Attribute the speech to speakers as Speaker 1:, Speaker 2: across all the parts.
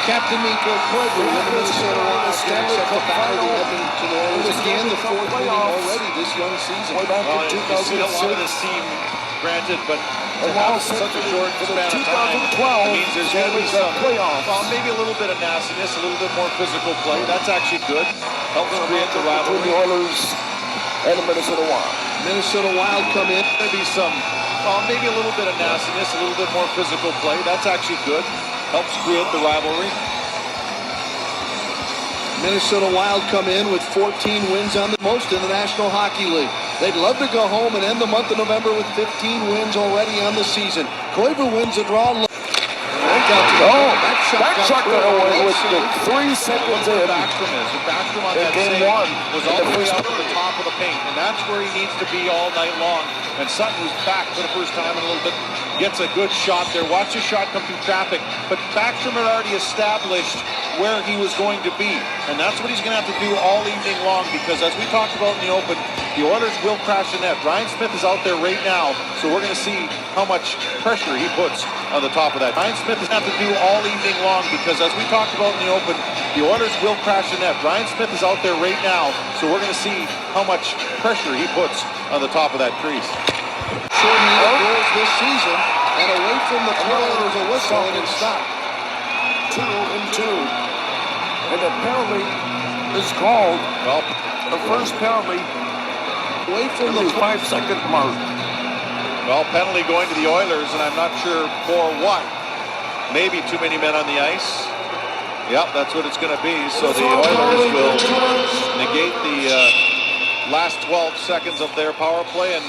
Speaker 1: Captain Nico Koivu in the Minnesota Wild Stanley Cup final the Edmonton Oilers again, the fourth winning already this young season.
Speaker 2: Well, you see a lot of this team, granted, but to have such a short span of time, it means there's going to be some, well, maybe a little bit of nastiness, a little bit more physical play. That's actually good. Helps create the rivalry.
Speaker 3: The Oilers and the Minnesota Wild.
Speaker 1: Minnesota Wild come in.
Speaker 2: Maybe some, well, maybe a little bit of nastiness, a little bit more physical play. That's actually good. Helps create the rivalry.
Speaker 1: Minnesota Wild come in with 14 wins on the most in the National Hockey League. They'd love to go home and end the month of November with 15 wins already on the season. Koivu wins a draw.
Speaker 3: That shot got away with 3 seconds in.
Speaker 2: Backstrom on that
Speaker 3: game
Speaker 2: save
Speaker 3: one
Speaker 2: was all the way up to the top of the paint, and that's where he needs to be all night long. And Sutton, who's back for the first time in a little bit, gets a good shot there. Watch his shot come through traffic, but Backstrom had already established where he was going to be, and that's what he's going to have to do all evening long, because as we talked about in the open, the Oilers will crash the net. Ryan Smith is out there right now, so we're going to see how much pressure he puts on the top of that. Ryan Smith is going to have to do all evening long, because as we talked about in the open, the Oilers will crash the net. Ryan Smith is out there right now, so we're going to see how much pressure he puts on the top of that crease.
Speaker 1: Short goals this season, and away from the throw, there's a whistle, and it's stopped.
Speaker 3: 2-2. And the penalty is called.
Speaker 2: Well,
Speaker 3: the first penalty
Speaker 1: away from the
Speaker 3: 5-second mark.
Speaker 2: Well, penalty going to the Oilers, and I'm not sure for what. Maybe too many men on the ice. Yep, that's what it's going to be. So the Oilers will negate the last 12 seconds of their power play, and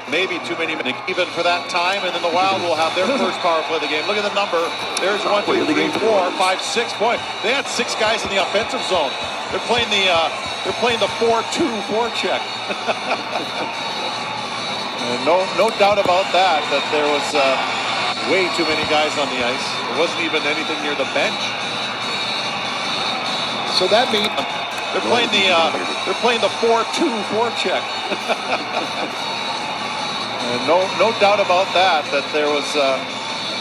Speaker 2: maybe too many men even for that time, and then the Wild will have their first power play of the game. Look at the number. There's 1, 2, 3, 4, 5, 6 points. They had 6 guys in the offensive zone. They're playing the 4-2 forecheck. No doubt about that there was way too many guys on the ice. There wasn't even anything near the bench.
Speaker 1: So that means
Speaker 2: they're playing the 4-2 forecheck. No doubt about that there was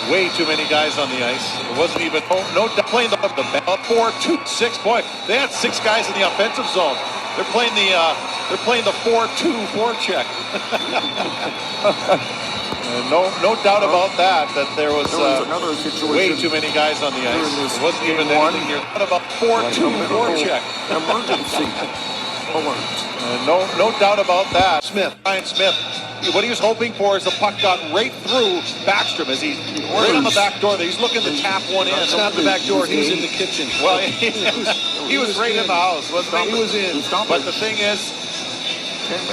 Speaker 2: way too many guys on the ice. It wasn't even playing the 4-2 6 points. They had 6 guys in the offensive zone. They're playing the 4-2 forecheck. No doubt about that there was way too many guys on the ice. It wasn't even anything near about 4-2 forecheck.
Speaker 3: Emergency alert.
Speaker 2: No doubt about that. Ryan Smith. What he was hoping for is the puck got right through Backstrom as he's right on the back door there. He's looking to tap one in.
Speaker 1: It's not the back door. He was in the kitchen.
Speaker 2: Well, he was right in the house, wasn't he?
Speaker 1: He was in.
Speaker 2: But the thing is,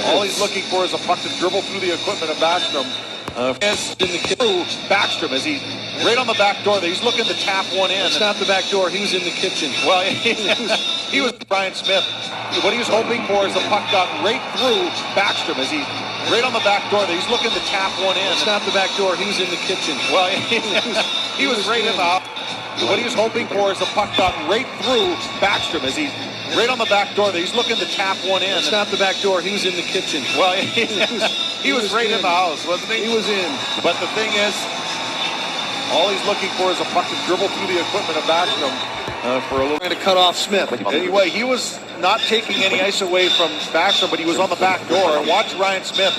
Speaker 2: all he's looking for is a puck to dribble through the equipment of Backstrom. In the through Backstrom as he's right on the back door there. He's looking to tap one in.
Speaker 1: It's not the back door. He was in the kitchen.
Speaker 2: Well, he was Ryan Smith. What he was hoping for is the puck got right through Backstrom as he's right on the back door there. He's looking to tap one in.
Speaker 1: It's not the back door. He was in the kitchen.
Speaker 2: Well, he was right in the house. What he was hoping for is the puck got right through Backstrom as he's right on the back door there. He's looking to tap one in.
Speaker 1: It's not the back door. He was in the kitchen.
Speaker 2: Well, he was right in the house, wasn't he?
Speaker 1: He was in.
Speaker 2: But the thing is, all he's looking for is a puck to dribble through the equipment of Backstrom for a little.
Speaker 1: Trying to cut off Smith.
Speaker 2: Anyway, he was not taking any ice away from Backstrom, but he was on the back door. And watch Ryan Smith.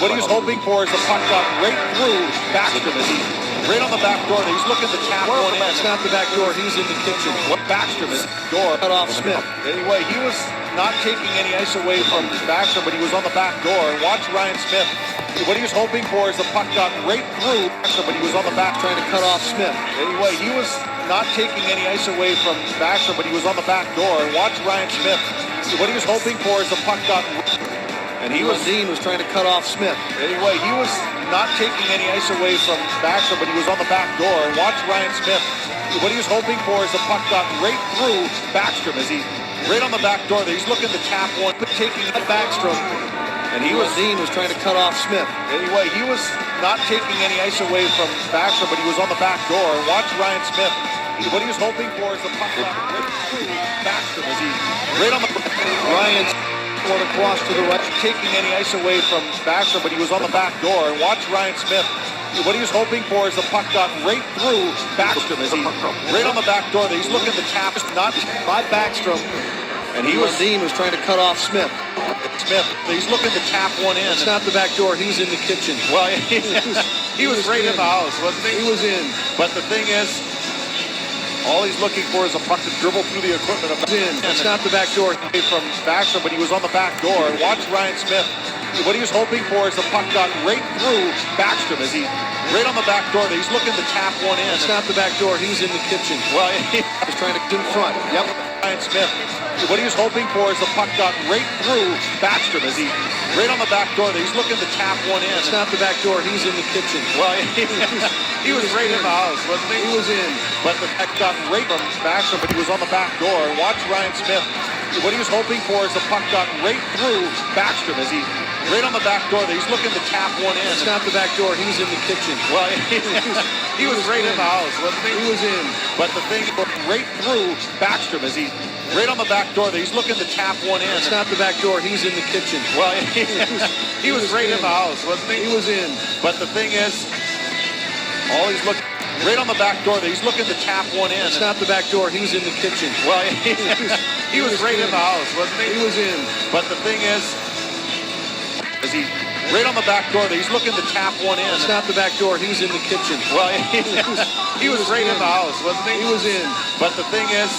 Speaker 2: What he was hoping for is the puck got right through Backstrom as he's right on the back door there. He's looking to tap one in.
Speaker 1: It's not the back door. He was in the kitchen.
Speaker 2: Backstrom is door.
Speaker 1: Cut off Smith.
Speaker 2: Anyway, he was not taking any ice away from Backstrom, but he was on the back door. And watch Ryan Smith. What he was hoping for is the puck got right through Backstrom, but he was on the back
Speaker 1: trying to cut off Smith.
Speaker 2: Anyway, he was not taking any ice away from Backstrom, but he was on the back door. And watch Ryan Smith. What he was hoping for is the puck got. And
Speaker 1: Dean was trying to cut off Smith.
Speaker 2: Anyway, he was not taking any ice away from Backstrom, but he was on the back door. And watch Ryan Smith. What he was hoping for is the puck got right through Backstrom as he's right on the back door there. He's looking to tap one, taking at Backstrom. And
Speaker 1: Dean was trying to cut off Smith.
Speaker 2: Anyway, he was not taking any ice away from Backstrom, but he was on the back door. And watch Ryan Smith. What he was hoping for is the puck got right through Backstrom as he's right on the
Speaker 1: Ryan's going across to the right.
Speaker 2: Taking any ice away from Backstrom, but he was on the back door. And watch Ryan Smith. What he was hoping for is the puck got right through Backstrom as he right on the back door. He's looking to tap, not by Backstrom. And
Speaker 1: Dean was trying to cut off Smith.
Speaker 2: He's looking to tap one in.
Speaker 1: It's not the back door. He was in the kitchen.
Speaker 2: Well, he was right in the house, wasn't he?
Speaker 1: He was in.
Speaker 2: But the thing is, all he's looking for is a puck to dribble through the equipment.
Speaker 1: It's not the back door.
Speaker 2: From Backstrom, but he was on the back door. Watch Ryan Smith. What he was hoping for is the puck got right through Backstrom as he right on the back door. He's looking to tap one in.
Speaker 1: It's not the back door. He was in the kitchen.
Speaker 2: Well,
Speaker 1: He's trying to get in front.
Speaker 2: Yep. Ryan Smith. What he was hoping for is the puck got right through Backstrom as he right on the back door. He's looking to tap one in.
Speaker 1: It's not the back door. He was in the kitchen.
Speaker 2: Well, he was right in the house, wasn't he?
Speaker 1: He was in.
Speaker 2: But the puck got right from Backstrom, but he was on the back door. Watch Ryan Smith. What he was hoping for is the puck got right through Backstrom as he right on the back door. He's looking to tap one in.
Speaker 1: It's not the back door. He was in the kitchen.
Speaker 2: Well, he was right in the house, wasn't he?
Speaker 1: He was in.
Speaker 2: But the thing right through Backstrom as he right on the back door. He's looking to tap one in.
Speaker 1: It's not the back door. He was in the kitchen.
Speaker 2: Well, he was right in the house, wasn't he?
Speaker 1: He was in.
Speaker 2: But the thing is, all he's looking right on the back door. He's looking to tap one in.
Speaker 1: It's not the back door. He was in the kitchen.
Speaker 2: Well, he was right in the house, wasn't he?
Speaker 1: He was in.
Speaker 2: But the thing is he right on the back door. He's looking to tap one in.
Speaker 1: It's not the back door. He was in the kitchen.
Speaker 2: Well, he was right in the house, wasn't he?
Speaker 1: He was in.
Speaker 2: But the thing is,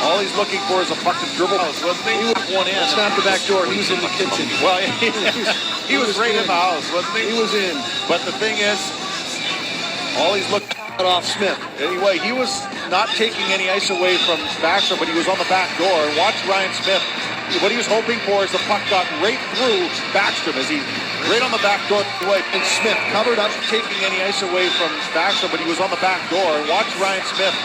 Speaker 2: all he's looking for is a puck to dribble, wasn't he? One in.
Speaker 1: It's not the back door. He was in the kitchen.
Speaker 2: Well, he was right in the house, wasn't he?
Speaker 1: He was in.
Speaker 2: But the thing is, all he's looking
Speaker 1: Cut off Smith.
Speaker 2: anyway, he was not taking any ice away from Backstrom, but he was on the back door. Watch Ryan Smith. What he was hoping for is the puck got right through Backstrom as he right on the back door. And Smith covered up, taking any ice away from Backstrom, but he was on the back door. Watch Ryan Smith.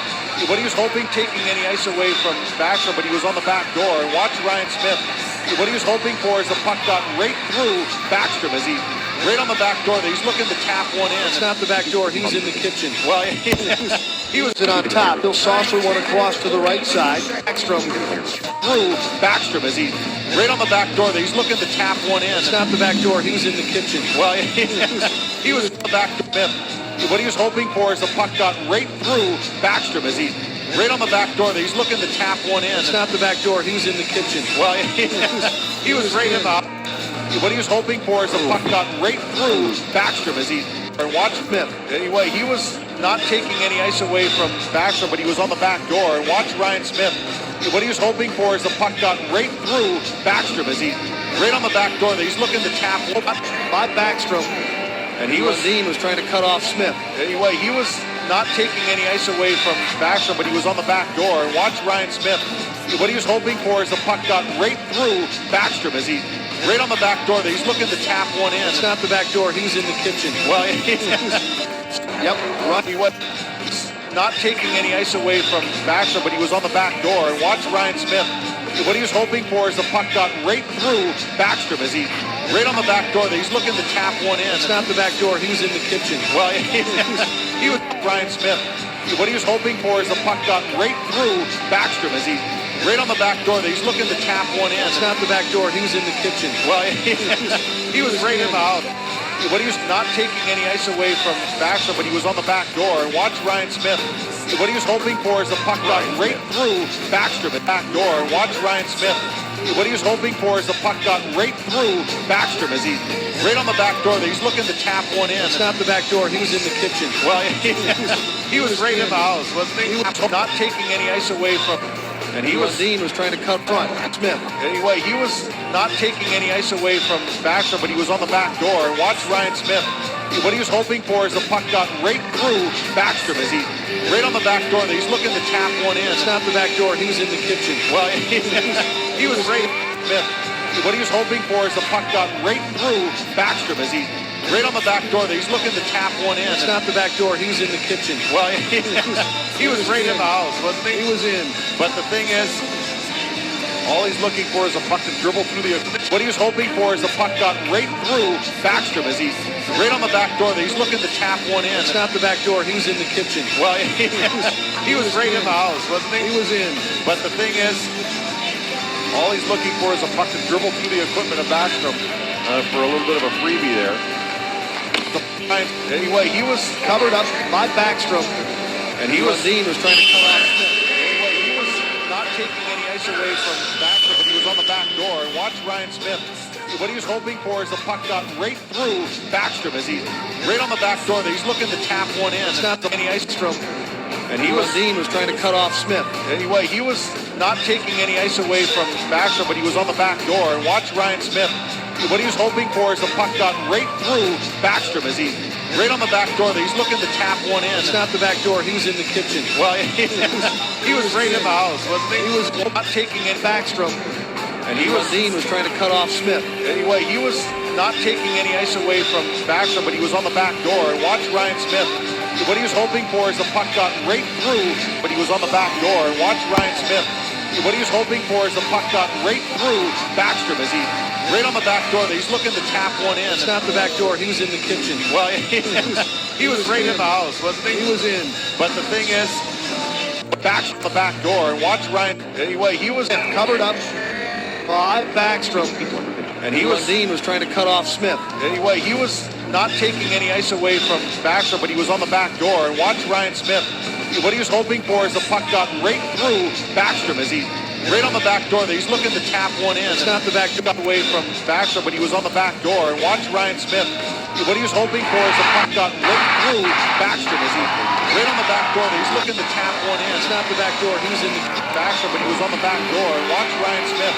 Speaker 2: What he was hoping, taking any ice away from Backstrom, but he was on the back door. Watch Ryan Smith. What he was hoping for is the puck got right through Backstrom as he right on the back door. He's looking to tap one in.
Speaker 1: It's not the back door. He was in the kitchen.
Speaker 2: Well, he was
Speaker 1: On top. He'll saucer one across to the right side. Backstrom
Speaker 2: through Backstrom as he right on the back door. He's looking to tap one in.
Speaker 1: It's not the back door. He was in the kitchen.
Speaker 2: Well, he was on the back door. What he was hoping for is the puck got right through Backstrom as he right on the back door. He's looking to tap one in.
Speaker 1: It's not the back door. He was in the kitchen.
Speaker 2: Well, he was right in the. What he was hoping for is the puck got right through Backstrom as he watch Smith. Anyway, he was not taking any ice away from Backstrom, but he was on the back door. Watch Ryan Smith. What he was hoping for is the puck got right through Backstrom as he right on the back door. He's looking to tap
Speaker 1: By Backstrom.
Speaker 2: and he was
Speaker 1: Dean was trying to cut off Smith.
Speaker 2: anyway. He was not taking any ice away from Backstrom, but he was on the back door. Watch Ryan Smith. What he was hoping for is the puck got right through Backstrom as he right on the back door. He's looking to tap one in.
Speaker 1: It's not the back door. He was in the kitchen.
Speaker 2: Well, yep, He was not taking any ice away from Backstrom, but he was on the back door. Watch Ryan Smith. What he was hoping for is the puck got right through Backstrom as he right on the back door. He's looking to tap one in.
Speaker 1: It's not the back door. He was in the kitchen.
Speaker 2: Well, he was Ryan Smith. What he was hoping for is the puck got right through Backstrom as he right on the back door. He's looking to tap one in.
Speaker 1: It's not the back door. He was in the kitchen.
Speaker 2: Well, he was right in the house. What he was not taking any ice away from Backstrom, but he was on the back door. Watch Ryan Smith. What he was hoping for is the puck got right through Backstrom at back door. Watch Ryan Smith. What he was hoping for is the puck got right through Backstrom as he right on the back door. He's looking to tap one in.
Speaker 1: It's not the back door. He was in the kitchen.
Speaker 2: Well, he was right in the house, wasn't he? He was not taking any ice away from. And
Speaker 1: Dean was trying to cut front. Smith.
Speaker 2: Anyway, he was not taking any ice away from Backstrom, but he was on the back door. Watch Ryan Smith. What he was hoping for is the puck got right through Backstrom as he right on the back door. He's looking to tap one in.
Speaker 1: It's not the back door. He was in the kitchen.
Speaker 2: Well, he was right. Smith. What he was hoping for is the puck got right through Backstrom as he right on the back door. He's looking to tap one in.
Speaker 1: It's not the back door. He was in the kitchen.
Speaker 2: Well, he was right in the house, wasn't he?
Speaker 1: He was in.
Speaker 2: But the thing is, all he's looking for is a puck to dribble through the. What he was hoping for is the puck got right through Backstrom as he right on the back door. He's looking to tap one in.
Speaker 1: It's not the back door. He was in the kitchen.
Speaker 2: Well, he was right in the house, wasn't he?
Speaker 1: He was in.
Speaker 2: But the thing is, all he's looking for is a puck to dribble through the equipment of Backstrom for a little bit of a freebie there. Anyway, he was
Speaker 1: Covered up by Backstrom.
Speaker 2: and he was
Speaker 1: Lundin was trying to cut off Smith.
Speaker 2: anyway, he was not taking any ice away from Backstrom, but he was on the back door. And watch Ryan Smith. What he was hoping for is the puck got right through Backstrom as he's right on the back door there. He's looking to tap one in.
Speaker 1: It's not the
Speaker 2: any ice
Speaker 1: Backstrom.
Speaker 2: and he was
Speaker 1: Lundin was trying to cut off Smith.
Speaker 2: anyway, he was not taking any ice away from Backstrom, but he was on the back door. And watch Ryan Smith. What he was hoping for is the puck got right through Backstrom as he's right on the back door there. He's looking to tap one in.
Speaker 1: It's not the back door. He was in the kitchen.
Speaker 2: Well, he was right in the house, wasn't he?
Speaker 1: He was not taking it Backstrom.
Speaker 2: And he was
Speaker 1: Lundin was trying to cut off Smith.
Speaker 2: anyway, he was not taking any ice away from Backstrom, but he was on the back door. And watch Ryan Smith. What he was hoping for is the puck got right through, but he was on the back door. And watch Ryan Smith. What he was hoping for is the puck got right through Backstrom as he's right on the back door there. He's looking to tap one in.
Speaker 1: It's not the back door. He was in the kitchen.
Speaker 2: Well, he was right in the house, wasn't he?
Speaker 1: He was in.
Speaker 2: But the thing is, back to the back door. And watch Ryan. Anyway, he was
Speaker 1: Covered up by Backstrom.
Speaker 2: and he was
Speaker 1: Lundin was trying to cut off Smith.
Speaker 2: anyway, he was not taking any ice away from Backstrom, but he was on the back door. And watch Ryan Smith. What he was hoping for is the puck got right through Backstrom as he's right on the back door there. He's looking to tap one in.
Speaker 1: It's not the back door.
Speaker 2: Got away from Backstrom, but he was on the back door. And watch Ryan Smith. What he was hoping for is the puck got right through Backstrom as he's right on the back door there. He's looking to tap one in.
Speaker 1: It's not the back door. He was in the
Speaker 2: Backstrom, but he was on the back door. And watch Ryan Smith.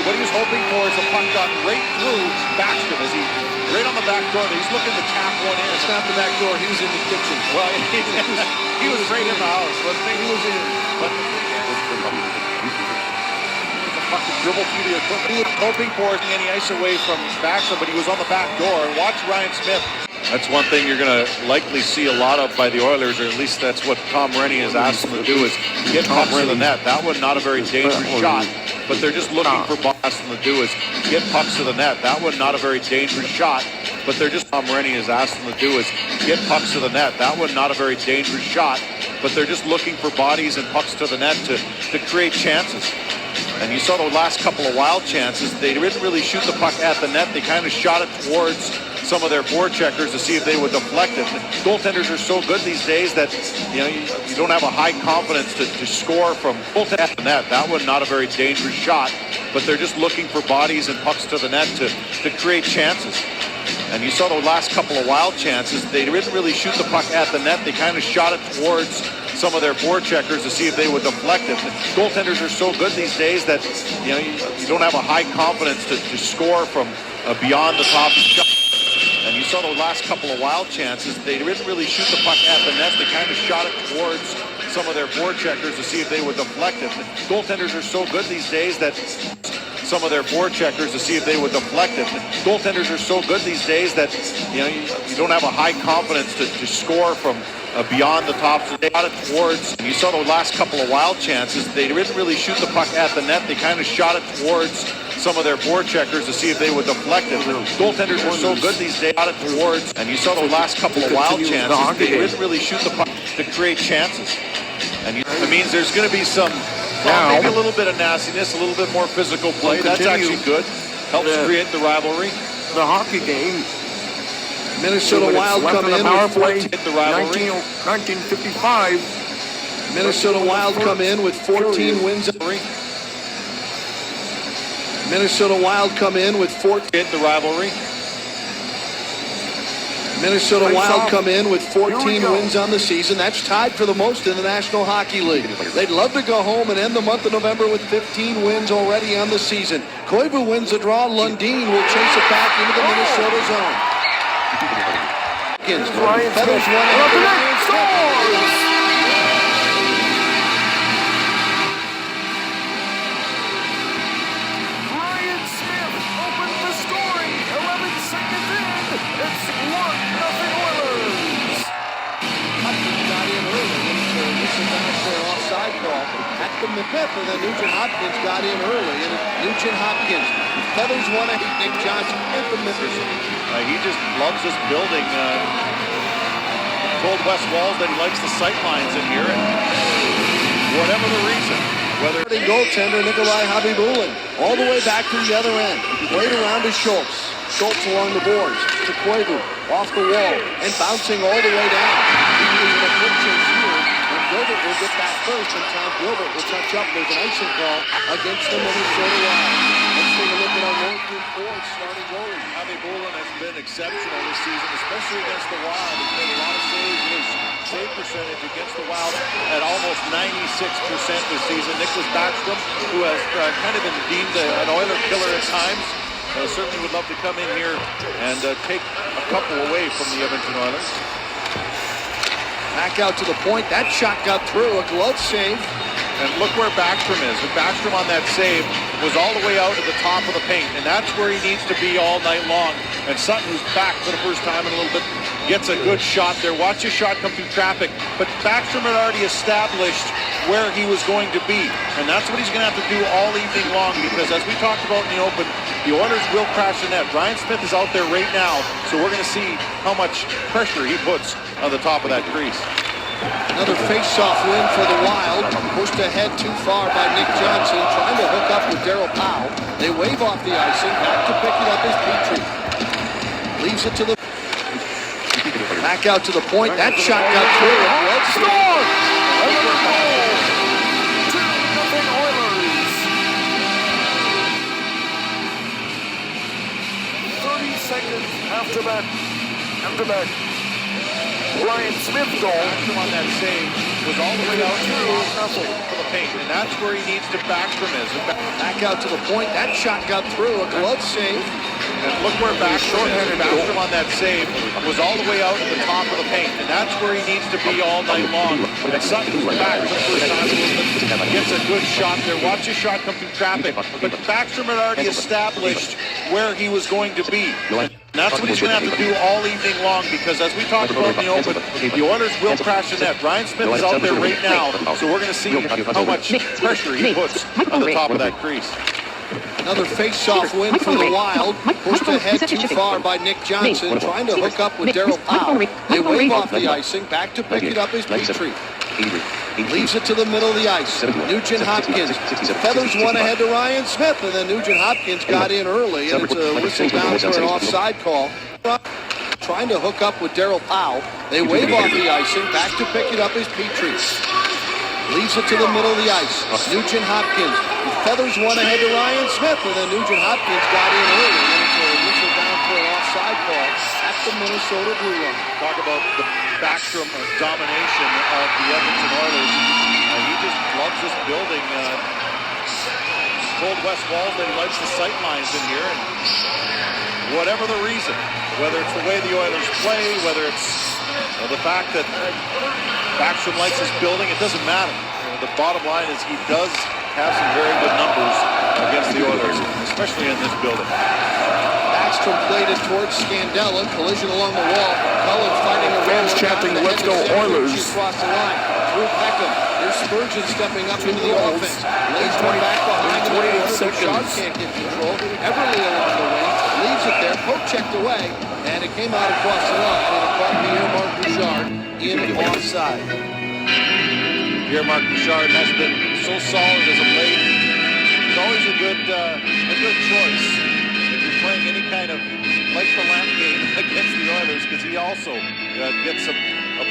Speaker 2: What he was hoping for is the puck got right through Backstrom as he's right on the back door there. He's looking to tap one in.
Speaker 1: It's not the back door. He was in the kitchen.
Speaker 2: Well, he was right in the house, wasn't he?
Speaker 1: He was in.
Speaker 2: But the thing is, the fucking dribble through the equipment. He was hoping for any ice away from Backstrom, but he was on the back door. And watch Ryan Smith. That's one thing you're going to likely see a lot of by the Oilers, or at least that's what Tom Rennie has asked them to do, is get pucks to the net. That one, not a very dangerous shot, but they're just looking for asked them to do is get pucks to the net. That one, not a very dangerous shot, but they're just Tom Rennie has asked them to do is get pucks to the net. That one, not a very dangerous shot, but they're just looking for bodies and pucks to the net to create chances. And you saw the last couple of wild chances. They didn't really shoot the puck at the net. They kind of shot it towards some of their forecheckers to see if they would deflect it. Goaltenders are so good these days that you don't have a high confidence to score from at the net. That one, not a very dangerous shot, but they're just looking for bodies and pucks to the net to create chances. And you saw the last couple of wild chances. They didn't really shoot the puck at the net. They kind of shot it towards some of their forecheckers to see if they would deflect it. Goaltenders are so good these days that you don't have a high confidence to score from beyond the top shot. And you saw the last couple of wild chances. They didn't really shoot the puck at the net. They kind of shot it towards some of their forecheckers to see if they would deflect it. Goaltenders are so good these days that some of their forecheckers to see if they would deflect it. Goaltenders are so good these days that you don't have a high confidence to score from beyond the top. So they got it towards. And you saw the last couple of wild chances. They didn't really shoot the puck at the net. They kind of shot it towards some of their forecheckers to see if they would deflect it. Goaltenders are so good these days. Got it towards. And you saw the last couple of wild chances. They didn't really shoot the puck to create chances. And it means there's going to be some. Maybe a little bit of nastiness, a little bit more physical play. That's actually good. Helps create the rivalry.
Speaker 3: The hockey game.
Speaker 1: Minnesota Wild come in with 14.
Speaker 2: The rivalry.
Speaker 3: 1955.
Speaker 1: Minnesota Wild come in with 14 wins. Minnesota Wild come in with 14.
Speaker 2: The rivalry.
Speaker 1: Minnesota Wild come in with 14 wins on the season. That's tied for the most in the National Hockey League. They'd love to go home and end the month of November with 15 wins already on the season. Koivu wins the draw. Lundin will chase it back into the Minnesota zone. Feathers one. At the fifth, and then Nugent Hopkins got in early, and Nugent Hopkins feathers one at Nick Johnson at the Memphis.
Speaker 2: He just loves this building. Told Wes Walls that he likes the sight lines in here, and whatever the reason, whether
Speaker 1: goaltender Nikolai Habibulin all the way back to the other end, played around to Schultz. Schultz along the boards to Koivu, off the wall, and bouncing all the way down. He's a quick change here, and Gilbert will get that first, and Tom Gilbert will touch up. There's an icing call against the Minnesota Wild. Let's take a look at our Northern Ford starting goalie.
Speaker 2: Javi Bulin has been exceptional this season, especially against the Wild. He's made a lot of saves. His save percentage against the Wild at almost 96% this season. Nicholas Backstrom, who has kind of been deemed an Oiler killer at times, certainly would love to come in here and take a couple away from the Edmonton Oilers.
Speaker 1: Back out to the point. That shot got through. A glove save.
Speaker 2: And look where Backstrom is. And Backstrom on that save was all the way out at the top of the paint. And that's where he needs to be all night long. And Sutton, who's back for the first time in a little bit, gets a good shot there. Watch his shot come through traffic. But Backstrom had already established where he was going to be. And that's what he's going to have to do all evening long, because as we talked about in the open, the Oilers will crash the net. Ryan Smith is out there right now, so we're going to see how much pressure he puts on the top of that crease.
Speaker 1: Another face-off win for the Wild. Pushed ahead too far by Nick Johnson, trying to hook up with Darryl Powell. They wave off the icing. Back to pick it up is Petrie. Leaves it to the... Back out to the point. That shot got through. It was scored!
Speaker 3: 2-0 Oilers. 30 seconds after that. Ryan Smith goal.
Speaker 2: Backstrom on that save was all the way out to the paint, and that's where he needs to Backstrom is.
Speaker 1: Back out to the point. That shot got through. A glove save.
Speaker 2: And look where Backstrom is. Backstrom on that save was all the way out at the top of the paint, and that's where he needs to be all night long. And Sutton, who's back for the first time, gets a good shot there. Watch his shot come through traffic. But Backstrom had already established where he was going to be. And that's what he's going to have to do all evening long, because as we talked about in the open, the Oilers will crash the net. Ryan Smith is out there right now, so we're going to see how much pressure he puts on the top of that crease.
Speaker 1: Another face-off win for the Wild. Pushed ahead too far by Nick Johnson, trying to hook up with Darryl Powell. They wave off the icing. Back to pick it up is Petrie. He leaves it to the middle of the ice. Nugent Hopkins feathers one ahead to Ryan Smith, and then Nugent Hopkins got in early, and it's a whistle down for an offside call. Trying to hook up with Darryl Powell. They wave off the icing. Back to pick it up is Petrie. Leaves it to the middle of the ice. Nugent Hopkins feathers one ahead to Ryan Smith, and then Nugent Hopkins got in early, and it's a whistle down for an offside call at the Minnesota Blue Line.
Speaker 2: Talk about the Backstrom domination of the Edmonton Oilers. He just loves this building. Told Wes Walls that he likes the sight lines in here, and whatever the reason, whether it's the way the Oilers play, whether it's the fact that Backstrom likes this building, it doesn't matter. The bottom line is he does have some very good numbers against the Oilers, especially in this building.
Speaker 1: Backstrom played it towards Scandella. Collision along the wall. Cullen fighting a
Speaker 3: Fans chanting, "Let's go Oilers."
Speaker 1: Across the line. Through Peckham. There's Spurgeon stepping up into the offense. Lays one back behind the
Speaker 3: 28
Speaker 1: net.
Speaker 3: seconds.
Speaker 1: Shaw can't get control. Everly along the wing. Leaves it there. Poke checked away. And it came out across the line. And it caught Pierre-Marc Bouchard in offside.
Speaker 2: Pierre-Marc Bouchard has been so solid as of late. He's always a good choice if you're playing any kind of light-the-lamp game against the Oilers, because he also gets some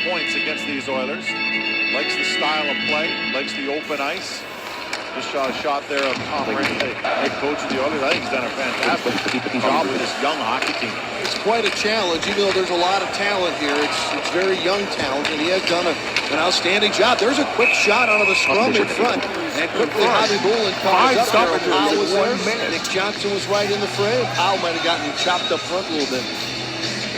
Speaker 2: points against these Oilers. Likes the style of play, likes the open ice. Just shot a shot there of Tom Ray, head coach of the Oilers. I think he's done a fantastic job with this young hockey team.
Speaker 1: It's quite a challenge, even though there's a lot of talent here. It's very young talent, and he has done an outstanding job. There's a quick shot out of the scrum in front, and quickly Javi Bulin comes up there. Powell was there. Nick Johnson was right in the fray. Powell might have gotten chopped up front a little bit.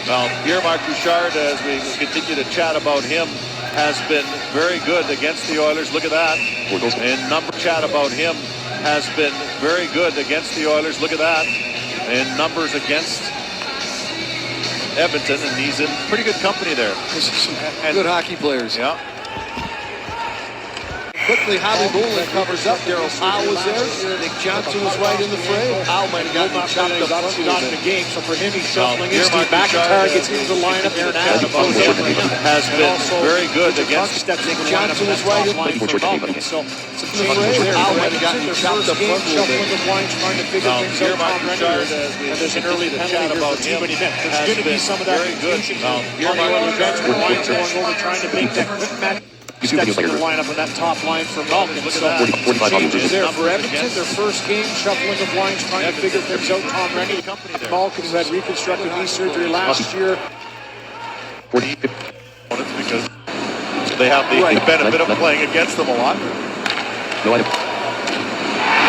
Speaker 2: Well, Pierre-Marc Bouchard, as we continue to chat about him, has been very good against the Oilers. Look at that. And number chat about him has been very good against the Oilers. Look at that. And numbers against Edmonton, and he's in pretty good company there.
Speaker 1: This is some good hockey players.
Speaker 2: Yeah.
Speaker 1: Quickly, Javi Bullen covers up. Daryl Powell was there. Nick Johnson was right in the fray. Powell might have gotten chopped up front a
Speaker 2: not
Speaker 1: little
Speaker 2: in
Speaker 1: bit.
Speaker 2: the game, so for him, he's shuffling in. Steve McIntyre gets into the lineup. Aaron Adams goes in for him.
Speaker 4: Has been very good against
Speaker 2: steps in the
Speaker 1: Johnson
Speaker 2: lineup
Speaker 1: was right in
Speaker 2: line for Malkin. So some changes there.
Speaker 1: Powell might have gotten
Speaker 2: Their
Speaker 1: chopped
Speaker 2: first
Speaker 1: up
Speaker 2: game,
Speaker 1: front a little
Speaker 2: shuffling
Speaker 1: bit.
Speaker 2: the lines, trying to figure things out. Tom Rennie, and there's an early penalty here for too many men. There's going to be some of that confusion on the early bench. The lines going over, trying to make that quick match. Steps in the lineup on that top line for Malkin. So changes there for Edmonton. Their first game, shuffling of lines, trying to figure things out. Tom Rennie, Malkin, who had reconstructive knee surgery last year.
Speaker 4: because they have the benefit of playing against them a lot.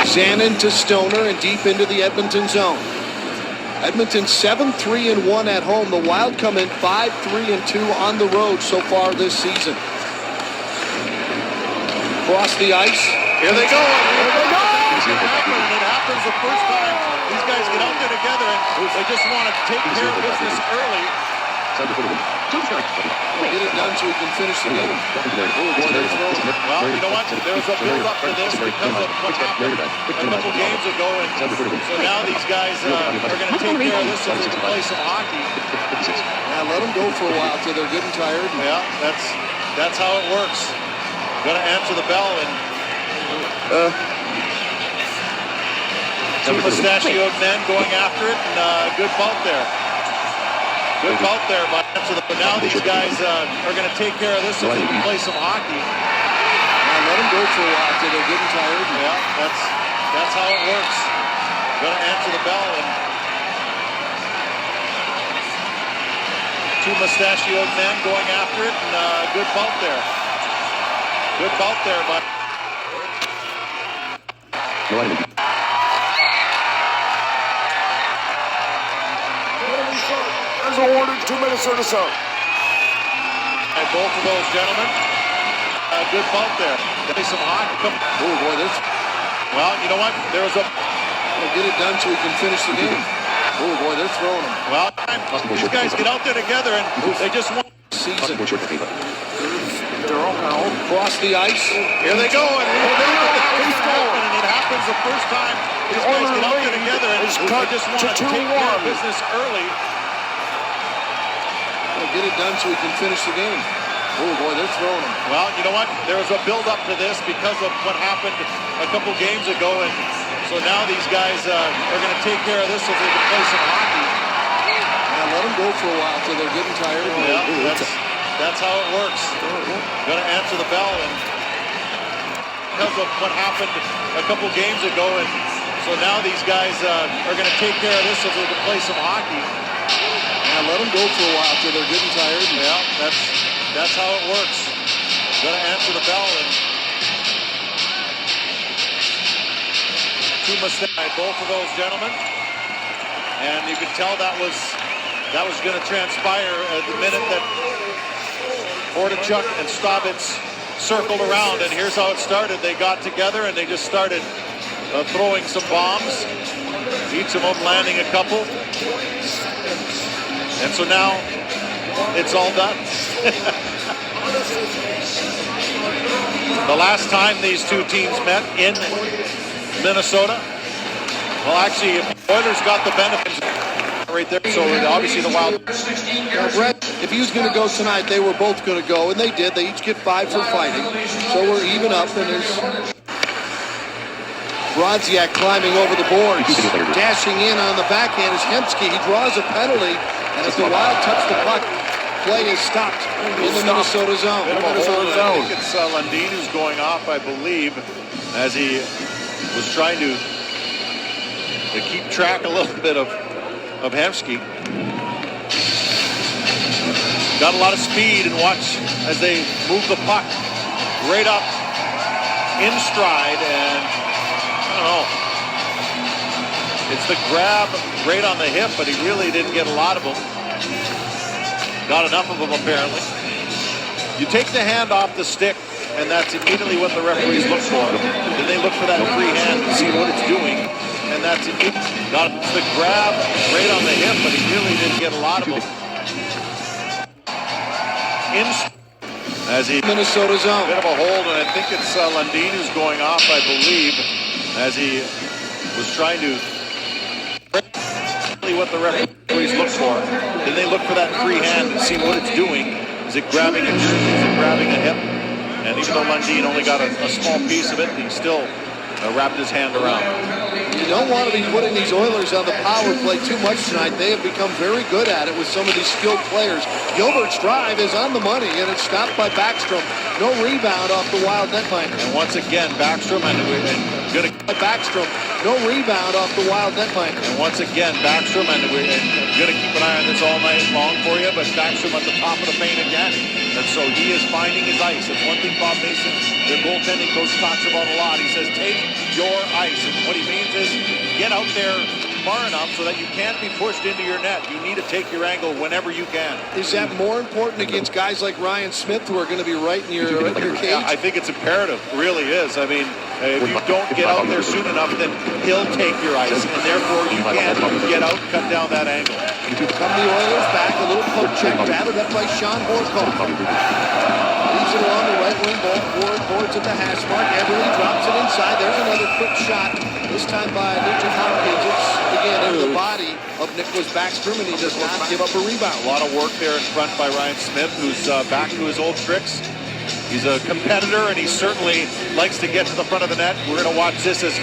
Speaker 1: Zanin to Stoner and deep into the Edmonton zone. Edmonton 7-3-1 at home. The Wild come in 5-3-2 on the road so far this season. Cross the ice.
Speaker 4: Here they go. It happens the first time. These guys get out there together and they just want to take care of business early.
Speaker 1: Get it done so we can finish the game.
Speaker 4: Well, you know what? There was a build-up to this because of what happened a couple games ago. And so now these guys are going to take care of this so they can play some hockey.
Speaker 1: Yeah, let them go for a while till they're good and tired.
Speaker 4: Yeah, that's how it works. Going to answer the bell and two mustachioed men going after it, and good bout there. Good bout there, but now these guys are going to take care of this so they can play some hockey.
Speaker 1: Yeah, let them go for a while till they're good and tired.
Speaker 4: Yeah, that's how it works. Going to answer the bell and two mustachioed men going after it, and good bout there. Good bout there, but
Speaker 3: There's awarded to Minnesota South.
Speaker 4: and both of those gentlemen, good bout there. Play some hockey.
Speaker 1: Oh boy, this.
Speaker 4: Well, you know what? There was a
Speaker 1: Get it done so we can finish the game. Oh boy, they're throwing them.
Speaker 4: well. These guys get out there together and they just want.
Speaker 1: Season. Cross the ice.
Speaker 4: Here they go, and it happens the first time. These guys get out there together and they just want to take care of business early.
Speaker 1: Get it done so we can finish the game. Oh boy, they're throwing them.
Speaker 4: Well, you know what? There was a build-up to this because of what happened a couple games ago, and so now these guys are going to take care of this so they can play some hockey.
Speaker 1: Yeah, let them go for a while till they're good and tired.
Speaker 4: Yeah, that's how it works. Going to answer the bell, and because of what happened a couple games ago, and so now these guys are going to take care of this so they can play some hockey.
Speaker 1: Yeah, let them go for a while till they're good and tired.
Speaker 4: Yeah, that's how it works. Going to answer the bell, and two mustachioed, both of those gentlemen, and you could tell that was going to transpire at the minute that Hordichuk and Stabitz circled around, and here's how it started. They got together and they just started throwing some bombs, each of them landing a couple. And so now it's all done. The last time these two teams met in Minnesota, well, actually, Oilers got the benefits right there. So obviously the Wild.
Speaker 1: Brett, if he was going to go tonight, they were both going to go, and they did. They each get 5 for fighting. So we're even up, and there's Brodziak climbing over the boards. Dashing in on the backhand is Hemsky. He draws a penalty, and as the Wild touch the puck, play is stopped in the Minnesota zone.
Speaker 4: I think it's Lundin who's going off, I believe, as he was trying to keep track a little bit of Hemsky. Got a lot of speed, and watch as they move the puck right up in stride, and I don't know. It's the grab right on the hip, but he really didn't get a lot of them. Got enough of them, apparently. You take the hand off the stick, and that's immediately what the referees look for. Then they look for that free hand to see what it's doing, and that's it. Got the grab right on the hip, but he really didn't get a lot of them. as he
Speaker 1: Minnesota zone.
Speaker 4: bit of a hold, and I think it's Lundin who's going off, I believe, as he was trying to what the referees look for. Then they look for that free hand and see what it's doing. Is it grabbing a jersey? Is it grabbing a hip? And even though Lundin only got a small piece of it, he still wrapped his hand around.
Speaker 1: You don't want to be putting these Oilers on the power play too much tonight. They have become very good at it with some of these skilled players. Gilbert's drive is on the money, and it's stopped by Backstrom. No rebound off the Wild netminder.
Speaker 4: And once again, Backstrom and good.
Speaker 1: Backstrom, no rebound off the Wild netminder.
Speaker 4: And once again, Backstrom, and we're going to keep an eye on this all night long for you, but Backstrom at the top of the paint again. And so he is finding his ice. It's one thing Bob Mason, the goaltending coach, talks about a lot. He says, take your ice. And what he means is get out there far enough so that you can't be pushed into your net. You need to take your angle whenever you can.
Speaker 1: Is that more important against guys like Ryan Smith who are going to be right in your cage?
Speaker 4: Yeah, I think it's imperative. It really is. I mean, if you don't get out there soon enough, then he'll take your ice, and therefore you can't get out, cut down that angle.
Speaker 1: Come the Oilers back, a little poke check, batted up by Sean Horkoff. Leaves it along the right wing, ball forward, boards at the hash mark. Everly drops it inside. There's another quick shot, this time by Nugent Hopkins. It's again into the body of Nicholas Backstrom, and he does not give up a rebound.
Speaker 4: A lot of work there in front by Ryan Smith, who's back to his old tricks. He's a competitor, and he certainly likes to get to the front of the net. We're going to watch this as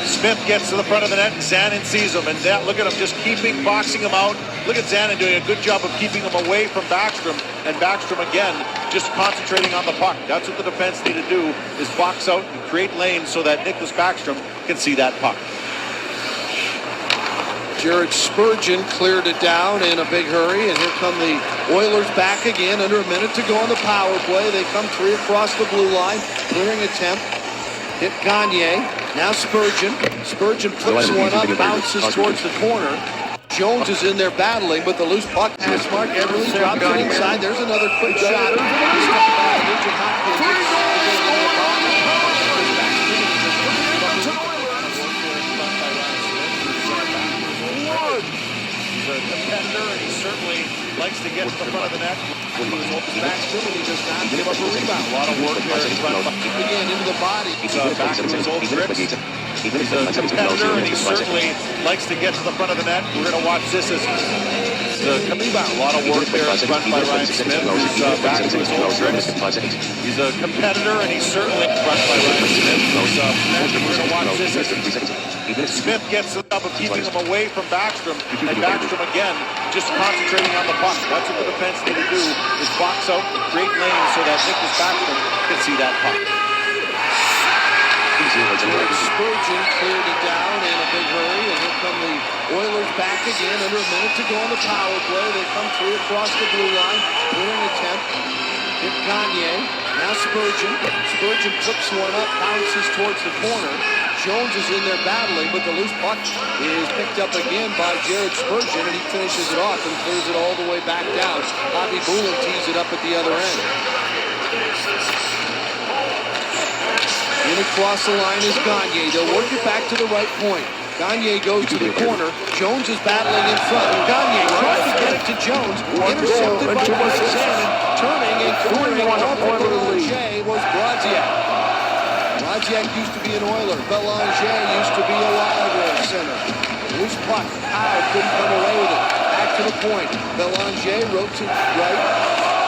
Speaker 4: Smith gets to the front of the net, and Zanin sees him, and look at him just boxing him out. Look at Zanin doing a good job of keeping him away from Backstrom, and Backstrom again just concentrating on the puck. That's what the defense need to do, is box out and create lanes so that Nicholas Backstrom can see that puck.
Speaker 1: Jared Spurgeon cleared it down in a big hurry, and here come the Oilers back again. Under a minute to go on the power play. They come three across the blue line. Clearing attempt. Hit Gagne. Now Spurgeon. Spurgeon flips one up, bounces towards the corner. Jones is in there battling, but the loose puck pass mark. Everly drops it inside. There's another quick shot. This time by Nugent Hopkins.
Speaker 4: He's a competitor, and he certainly likes to get to the front of the net.
Speaker 1: Backstrom, and he does not give up a rebound.
Speaker 4: A lot of work there in front.
Speaker 1: Again, into the body.
Speaker 4: He's back to his old tricks. He's a competitor, and he certainly likes to get to the front of the net. We're going to watch this as the rebound. A lot of work there in front by Ryan Smith, who's back to his old tricks. He's a competitor, and he certainly front by Ryan Smith, who's we're going to watch this as Smith gets the job of keeping him away from Backstrom, and Backstrom again just concentrating on the puck. That's what the defense need to do, is box out and create lanes so that Nicholas Backstrom can see that puck.
Speaker 1: Spurgeon cleared it down in a big hurry, and here come the Oilers back again. Under a minute to go on the power play. They come three across the blue line. Clearing attempt. Hit Gagne. Now Spurgeon. Spurgeon flips one up, bounces towards the corner. Jones is in there battling, but the loose puck is picked up again by Jared Spurgeon, and he finishes it off and clears it all the way back down. Bobby Boulin tees it up at the other end. In across the line is Gagne. They'll work it back to the right point. Gagne goes to the corner. Jones is battling in front. Gagne trying to get it to Jones. Intercepted by Zanin. Turning and clearing off of Belanger was Brodziak. Brodziak used to be an Oiler. Belanger used to be a Wild Wings center. Loose puck. Howe couldn't come away with it. Back to the point. Belanger ropes it right.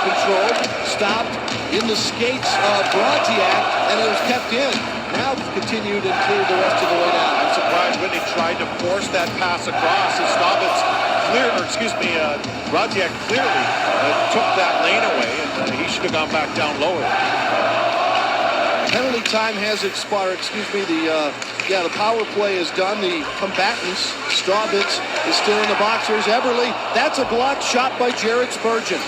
Speaker 1: Controlled. Stopped. In the skates of Brodziak, and it was kept in. Now continued and cleared the rest of the way down.
Speaker 4: I'm surprised when he tried to force that pass across. Brodziak clearly took that lane away, and he should have gone back down lower.
Speaker 1: Penalty time has expired. The power play is done. The combatants, Strawbitz is still in the box. Here's Eberle. That's a blocked shot by Jared Spurgeon.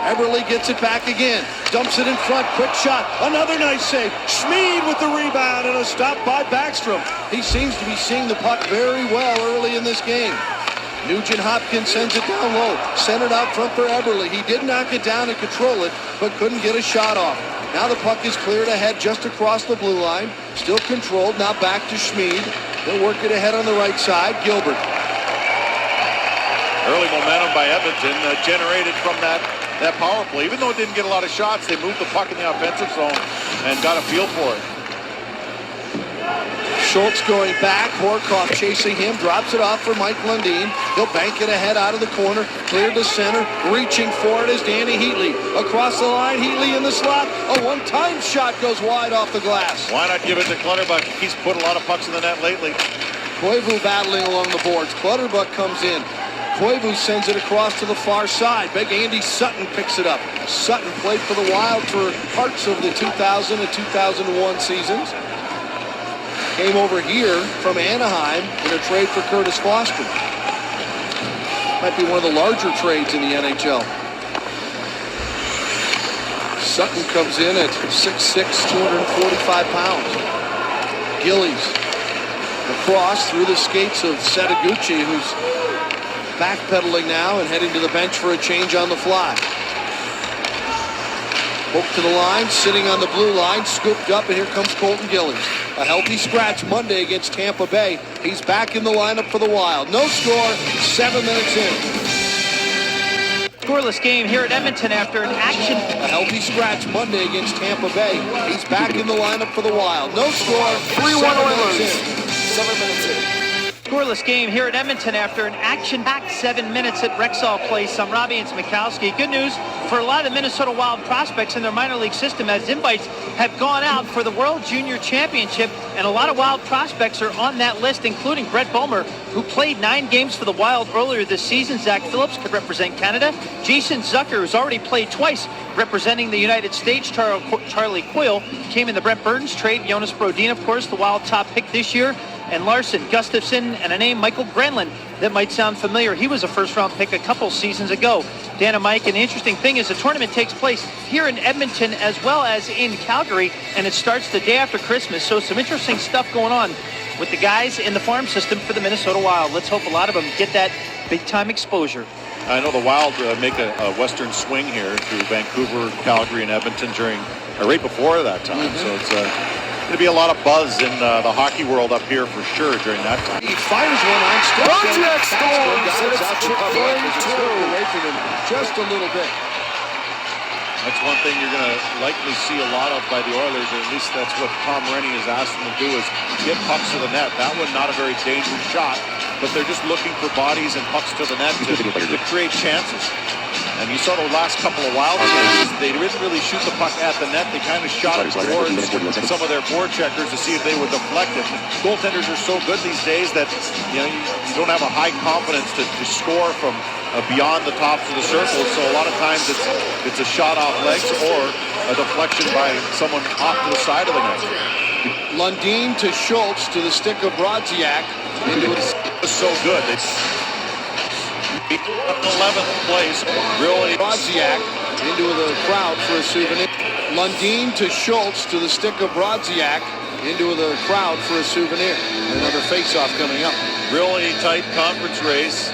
Speaker 1: Eberle gets it back again. Dumps it in front. Quick shot. Another nice save. Schmid with the rebound and a stop by Backstrom. He seems to be seeing the puck very well early in this game. Nugent Hopkins sends it down low. Centered out front for Eberle. He did knock it down and control it, but couldn't get a shot off. Now the puck is cleared ahead just across the blue line. Still controlled. Now back to Schmid. They'll work it ahead on the right side. Gilbert.
Speaker 4: Early momentum by Edmonton generated from that that power play. Even though it didn't get a lot of shots, they moved the puck in the offensive zone and got a feel for it.
Speaker 1: Schultz going back, Horkoff chasing him, drops it off for Mike Lundin. He'll bank it ahead out of the corner, clear to center, reaching for it is Danny Heatley. Across the line, Heatley in the slot. A one-time shot goes wide off the glass.
Speaker 4: Why not give it to Clutterbuck? He's put a lot of pucks in the net lately.
Speaker 1: Koivu battling along the boards. Clutterbuck comes in. Koivu sends it across to the far side. Big Andy Sutton picks it up. Sutton played for the Wild for parts of the 2000 and 2001 seasons. Came over here from Anaheim in a trade for Curtis Foster. Might be one of the larger trades in the NHL. Sutton comes in at 6'6", 245 pounds. Gillies across through the skates of Setaguchi, who's backpedaling now and heading to the bench for a change on the fly. Poke to the line, sitting on the blue line, scooped up, and here comes Colton Gillies. A healthy scratch Monday against Tampa Bay. He's back in the lineup for the Wild. No score, 7 minutes in.
Speaker 5: Scoreless game here at Edmonton after an action.
Speaker 1: A healthy scratch Monday against Tampa Bay. He's back in the lineup for the Wild. No score, 3-1 Oilers.
Speaker 3: 7 minutes in.
Speaker 5: Scoreless game here at Edmonton after an action-packed 7 minutes at Rexall Place. I'm Robbie and Smikowski. Good news for a lot of the Minnesota Wild prospects in their minor league system as invites have gone out for the World Junior Championship, and a lot of Wild prospects are on that list, including Brett Bomer, who played 9 games for the Wild earlier this season. Zach Phillips could represent Canada. Jason Zucker, who's already played twice representing the United States. Charlie Coyle came in the Brent Burns trade. Jonas Brodin, of course, the Wild top pick this year. And Larson, Gustafsson, and a name, Michael Granlund, that might sound familiar. He was a first-round pick a couple seasons ago. Dan and Mike, and the interesting thing is the tournament takes place here in Edmonton as well as in Calgary, and it starts the day after Christmas. So some interesting stuff going on with the guys in the farm system for the Minnesota Wild. Let's hope a lot of them get that big-time exposure.
Speaker 4: I know the Wild make a western swing here through Vancouver, Calgary, and Edmonton right before that time. So it's going to be a lot of buzz in the hockey world up here for sure during that time.
Speaker 1: He fires one on Stone.
Speaker 3: Project Storms, and it's
Speaker 1: away from him just a little bit.
Speaker 4: That's one thing you're going to likely see a lot of by the Oilers, or at least that's what Tom Rennie has asked them to do, is get pucks to the net. That one, not a very dangerous shot, but they're just looking for bodies and pucks to the net to create chances. And you saw the last couple of Wild games, they didn't really shoot the puck at the net. They kind of shot it towards some of their forecheckers to see if they would deflect it. Goaltenders are so good these days that you don't have a high confidence to score from beyond the tops of the circle. So a lot of times it's a shot off legs or a deflection by someone off to the side of the net.
Speaker 1: Lundin to Schultz to the stick of Brodziak. Into it.
Speaker 4: It's so good. 11th place, really.
Speaker 1: Brodziak into the crowd for a souvenir. Lundin to Schultz to the stick of Brodziak into the crowd for a souvenir. Another face-off coming up.
Speaker 4: Really tight conference race.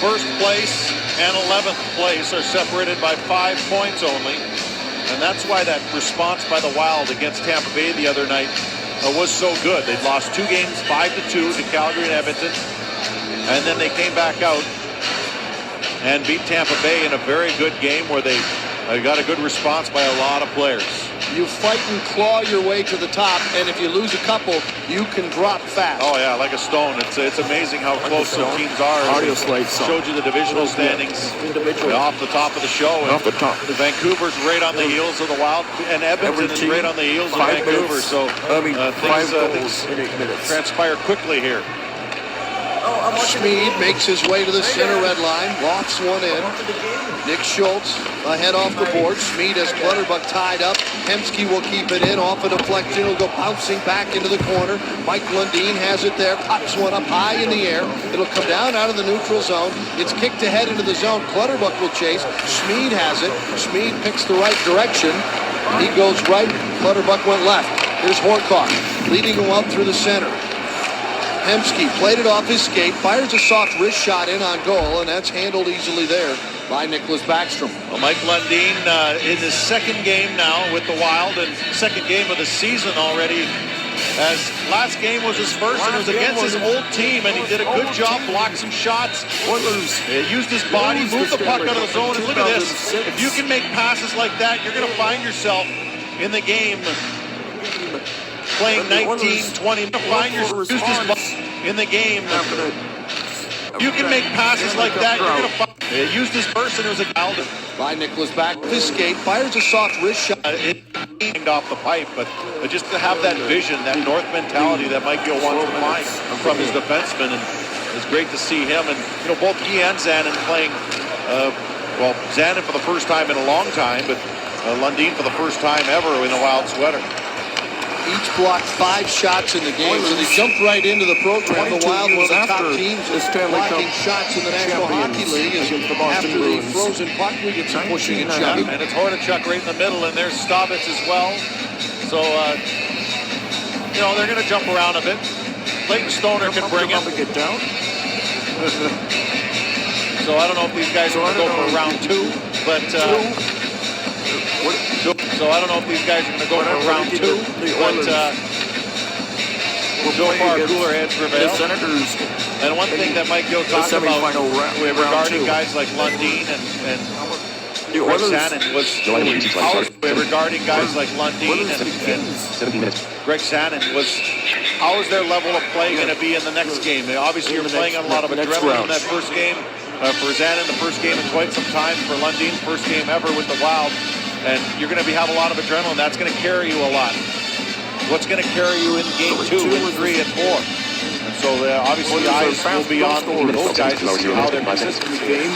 Speaker 4: First place and 11th place are separated by 5 points only. And that's why that response by the Wild against Tampa Bay the other night was so good. They'd lost 2 games, 5-2 to Calgary and Edmonton. And then they came back out and beat Tampa Bay in a very good game where they got a good response by a lot of players.
Speaker 1: You fight and claw your way to the top, and if you lose a couple, you can drop fast.
Speaker 4: Oh yeah, like a stone. It's amazing how close some teams are.
Speaker 3: Audio slate
Speaker 4: showed you the divisional standings off the top of the show.
Speaker 3: Off the top.
Speaker 4: Vancouver's right on the heels of the Wild, and Edmonton is right on the heels of Vancouver. So things transpire quickly here.
Speaker 1: Schmid makes his way to the center red line, lofts one in. Nick Schultz ahead off the board. Schmid has Clutterbuck tied up. Hemsky will keep it in, off a deflection. It'll go bouncing back into the corner. Mike Lundin has it there, pops one up high in the air. It'll come down out of the neutral zone. It's kicked ahead into the zone. Clutterbuck will chase. Schmid has it. Schmid picks the right direction. He goes right. Clutterbuck went left. Here's Horkoff leading him up through the center. Hemsky played it off his skate, fires a soft wrist shot in on goal, and that's handled easily there by Nicholas Backstrom.
Speaker 4: Well, Mike Lundin in his second game now with the Wild, and second game of the season already as last game was his first, and it was against his old team, and he did a good job, blocked some shots, used his body, moved the puck out of the zone, and look at this. If you can make passes like that, you're going to find yourself in the game playing 19, 20, find yourself in the game. You can make passes like that, you're going to find. Used his first, and it was a foul.
Speaker 1: By Nicholas back with his skate, fires a soft wrist shot.
Speaker 4: It aimed off the pipe, but just to have that vision, that North mentality that Mike Gill wants to find from his defenseman, and it's great to see him. And both he and Zanin playing. Zanin for the first time in a long time, but Lundin for the first time ever in a Wild sweater.
Speaker 1: Each blocked 5 shots in the game, so they jumped right into the program. The Wild, one of the top teams, is blocking shots in the National Hockey League. After the frozen puck, we get some pushing and shoving.
Speaker 4: And it's Hordichuk right in the middle, and there's Stabitz as well. So, they're going to jump around a bit. Clayton Stoner can bring it. So I don't know if these guys are going to go for round 2, but... So I don't know if these guys are going to go for round 2, but so far cooler heads prevail. And one thing that Mike Gill talked about regarding guys like Lundin and Greg Zanin was how is their level of play going to be in the next game? Obviously, you're playing on a lot of adrenaline in that first game. For Zanin, the first game in quite some time. For Lundin, first game ever with the Wild. And you're going to have a lot of adrenaline. That's going to carry you a lot. What's going to carry you in game 2 and 3 and 4? And so obviously eyes will be on those guys to see how they're consistent game.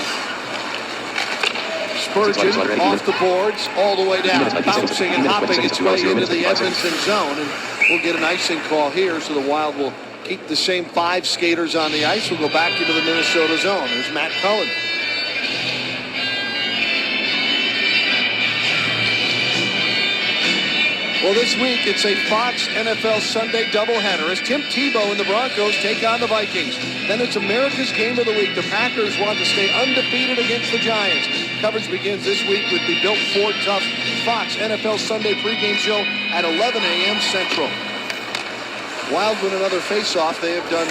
Speaker 1: Spurgeon off the boards all the way down, bouncing and hopping its way into the Edmonton zone. And we'll get an icing call here, so the Wild will keep the same 5 skaters on the ice. We'll go back into the Minnesota zone. There's Matt Cullen. Well, this week it's a Fox NFL Sunday doubleheader as Tim Tebow and the Broncos take on the Vikings. Then it's America's Game of the Week. The Packers want to stay undefeated against the Giants. Coverage begins this week with the Built Ford Tough Fox NFL Sunday pregame show at 11 a.m. Central. Wild win another face-off. They have done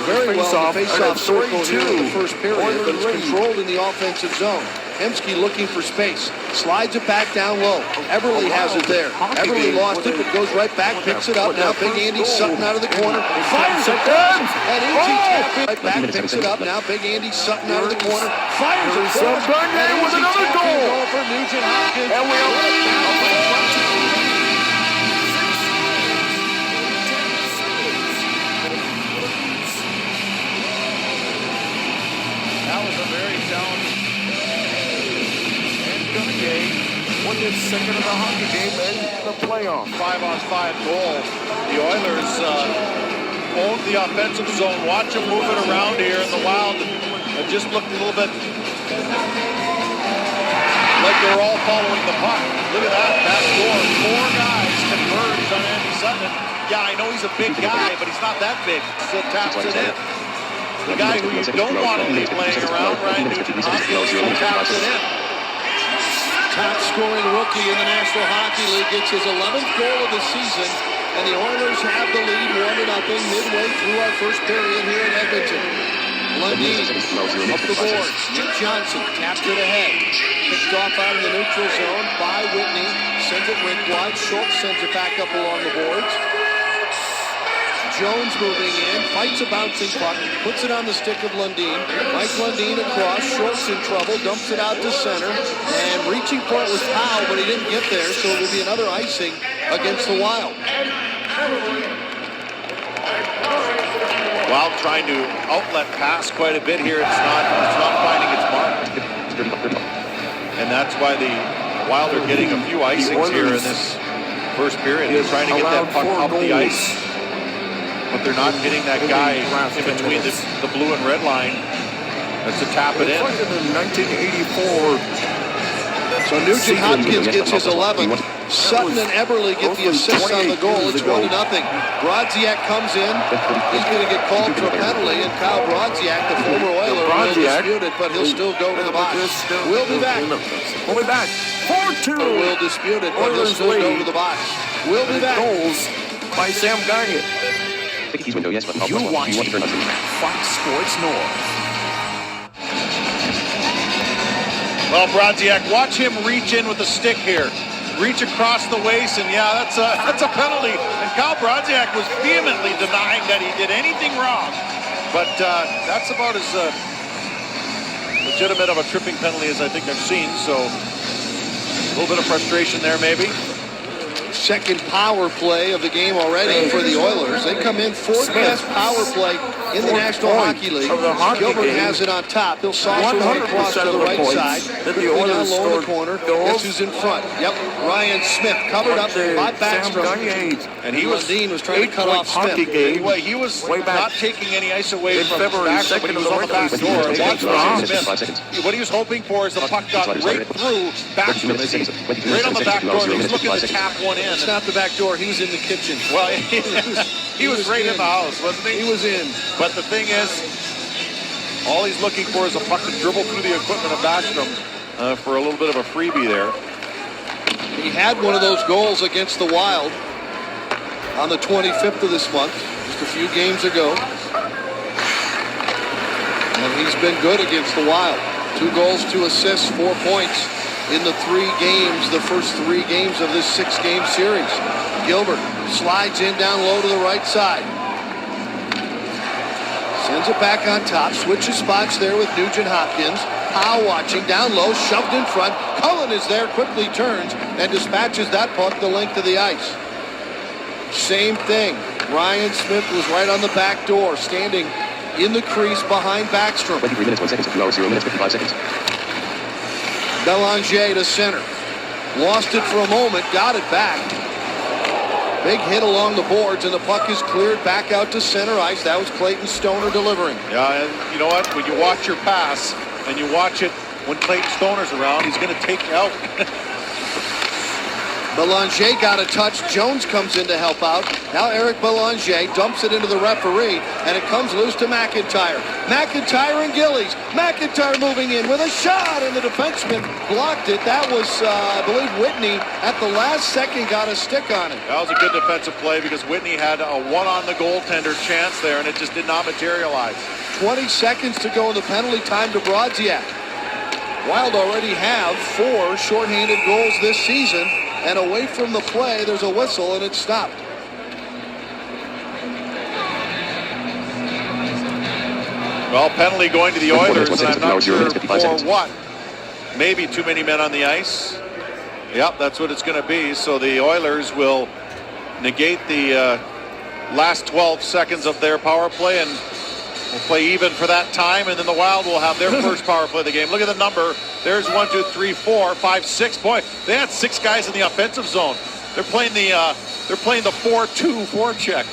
Speaker 1: very well in the face-off circle here in the first period, but it's controlled in the offensive zone. Hemsky looking for space. Slides it back down low. Everly has it there. Everly lost it, but goes right back, picks it up. Now Big Andy Sutton out of the corner. Fires it down. And easy tap in. Right back, picks it up. Now Big Andy Sutton out of the corner. Fires it down. And with another goal for Nugent Hopkins. And we are
Speaker 2: That was a very challenging game. Won his second of the hockey game and the playoff.
Speaker 4: 5-on-5 goal. The Oilers owned the offensive zone. Watch them move it around here, and the Wild just looked a little bit like they were all following the puck. Look at that. That score. 4 guys converged on Andy Sutton. Yeah, I know he's a big guy, but he's not that big. Still taps it in. The guy who you don't want to be playing around, Ryan Nugent-Hopkins, still taps it in.
Speaker 1: Top-scoring rookie in the National Hockey League gets his 11th goal of the season, and the Oilers have the lead 1-0 midway through our first period here in Edmonton. Lundin up the boards. Nick Johnson tapped it ahead. Picked off out of the neutral zone by Whitney. Sends it rink wide. Schultz sends it back up along the boards. Jones moving in, fights a bouncing puck, puts it on the stick of Lundin. Mike Lundin across, Schultz in trouble, dumps it out to center, and reaching for it was Powell, but he didn't get there, so it will be another icing against the Wild.
Speaker 4: Wild trying to outlet pass quite a bit here. It's not finding its mark. And that's why the Wild are getting a few icings here in this first period. They're trying to get that puck up the ice, but they're not hitting that guy in between the blue and red line. That's to tap it in.
Speaker 2: 1984.
Speaker 1: So Nugent Hopkins gets his 11th. Sutton and Eberle get the assists on the goal. It's 1-0. Brodziak comes in. He's going to get called for a penalty, and Kyle Brodziak, the former Oiler, will dispute it, but he'll still go to the box. We'll be back.
Speaker 2: We'll be back. 4-2.
Speaker 1: We'll dispute it, but he'll still go to the box. We'll be back.
Speaker 2: Goals
Speaker 3: by Sam Gagner.
Speaker 6: You're watching Fox Sports North.
Speaker 4: Well, Brodziak, watch him reach in with the stick here. Reach across the waist, and yeah, that's a penalty. And Kyle Brodziak was vehemently denying that he did anything wrong. But that's about as legitimate of a tripping penalty as I think I've seen. So a little bit of frustration there, maybe.
Speaker 1: Second power play of the game already for the Oilers. They come in fourth best power play in the National Hockey League. Gilbert has it on top. He'll saucer it across to the right side. Quickly down low in the corner. Guess who's in front? Yep, Ryan Smith covered up by Backstrom.
Speaker 4: And Dean was trying to cut off Smith. Anyway, he was not taking any ice away from Backstrom, but he was on the back door. Watch Ryan Smith. What he was hoping for is the puck got right through Backstrom. Right on the back door. He was looking to tap one in.
Speaker 1: It's not the back door. He was in the kitchen.
Speaker 4: Well, he was right in the house, wasn't he?
Speaker 1: He was in.
Speaker 4: But the thing is, all he's looking for is a puck to dribble through the equipment of Backstrom for a little bit of a freebie there.
Speaker 1: He had one of those goals against the Wild on the 25th of this month, just a few games ago. And he's been good against the Wild. 2 goals, 2 assists, 4 points in the 3 games, the first 3 games of this 6-game series. Gilbert slides in down low to the right side. Sends it back on top, switches spots there with Nugent Hopkins. Howe watching down low, shoved in front. Cullen is there, quickly turns and dispatches that puck the length of the ice. Same thing. Ryan Smith was right on the back door, standing in the crease behind Backstrom.
Speaker 6: 23 minutes, 1 second. 2 hours, 0 minutes, 55 seconds.
Speaker 1: Belanger to center. Lost it for a moment, got it back. Big hit along the boards, and the puck is cleared back out to center ice. That was Clayton Stoner delivering.
Speaker 4: Yeah, and you know what? When you watch your pass, and you watch it when Clayton Stoner's around, he's going to take you out.
Speaker 1: Belanger got a touch. Jones comes in to help out. Now Eric Belanger dumps it into the referee, and it comes loose to McIntyre. McIntyre and Gillies. McIntyre moving in with a shot, and the defenseman blocked it. That was, I believe, Whitney at the last second got a stick on it.
Speaker 4: That was a good defensive play because Whitney had a one-on-the-goaltender chance there, and it just did not materialize.
Speaker 1: 20 seconds to go in the penalty time to Brodziak. Wild already have 4 shorthanded goals this season. And away from the play, there's a whistle, and it's stopped.
Speaker 4: Well, penalty going to the Oilers, and I'm not sure for what. Maybe too many men on the ice. Yep, that's what it's going to be. So the Oilers will negate the last 12 seconds of their power play, and will play even for that time, and then the Wild will have their first power play of the game. Look at the number. There's 1, 2, 3, 4, 5, 6. Boy, they had 6 guys in the offensive zone. They're playing the 4-2 forecheck.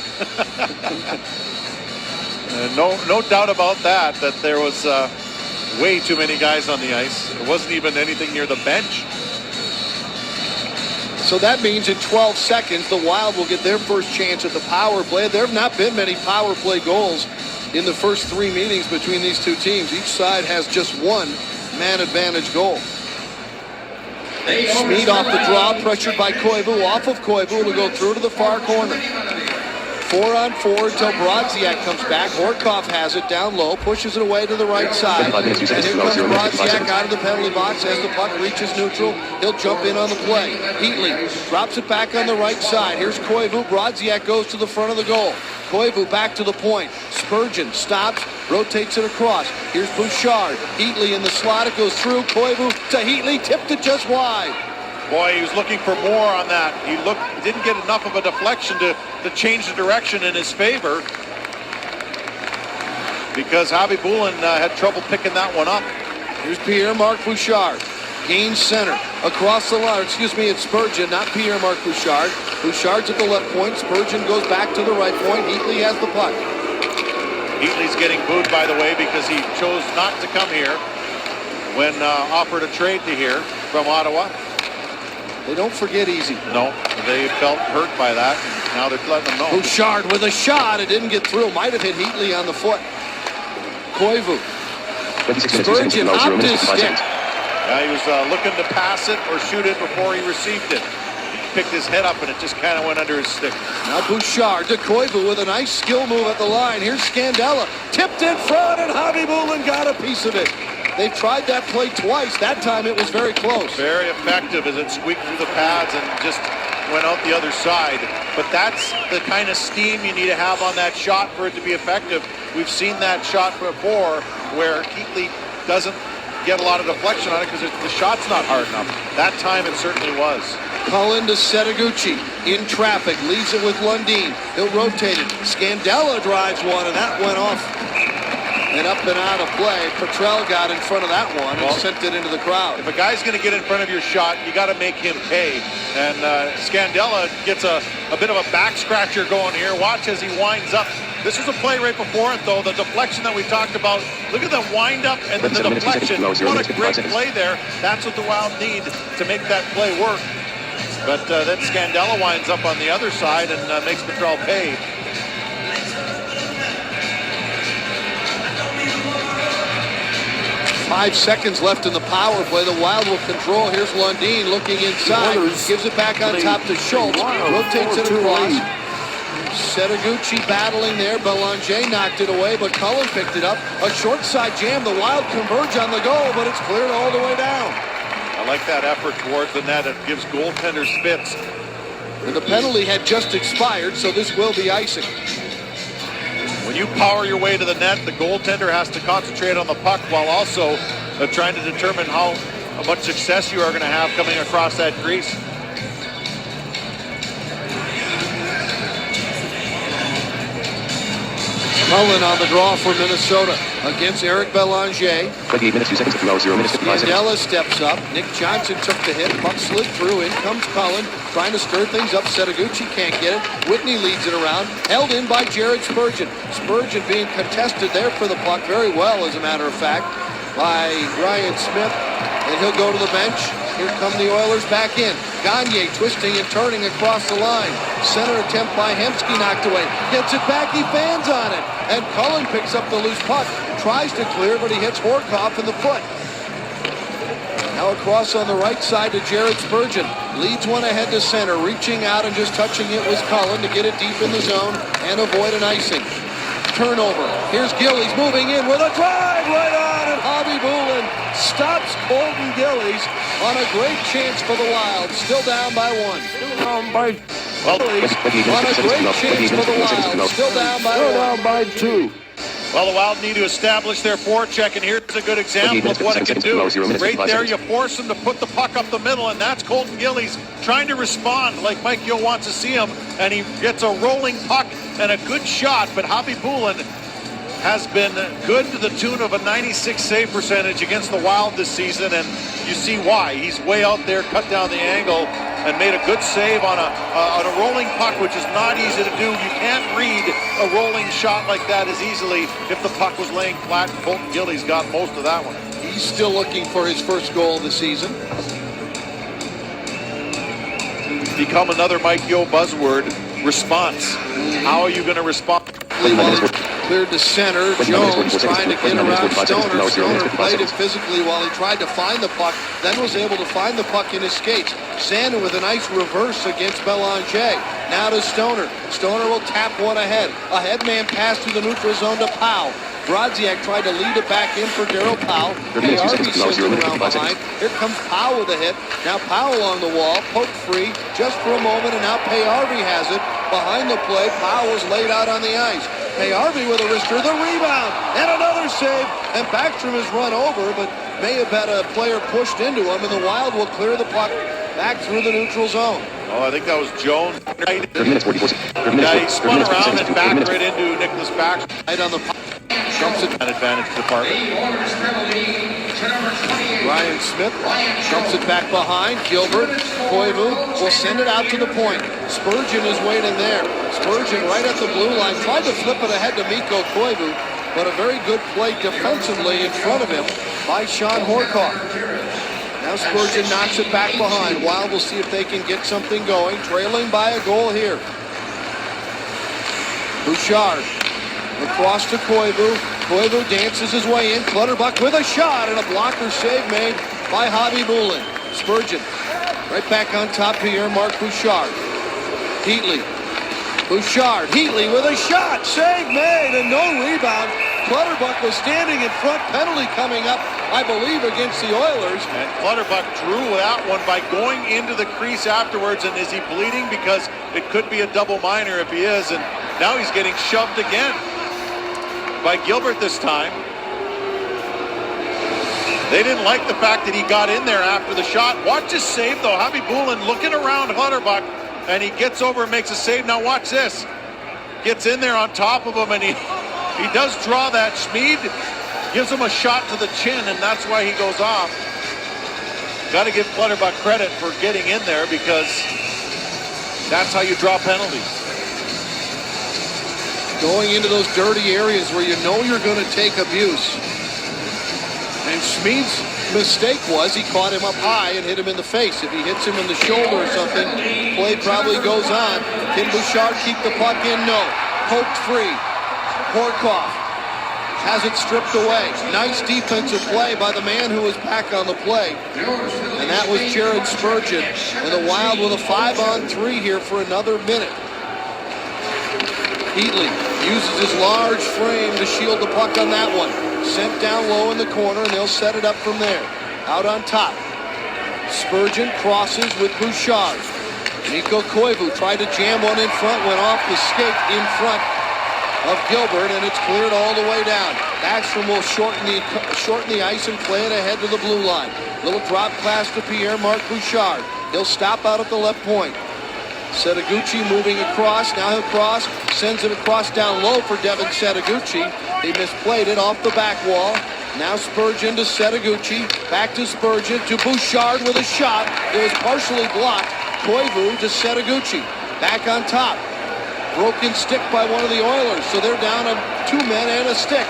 Speaker 4: No doubt about that there was way too many guys on the ice. There wasn't even anything near the bench.
Speaker 1: So that means in 12 seconds, the Wild will get their first chance at the power play. There have not been many power play goals in the first 3 meetings between these 2 teams. Each side has just 1 man advantage goal. Speed off the draw, pressured by Koivu. Off of Koivu, will go through to the far corner. 4-on-4 until Brodziak comes back. Horkoff has it down low, pushes it away to the right side. And here comes Brodziak out of the penalty box as the puck reaches neutral. He'll jump in on the play. Heatley drops it back on the right side. Here's Koivu. Brodziak goes to the front of the goal. Koivu back to the point. Spurgeon stops, rotates it across. Here's Bouchard. Heatley in the slot. It goes through. Koivu to Heatley. Tipped it just wide.
Speaker 4: Boy, he was looking for more on that. He didn't get enough of a deflection to change the direction in his favor, because Javi Bulin had trouble picking that one up.
Speaker 1: Here's Pierre-Marc Bouchard. Gains center. Across the line. It's Spurgeon, not Pierre-Marc Bouchard. Bouchard's at the left point. Spurgeon goes back to the right point. Heatley has the puck.
Speaker 4: Heatley's getting booed, by the way, because he chose not to come here when offered a trade to here from Ottawa.
Speaker 1: They don't forget easy.
Speaker 4: No, they felt hurt by that, and now they're letting them know.
Speaker 1: Bouchard with a shot. It didn't get through. Might have hit Heatley on the foot. Koivu. Spurgeon hopped his stick.
Speaker 4: Yeah, he was looking to pass it or shoot it before he received it. picked his head up and it just kind of went under his stick.
Speaker 1: Now Bouchard to Koivu with a nice skill move at the line. Here's Scandella, tipped in front, and Khabibulin got a piece of it. They've tried that play twice. That time it was very close.
Speaker 4: Very effective as it squeaked through the pads and just went out the other side. But that's the kind of steam you need to have on that shot for it to be effective. We've seen that shot before where Keatley doesn't get a lot of deflection on it because the shot's not hard enough. That time it certainly was.
Speaker 1: Cullen to Setaguchi in traffic, leaves it with Lundin. He'll rotate it. Scandella drives one, and that went off and up and out of play. Petrell got in front of that one and sent it into the crowd.
Speaker 4: If a guy's going to get in front of your shot, you got to make him pay. And Scandella gets a bit of a back scratcher going here. Watch as he winds up. This is a play right before it, though. The deflection that we talked about. Look at the wind up and then the deflection. What a great play there. That's what the Wild need to make that play work. But then Scandella winds up on the other side and makes Petrell pay.
Speaker 1: Five seconds left in the power play. The Wild will control. Here's Lundin looking inside. Gives it back on top to Schultz. Rotates it across. Setaguchi battling there. Belanger knocked it away, but Cullen picked it up. A short side jam. The Wild converge on the goal, but it's cleared all the way down.
Speaker 4: I like that effort towards the net. It gives goaltenders fits.
Speaker 1: And the penalty had just expired, so this will be icing.
Speaker 4: When you power your way to the net, the goaltender has to concentrate on the puck while also trying to determine how much success you are going to have coming across that crease.
Speaker 1: Cullen on the draw for Minnesota against Eric Belanger.
Speaker 6: 28 minutes, 2 seconds, 0 minutes, 55 seconds.
Speaker 1: Scandella steps up. Nick Johnson took the hit. Puck slid through. In comes Cullen, trying to stir things up. Setaguchi can't get it. Whitney leads it around. Held in by Jared Spurgeon. Spurgeon being contested there for the puck very well, as a matter of fact, by Ryan Smith. And he'll go to the bench. Here come the Oilers back in. Gagne twisting and turning across the line. Center attempt by Hemsky knocked away. Gets it back, he fans on it. And Cullen picks up the loose puck. Tries to clear, but he hits Horkoff in the foot. Now across on the right side to Jared Spurgeon. Leads one ahead to center. Reaching out and just touching it was Cullen to get it deep in the zone and avoid an icing. Turnover. Here's Gillies moving in with a drive right on, and Khabibulin stops Colton Gillies on a great chance for the Wild. Still down by one.
Speaker 4: Well,
Speaker 1: Gillies on a great chance for the Wild. Still down by one.
Speaker 3: Down by 2.
Speaker 4: well, the Wild need to establish their forecheck, and here's a good example of what it can do. Right there, you force them to put the puck up the middle, and that's Colton Gillies trying to respond like Mike Yeo wants to see him, and he gets a rolling puck and a good shot, but Khabibulin has been good to the tune of a 96 save percentage against the Wild this season, and you see why. He's way out there, cut down the angle, and made a good save on a rolling puck, which is not easy to do. You can't read a rolling shot like that as easily if the puck was laying flat. Colton Gillies got most of that one.
Speaker 1: He's still looking for his first goal of the season.
Speaker 4: Become another Mike Yeo buzzword, response. How are you going to respond?
Speaker 1: Cleared to center. Jones trying to get around Stoner. Stoner played it physically while he tried to find the puck, then was able to find the puck in his skates. Sander with a nice reverse against Belanger. Now to Stoner. Stoner will tap one ahead. A headman pass through the neutral zone to Powell. Brodziak tried to lead it back in for Darryl Powell. Harvey sends it around behind. Here comes Powell with a hit. Now Powell on the wall, poked free just for a moment, and now Harvey has it. Behind the play, Powell was laid out on the ice. Harvey with a wrister, the rebound, and another save. And Backstrom is run over, but may have had a player pushed into him, and the Wild will clear the puck back through the neutral zone.
Speaker 4: Oh, I think that was Jones. Yeah, he spun around and backed right into Nicholas Backstrom.
Speaker 1: Right on the puck. Dumps it.
Speaker 4: An advantage department.
Speaker 1: Ryan Smith dumps it back behind. Gilbert, Koivu will send it out to the point. Spurgeon is waiting there. Spurgeon right at the blue line. Tried to flip it ahead to Mikko Koivu, but a very good play defensively in front of him by Sean Horkoff. Now Spurgeon knocks it back behind. Wild will see if they can get something going. Trailing by a goal here. Bouchard. Across to Koivu. Koivu dances his way in. Clutterbuck with a shot and a blocker save made by Khabibulin. Spurgeon Right back on top, Pierre-Marc Bouchard. Heatley. Bouchard. Heatley with a shot. Save made and no rebound. Clutterbuck was standing in front. Penalty coming up, I believe, against the Oilers.
Speaker 4: And Clutterbuck drew that one by going into the crease afterwards. And is he bleeding? Because it could be a double minor if he is. And now he's getting shoved again by Gilbert this time. They didn't like the fact that he got in there after the shot. Watch his save, though. Khabibulin looking around Clutterbuck, and he gets over and makes a save. Now watch this. Gets in there on top of him, and he does draw that. Schmid gives him a shot to the chin, and that's why he goes off. Got to give Clutterbuck credit for getting in there, because that's how you draw penalties.
Speaker 1: Going into those dirty areas where you know you're going to take abuse. And Schmid's mistake was he caught him up high and hit him in the face. If he hits him in the shoulder or something, play probably goes on. Can Bouchard keep the puck in? No. Poked free. Horkoff has it stripped away. Nice defensive play by the man who was back on the play. And that was Jared Spurgeon. And the Wild with a 5-on-3 here for another minute. Heatley uses his large frame to shield the puck on that one. Sent down low in the corner, and they'll set it up from there. Out on top. Spurgeon crosses with Bouchard. Mikko Koivu tried to jam one in front, went off the skate in front of Gilbert, and it's cleared all the way down. Backstrom will shorten the ice and play it ahead to the blue line. Little drop pass to Pierre-Marc Bouchard. He'll stop out at the left point. Setaguchi moving across. Now he'll cross. Sends it across down low for Devin Setaguchi. He misplayed it off the back wall. Now Spurgeon to Setaguchi. Back to Spurgeon to Bouchard with a shot. It was partially blocked. Koivu to Setaguchi. Back on top. Broken stick by one of the Oilers. So they're down to 2 men and a stick.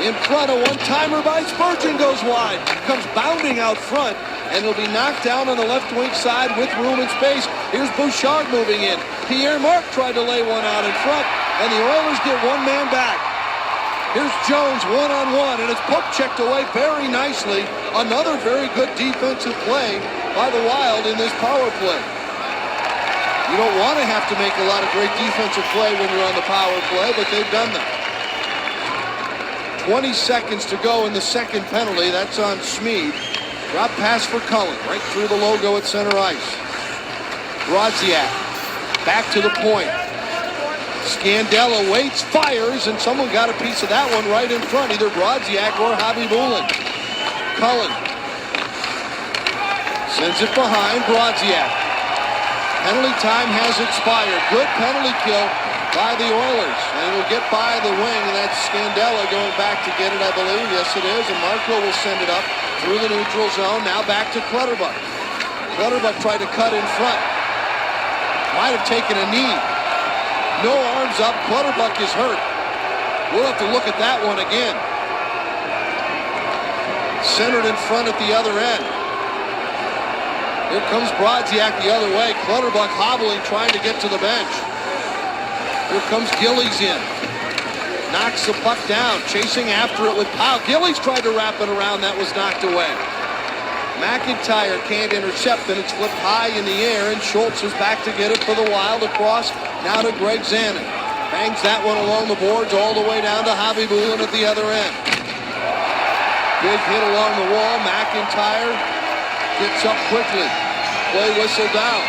Speaker 1: In front, a one-timer by Spurgeon goes wide. Comes bounding out front. And it'll be knocked down on the left wing side with room and space. Here's Bouchard moving in. Pierre-Marc tried to lay one out in front, and the Oilers get one man back. Here's Jones one-on-one, and it's poke checked away very nicely. Another very good defensive play by the Wild in this power play. You don't want to have to make a lot of great defensive play when you're on the power play, but they've done that. 20 seconds to go in the second penalty. That's on Schmid. Drop pass for Cullen, right through the logo at center ice. Brodziak, back to the point. Scandella waits, fires, and someone got a piece of that one right in front, either Brodziak or Khabibulin. Cullen sends it behind Brodziak. Penalty time has expired. Good penalty kill by the Oilers. And it'll get by the wing, and that's Scandella going back to get it, I believe. Yes, it is, and Marco will send it up through the neutral zone. Now back to Clutterbuck. Clutterbuck tried to cut in front. Might have taken a knee. No arms up. Clutterbuck is hurt. We'll have to look at that one again. Centered in front at the other end. Here comes Brodziak the other way. Clutterbuck hobbling, trying to get to the bench. Here comes Gillies in. Knocks the puck down, chasing after it with Powell. Gillies tried to wrap it around, that was knocked away. McIntyre can't intercept, and it's flipped high in the air, and Schultz is back to get it for the Wild across, now to Greg Zanin. Bangs that one along the boards all the way down to Khabibulin at the other end. Big hit along the wall, McIntyre gets up quickly. Play whistle down.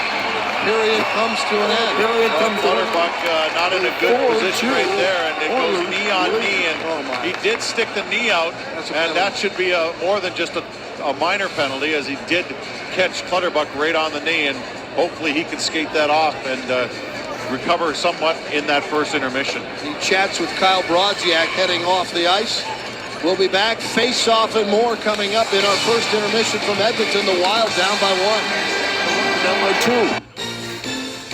Speaker 1: Period comes to an end.
Speaker 3: Period comes to an end.
Speaker 4: Clutterbuck not in a good position right there, and it goes knee on knee, and he did stick the knee out, and that should be more than just a minor penalty, as he did catch Clutterbuck right on the knee, and hopefully he can skate that off and recover somewhat in that first intermission.
Speaker 1: He chats with Kyle Brodziak heading off the ice. We'll be back, face-off and more coming up in our first intermission from Edmonton. The Wild down by 1. Down by 2.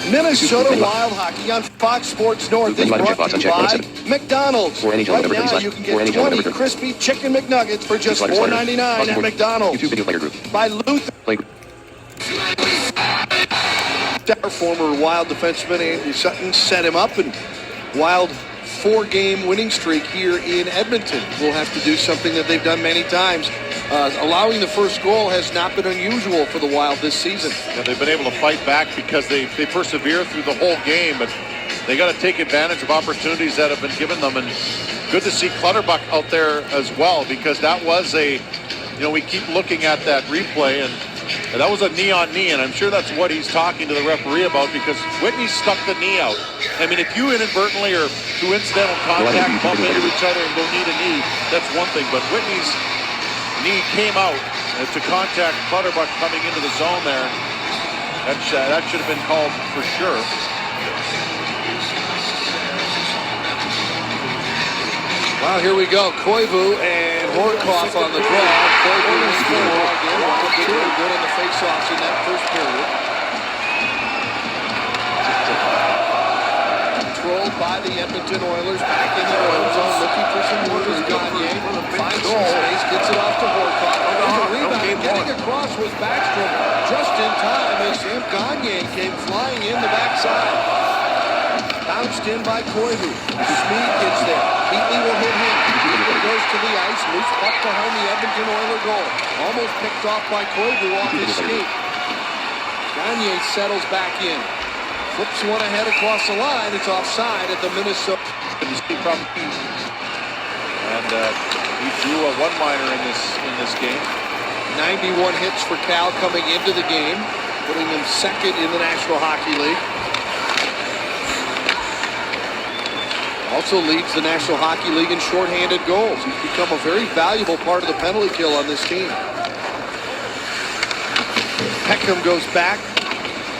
Speaker 1: Minnesota Wild Hockey on Fox Sports North is brought to you by McDonald's. Right now you can get 20 crispy chicken McNuggets for just $4.99 at McDonald's. By Luther. Our former Wild defenseman Andy Sutton set him up, and Wild 4-game winning streak here in Edmonton. We'll have to do something that they've done many times. allowing the first goal has not been unusual for the Wild this season.
Speaker 4: Yeah, they've been able to fight back because they persevere through the whole game, but they got to take advantage of opportunities that have been given them. And good to see Clutterbuck out there as well, because that was we keep looking at that replay, and that was a knee on knee, and I'm sure that's what he's talking to the referee about, because Whitney stuck the knee out. I mean, if you inadvertently or through incidental contact bump into each other and go knee to knee, that's one thing, but Whitney's knee came out to contact Clutterbuck coming into the zone there. That should have been called for sure.
Speaker 1: Well, here we go. Koivu and Horkoff on the draw. Koivu is very good in the face-offs in that first period. Controlled by the Edmonton Oilers. Back in the oil zone, looking for some work as Gagne finds some space, gets it off to Horkoff. There's a rebound. Getting across was Backstrom just in time as Sam Gagne came flying in the backside. Bounced in by Koivu. Schmid gets there. Heatley will hit him. Heatley goes to the ice. Loose puck behind the Edmonton Oiler goal. Almost picked off by Koivu off his skate. Gagne settles back in. Flips one ahead across the line. It's offside at the Minnesota.
Speaker 4: And he drew a one-liner in this game.
Speaker 1: 91 hits for Cal coming into the game, putting him second in the National Hockey League. Also leads the National Hockey League in shorthanded goals. He's become a very valuable part of the penalty kill on this team. Peckham goes back.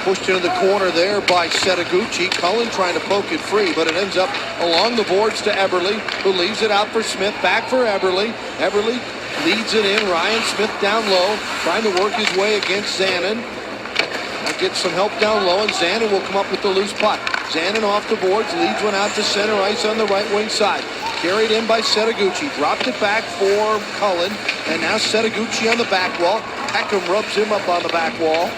Speaker 1: Pushed into the corner there by Setaguchi. Cullen trying to poke it free, but it ends up along the boards to Eberle, who leaves it out for Smith. Back for Eberle. Eberle leads it in. Ryan Smith down low, trying to work his way against Zanin. Gets some help down low, and Zanin will come up with the loose puck. Zanin off the boards, leads one out to center ice on the right wing side. Carried in by Setaguchi. Dropped it back for Cullen, and now Setaguchi on the back wall. Peckham rubs him up on the back wall.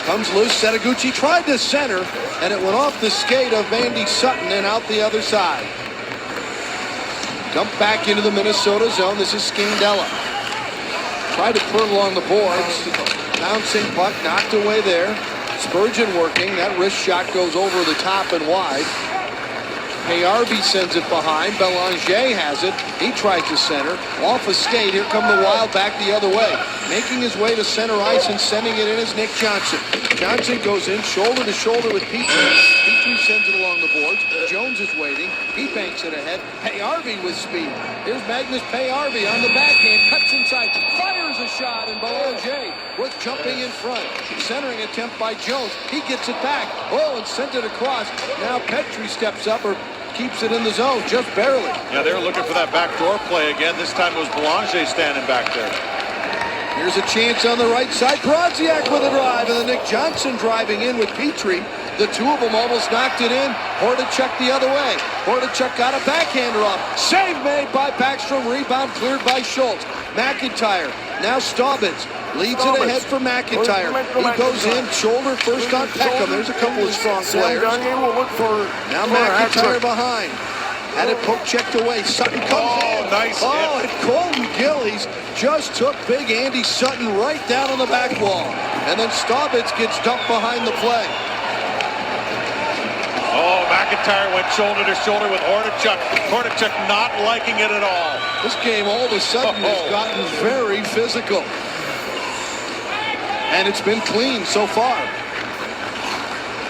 Speaker 1: Comes loose. Setaguchi tried to center, and it went off the skate of Andy Sutton and out the other side. Dumped back into the Minnesota zone. This is Scandella. Tried to put it along the boards. Bouncing puck knocked away there. Spurgeon working. That wrist shot goes over the top and wide. Payarby sends it behind. Belanger has it. He tries to center. Off a skate. Here come the Wild back the other way. Making his way to center ice and sending it in is Nick Johnson. Johnson goes in shoulder to shoulder with Petrie. Petrie sends it along the boards. Jones is waiting. He banks it ahead. Payarby with speed. Here's Magnus Payarby on the backhand. Cuts inside. Fires a shot, and Belanger was jumping in front. Centering attempt by Jones. He gets it back. Oh, and sent it across. Now Petrie steps up or keeps it in the zone, just barely.
Speaker 4: Yeah, they were looking for that backdoor play again. This time it was Belanger standing back there.
Speaker 1: Here's a chance on the right side. Brodziak with a drive, and then Nick Johnson driving in with Petrie. The two of them almost knocked it in. Hordichuk the other way. Hordichuk got a backhander off. Save made by Backstrom. Rebound cleared by Schultz. McIntyre. Now Staubitz. Leads it ahead for McIntyre. He goes in, shoulder first on Peckham. There's a couple of strong players. Now McIntyre behind. Had it poke checked away. Sutton comes in.
Speaker 4: Nice hit.
Speaker 1: And Colton Gillies just took big Andy Sutton right down on the back wall. And then Staubitz gets dumped behind the play.
Speaker 4: Oh, McIntyre went shoulder to shoulder with Hordichuk. Hordichuk not liking it at all.
Speaker 1: This game all of a sudden has gotten very physical. And it's been clean so far.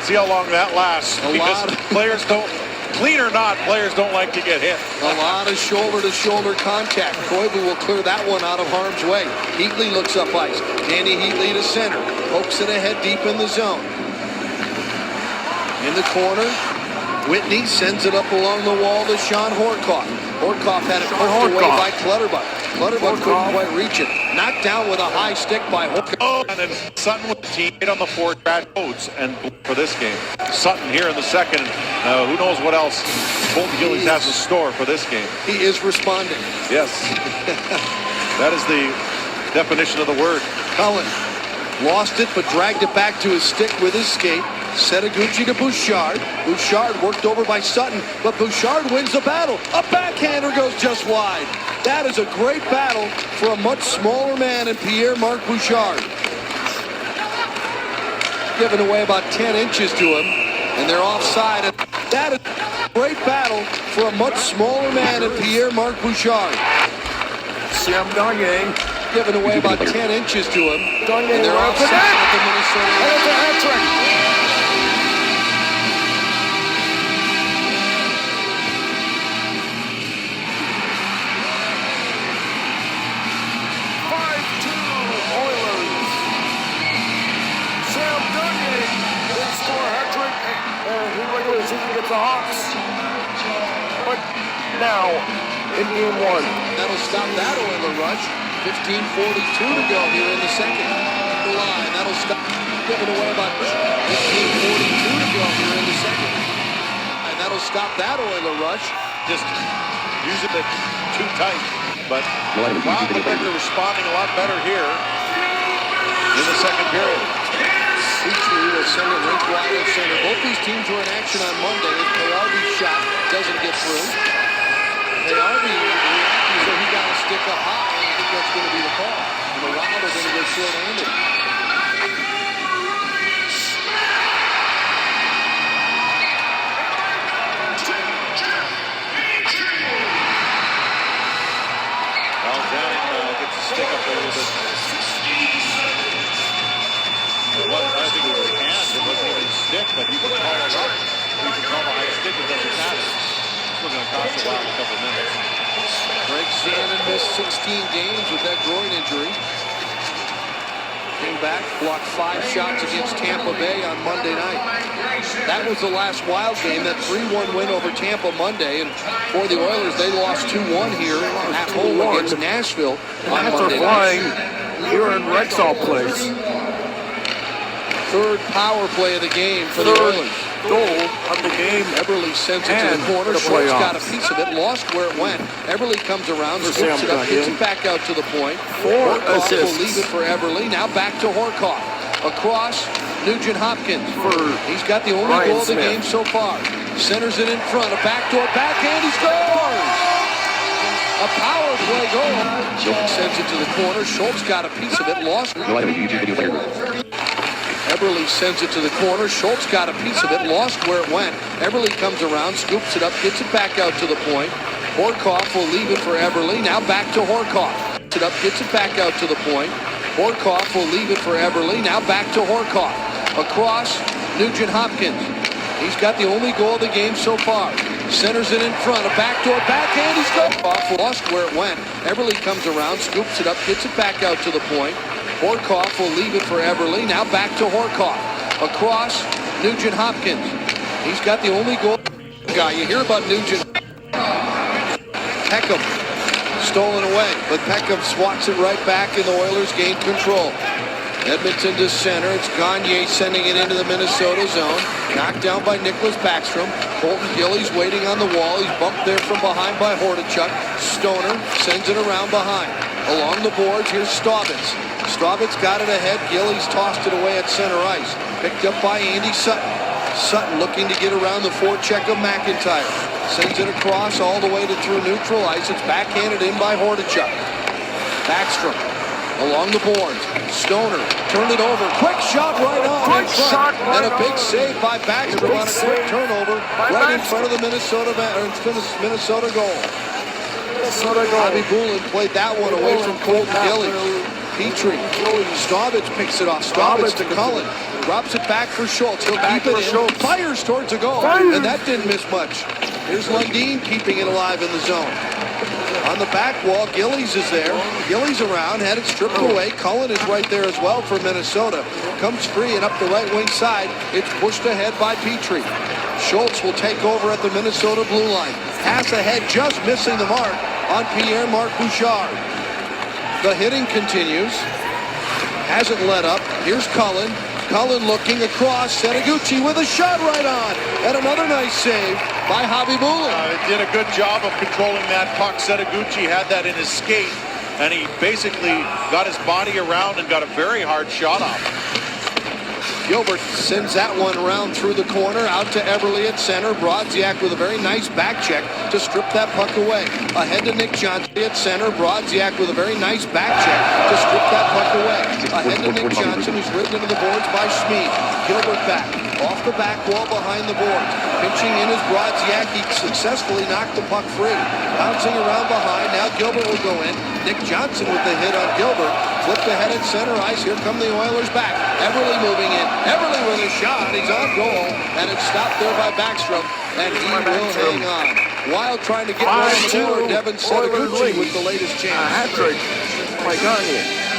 Speaker 4: See how long that lasts. Because players don't, clean or not, players don't like to get hit.
Speaker 1: A lot of shoulder-to-shoulder contact. Koivu will clear that one out of harm's way. Heatley looks up ice. Danny Heatley to center. Pokes it ahead deep in the zone. In the corner, Whitney sends it up along the wall to Sean Horkoff. Horkoff had it poked away by Clutterbuck. Clutterbuck couldn't quite reach it. Knocked down with a high stick by Horkoff.
Speaker 4: Oh, and then Sutton with the teammate on the fourth, Brad Oates, and for this game. Sutton here in the second. Who knows what else Colton Gillies has in store for this game.
Speaker 1: He is responding.
Speaker 4: Yes. That is the definition of the word.
Speaker 1: Cullen lost it, but dragged it back to his stick with his skate. Setaguchi to Bouchard. Bouchard worked over by Sutton, but Bouchard wins the battle. A backhander goes just wide. That is a great battle for a much smaller man in Pierre-Marc Bouchard. Giving away about 10 inches to him, and they're offside. That is a great battle for a much smaller man in Pierre-Marc Bouchard.
Speaker 3: Sam Gagne.
Speaker 1: Giving away about 10 inches to him,
Speaker 3: Gagne
Speaker 1: and they're offside at the Minnesota.
Speaker 3: And it's a hat trick. 5-2 Oilers. Sam Gagne didn't score a hat trick in regular season against the Hawks. But now, in game one.
Speaker 1: That'll stop that Oiler rush. 15:42 to go here in the second. The line, that'll stop. Giving away about 15:42 to go here in the second. And that'll stop that Oiler rush.
Speaker 4: Just using it too tight. But Bob Quebec responding a lot better here in the second period.
Speaker 1: Petrie will send it right wide of center. Both these teams were in action on Monday. As Payardi's shot doesn't get through. Payardi reacts that he got to stick up high. I think that's going to be the call. And the Wild are going to go short-handed.
Speaker 4: Well, Downing gets the stick up there a little bit. I think it was his hand. It wasn't even his stick, but he could call it up. He could call a high stick. It doesn't matter. It's going to cost a while, a couple minutes.
Speaker 1: Greg Shannon missed 16 games with that groin injury. Came back, blocked 5 shots against Tampa Bay on Monday night. That was the last Wild game, that 3-1 win over Tampa Monday. And for the Oilers, they lost 2-1 here at home against Nashville on Monday night.
Speaker 3: Here in Rexall Place.
Speaker 1: Third power play of the game for the Oilers.
Speaker 3: Goal of the game.
Speaker 1: Eberle sends it to the corner. Schultz got a piece of it, lost where it went. Eberle comes around, scoops it up, gets it back out to the point. Horkoff will leave it for Eberle. Now back to Horkoff. Across, Nugent Hopkins. He's got the only goal of the game so far. Centers it in front. A backdoor backhand. He scores! A power play goal. Schultz sends it to the corner. Schultz got a piece of it, lost. Eberle sends it to the corner. Schultz got a piece of it, lost where it went. Eberle comes around, scoops it up, gets it back out to the point. Horkoff will leave it for Eberle. Now back to Horkoff. Gets it up, gets it back out to the point. Horkoff will leave it for Eberle. Now back to Horkoff. Across, Nugent Hopkins. He's got the only goal of the game so far. Centers it in front. A backdoor backhand. He's got lost where it went. Eberle comes around, scoops it up, gets it back out to the point. Horkoff will leave it for Eberle. Now back to Horkoff. Across, Nugent Hopkins. He's got the only goal guy. You hear about Nugent. Peckham stolen away, but Peckham swats it right back, and the Oilers gain control. Edmonton to center. It's Gagne sending it into the Minnesota zone. Knocked down by Nicholas Backstrom. Colton Gillies waiting on the wall. He's bumped there from behind by Hordichuk. Stoner sends it around behind. Along the boards, here's Staubitz. Staubitz got it ahead. Gillies tossed it away at center ice. Picked up by Andy Sutton. Sutton looking to get around the forecheck of McIntyre. Sends it across all the way to through neutral ice. It's backhanded in by Hordichuk. Backstrom along the boards. Stoner turned it over. Quick shot right on in front. And a big save by Backstrom on a quick turnover right in front of the Minnesota goal. Bobby Boulin played that one away from Colton Gillies. Petrie. Staubitz picks it off. Staubitz to Cullen. Drops it back for Schultz. He'll keep it in. Fires towards the goal. And that didn't miss much. Here's Lundin keeping it alive in the zone. On the back wall, Gillies is there. Gillies around, had it stripped away. Cullen is right there as well for Minnesota. Comes free and up the right wing side. It's pushed ahead by Petrie. Schultz will take over at the Minnesota blue line. Pass ahead, just missing the mark on Pierre-Marc Bouchard. The hitting continues. Hasn't let up. Here's Cullen. Cullen looking across. Setaguchi with a shot right on. And another nice save by Bobby Boulin.
Speaker 4: Did a good job of controlling that puck. Setaguchi had that in his skate, and he basically got his body around and got a very hard shot off.
Speaker 1: Gilbert sends that one around through the corner, out to Eberle at center. Brodziak with a very nice back check to strip that puck away. Ahead to Nick Johnson at center. Brodziak with a very nice back check to strip that puck away. Ahead to Nick Johnson, who's ridden into the boards by Schmid. Gilbert back, off the back wall behind the boards. Pinching in his Brodziak, he successfully knocked the puck free. Bouncing around behind, now Gilbert will go in. Nick Johnson with the hit on Gilbert. Flipped ahead at center ice. Here come the Oilers back. Eberle moving in. Eberle with a shot. He's on goal. And it's stopped there by Backstrom. And he will hang on. Wild trying to get one on the board. Devin Setoguchi with the latest chance.
Speaker 3: Hat-trick by Gagne.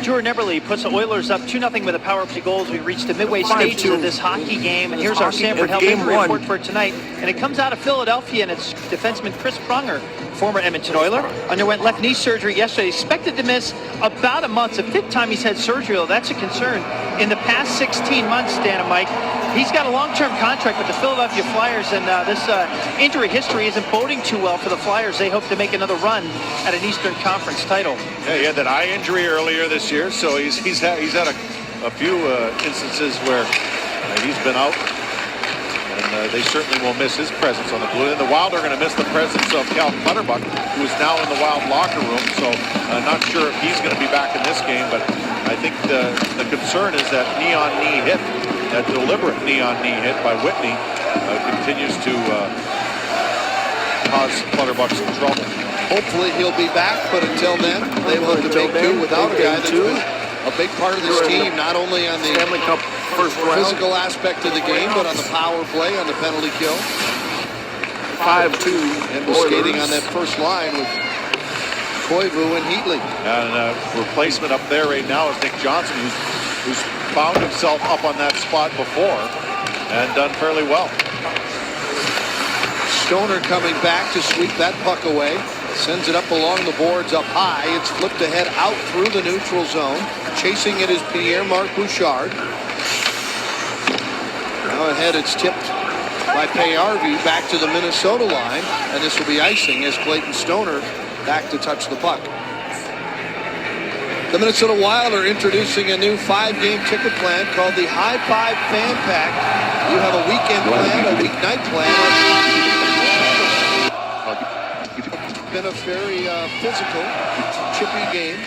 Speaker 5: Jordan Eberle puts the Oilers up 2-0 with a power play goal as we reach the midway stages of this hockey game. And here's our Sanford Health Injury Report for tonight. And it comes out of Philadelphia, and it's defenseman Chris Pronger, former Edmonton Oiler, underwent left knee surgery yesterday. Expected to miss about a month. It's the fifth time he's had surgery. That's a concern. In the past 16 months, Dan and Mike, he's got a long-term contract with the Philadelphia Flyers, and this injury history isn't boding too well for the Flyers. They hope to make another run at an Eastern Conference title.
Speaker 4: Yeah, he had that eye injury earlier this year, so he's had a few instances where he's been out, and they certainly will miss his presence on the blue. And the Wild are going to miss the presence of Cal Clutterbuck, who is now in the Wild locker room, so I'm not sure if he's going to be back in this game, but I think the concern is that knee-on-knee hit, that deliberate knee-on-knee hit by Whitney continues to cause Clutterbuck some trouble.
Speaker 1: Hopefully he'll be back, but until then, they will have to make do without a guy that's been a big part of this team, not only on the
Speaker 3: Stanley Cup first round,
Speaker 1: physical aspect of the game, but on the power play, on the penalty kill.
Speaker 3: 5-2.
Speaker 1: And was skating on that first line with Koivu and Heatley.
Speaker 4: And replacement up there right now is Nick Johnson, who's found himself up on that spot before and done fairly well.
Speaker 1: Stoner coming back to sweep that puck away. Sends it up along the boards up high. It's flipped ahead out through the neutral zone. Chasing it is Pierre-Marc Bouchard. Now ahead it's tipped by Payarvi back to the Minnesota line. And this will be icing as Clayton Stoner back to touch the puck. The Minnesota Wild are introducing a new 5-game ticket plan called the High Five Fan Pack. You have a weekend plan, a weeknight plan. Been a very physical, chippy game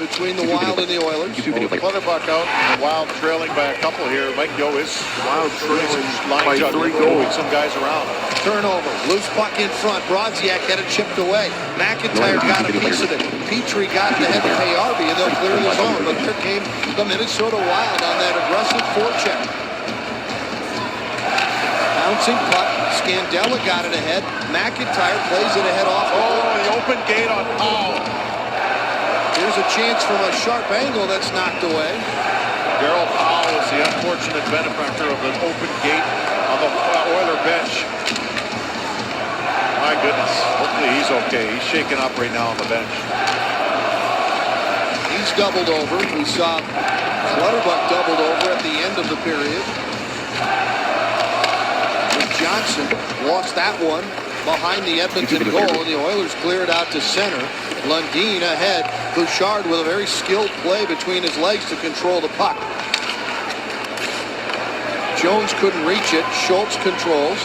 Speaker 1: between the Wild and the Oilers.
Speaker 4: Clutterbuck out, and the Wild trailing by a couple here. Mike Yo is
Speaker 3: Wild trailing by 3 goals.
Speaker 4: moving some guys around.
Speaker 1: Turnover, loose puck in front. Brodziak had it chipped away. McIntyre got a piece of it. Petrie got it ahead to Payarvi, and they'll clear the zone. But here came the Minnesota Wild on that aggressive forecheck. Bouncing puck. Scandella got it ahead. McIntyre plays it ahead off.
Speaker 4: Oh, the open gate on Powell.
Speaker 1: Here's a chance from a sharp angle that's knocked away.
Speaker 4: Darryl Powell is the unfortunate benefactor of an open gate on the Oiler bench. My goodness. Hopefully he's okay. He's shaken up right now on the bench.
Speaker 1: He's doubled over. We saw Clutterbuck doubled over at the end of the period. Johnson lost that one behind the Edmonton goal, and the Oilers clear it out to center. Lundin ahead. Bouchard with a very skilled play between his legs to control the puck. Jones couldn't reach it. Schultz controls.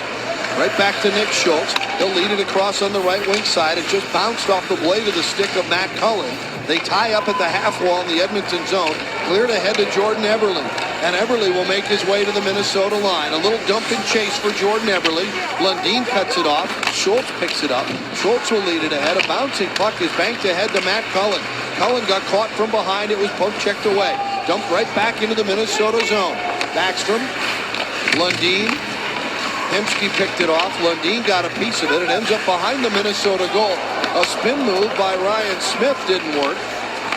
Speaker 1: Right back to Nick Schultz. He'll lead it across on the right wing side. It just bounced off the blade of the stick of Matt Cullen. They tie up at the half wall in the Edmonton zone. Cleared ahead to Jordan Eberle. And Eberle will make his way to the Minnesota line. A little dump and chase for Jordan Eberle. Lundin cuts it off. Schultz picks it up. Schultz will lead it ahead. A bouncing puck is banked ahead to Matt Cullen. Cullen got caught from behind. It was poke checked away. Dumped right back into the Minnesota zone. Backstrom. Lundin. Hemsky picked it off. Lundin got a piece of it. It ends up behind the Minnesota goal. A spin move by Ryan Smith didn't work.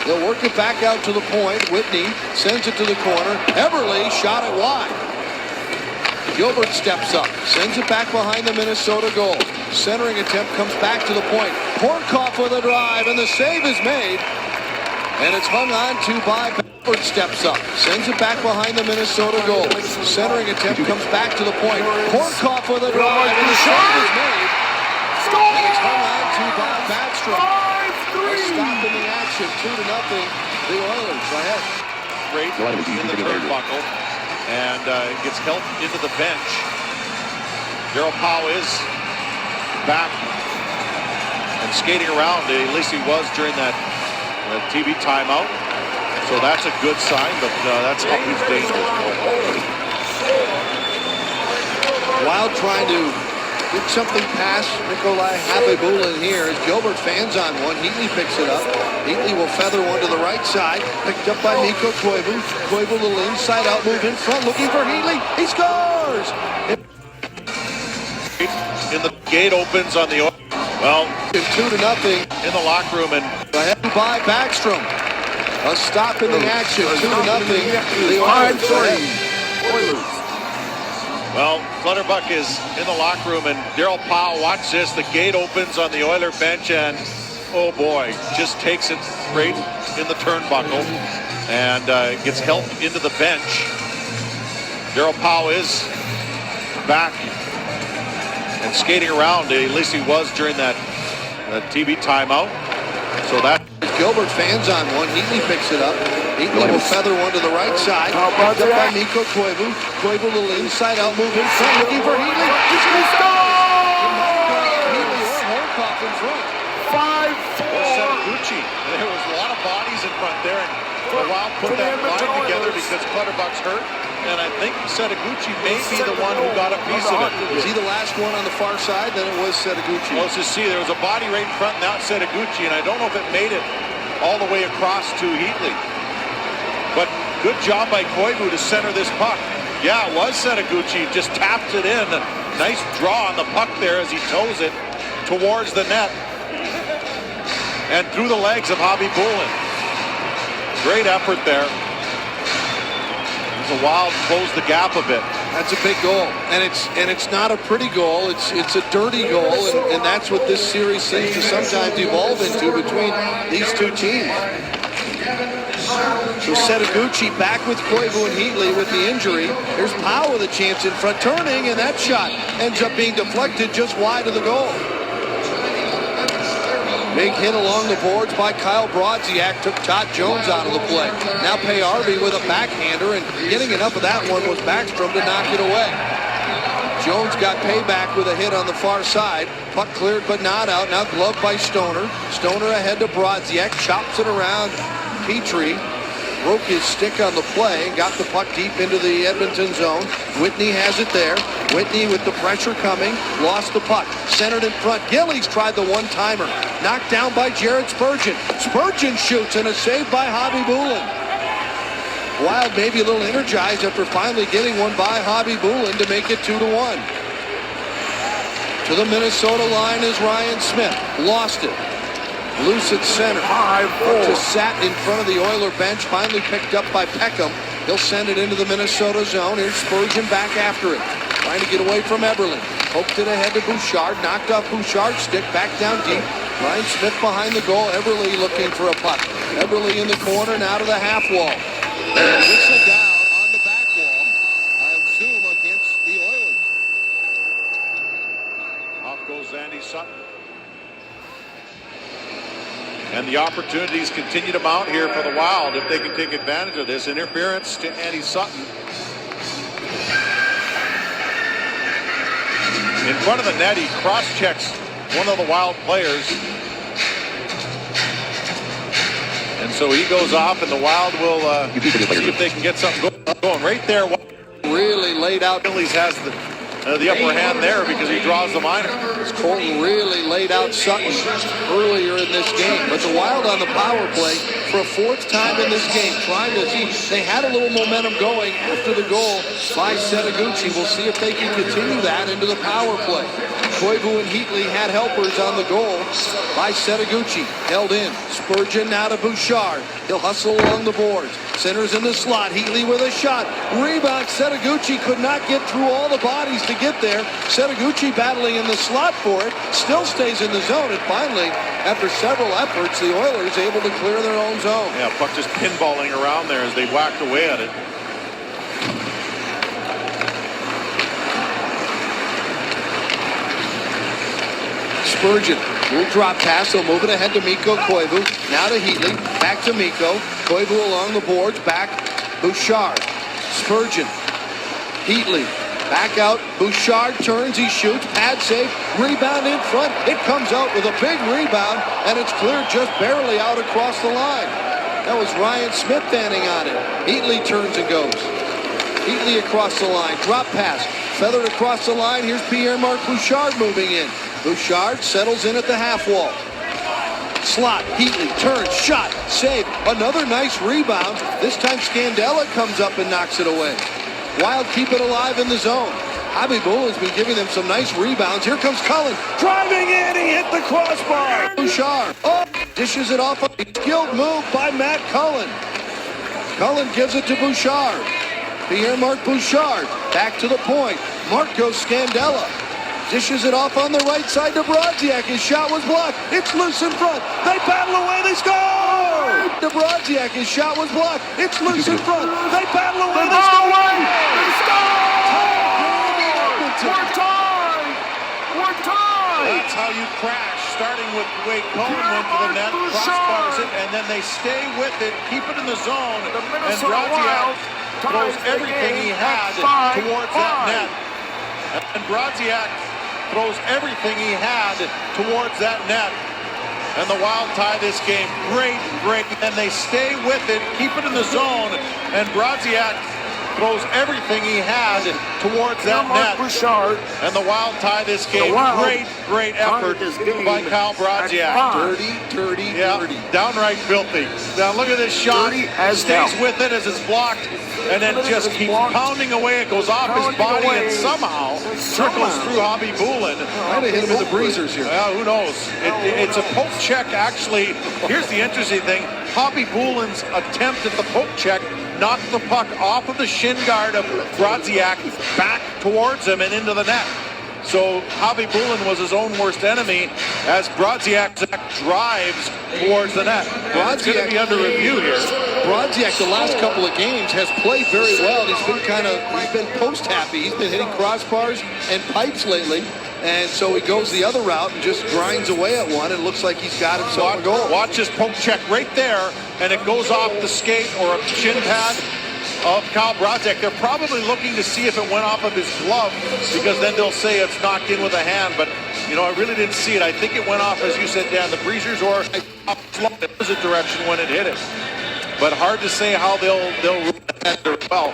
Speaker 1: They'll work it back out to the point. Whitney sends it to the corner. Eberle shot it wide. Gilbert steps up. Sends it back behind the Minnesota goal. Centering attempt comes back to the point. Horkoff with a drive, and the save is made. And it's hung on to by Gilbert steps up. Sends it back behind the Minnesota goal. Centering attempt comes back to the point. Horkoff with a drive, and the save is made. And it's hung on to by Backstrom. A stop in the action, 2-0. The Oilers ahead.
Speaker 4: right in the turnbuckle and gets helped into the bench. Daryl Powell is back and skating around. At least he was during that TV timeout. So that's a good sign, but that's always dangerous.
Speaker 1: Wild trying to get something past Nikolai Habibulin here as Gilbert fans on one. Heatley picks it up. Heatley will feather one to the right side. Picked up by Mikko Koivu. Koivu a little inside out move in front, looking for Heatley. He scores!
Speaker 4: In the gate opens on the... Well,
Speaker 1: 2-0
Speaker 4: in the locker room, and
Speaker 1: ahead by Backstrom. A stop in the action. 2-0. The Oilers.
Speaker 4: Well, Clutterbuck is in the locker room, and Daryl Powell, watch this. The gate opens on the Oiler bench, and oh boy, just takes it straight in the turnbuckle and gets helped into the bench. Daryl Powell is back and skating around. At least he was during that TV timeout. So that
Speaker 1: Gilbert fans on one. Heatley picks it up. Heatley will feather one to the right side. Picked up by Mikko Koivu. Koivu a little inside out move in front, looking for Heatley. He's going to score! Heatley or Horkoff in front.
Speaker 3: 5-4.
Speaker 4: Setaguchi. There was a lot of bodies in front there, and the Wild put that line together because Clutterbuck's hurt. And I think Setaguchi may be the one who got a piece of it.
Speaker 1: Was he the last one on the far side? Then it was Setaguchi.
Speaker 4: Well, let's just see. There was a body right in front, and now it's Setaguchi, and I don't know if it made it all the way across to Heatley. But good job by Koivu to center this puck. Yeah, it was Setaguchi. Just tapped it in. Nice draw on the puck there as he toes it towards the net. And through the legs of Habibulin. Great effort there. The Wild closed the gap a bit.
Speaker 1: That's a big goal, and it's not a pretty goal. It's a dirty goal, and that's what this series seems to sometimes evolve into between these two teams. So Setaguchi back with Koivu and Heatley with the injury. Here's Powell with a chance in front, turning, and that shot ends up being deflected just wide of the goal. Big hit along the boards by Kyle Brodziak took Todd Jones out of the play. Now Payarvi with a backhander, and getting enough of that one was Backstrom to knock it away. Jones got payback with a hit on the far side. Puck cleared but not out. Now gloved by Stoner. Stoner ahead to Brodziak, chops it around Petrie. Broke his stick on the play and got the puck deep into the Edmonton zone. Whitney has it there. Whitney with the pressure coming. Lost the puck. Centered in front. Gillies tried the one-timer. Knocked down by Jared Spurgeon. Spurgeon shoots and a save by Habibulin. Wild maybe a little energized after finally getting one by Habibulin to make it 2-1. To the Minnesota line is Ryan Smith. Lost it. Loose at center. Just sat in front of the Oiler bench. Finally picked up by Peckham. He'll send it into the Minnesota zone. Here's Spurgeon back after it. Trying to get away from Eberle. Poked it ahead to Bouchard. Knocked off Bouchard's stick. Back down deep. Ryan Smith behind the goal. Eberle looking for a puck. Eberle in the corner and out of the half wall. And whistle down on the back wall. I assume against the Oilers.
Speaker 4: Off goes Andy Sutton. And the opportunities continue to mount here for the Wild if they can take advantage of this. Interference to Andy Sutton. In front of the net, he cross-checks one of the Wild players. And so he goes off, and the Wild will see if they can get something going. Right there.
Speaker 1: Really laid out.
Speaker 4: Phillies has the upper hand there because he draws the minor.
Speaker 1: Colton really laid out Sutton earlier in this game, but the Wild on the power play for a fourth time in this game, trying to see. They had a little momentum going after the goal by Setaguchi. We'll see if they can continue that into the power play. Koivu and Heatley had helpers on the goal by Setaguchi. Held in. Spurgeon now to Bouchard. He'll hustle along the boards. Centers in the slot. Heatley with a shot. Rebound. Setaguchi could not get through all the bodies to get there. Setaguchi battling in the slot for it. Still stays in the zone. And finally, after several efforts, the Oilers able to clear their own zone.
Speaker 4: Yeah, puck just pinballing around there as they whacked away at it.
Speaker 1: Spurgeon will drop pass. He'll move it ahead to Mikko Koivu. Now to Heatley. Back to Mikko. Koivu along the boards. Back Bouchard, Spurgeon, Heatley, back out. Bouchard turns, he shoots, pad save, rebound in front. It comes out with a big rebound, and it's cleared just barely out across the line. That was Ryan Smith standing on it. Heatley turns and goes. Heatley across the line, drop pass, feathered across the line. Here's Pierre-Marc Bouchard moving in. Bouchard settles in at the half wall. Slot, Heatley turns, shot, save, another nice rebound. This time Scandella comes up and knocks it away. Wild keep it alive in the zone. Hobby Bull has been giving them some nice rebounds. Here comes Cullen, driving in, he hit the crossbar. Bouchard, dishes it off, a skilled move by Matt Cullen. Cullen gives it to Bouchard. Pierre-Marc Bouchard, back to the point. Marco Scandella dishes it off on the right side to Brodziak. His shot was blocked. It's loose in front. They battle away. They score! To Brodziak. His shot was blocked. It's loose in front. They battle away. They score!
Speaker 3: They score! We're tied! We're tied!
Speaker 4: That's how you crash, starting with the way Cohen went to the net, crossbars it, and then they stay with it, keep it in the zone, and Brodziak throws everything he had towards that net. And Brodziak throws everything he had towards that net. And the Wild tie this game. Great. And they stay with it, keep it in the zone. And Brodziak throws everything he had towards that net.
Speaker 3: Bouchard.
Speaker 4: And the Wild tie this game. Great effort by Kyle Brodziak.
Speaker 1: Dirty.
Speaker 4: Downright filthy. Now look at this shot. Stays with it as it's blocked. And then just keeps pounding away. It goes off his body and somehow trickles through Hobby Boulin.
Speaker 1: Might have hit him in the breezers here.
Speaker 4: Who knows? It's a poke check, actually. Here's the interesting thing. Hobby Boulin's attempt at the poke check knocked the puck off of the shin guard of Brodziak back towards him and into the net. So Hobby Boulin was his own worst enemy as Brodziak drives towards the net. It's going to be under review here.
Speaker 1: Brodziak, the last couple of games, has played very well. He's been post happy. He's been hitting crossbars and pipes lately. And so he goes the other route and just grinds away at one. It looks like he's got himself a goal.
Speaker 4: Watch his poke check right there, and it goes off the skate or a shin pad of Kyle Brodziak. They're probably looking to see if it went off of his glove, because then they'll say it's knocked in with a hand. But, I really didn't see it. I think it went off, as you said, Dan, the breezers or the opposite direction when it hit it. But hard to say how they'll rule that well.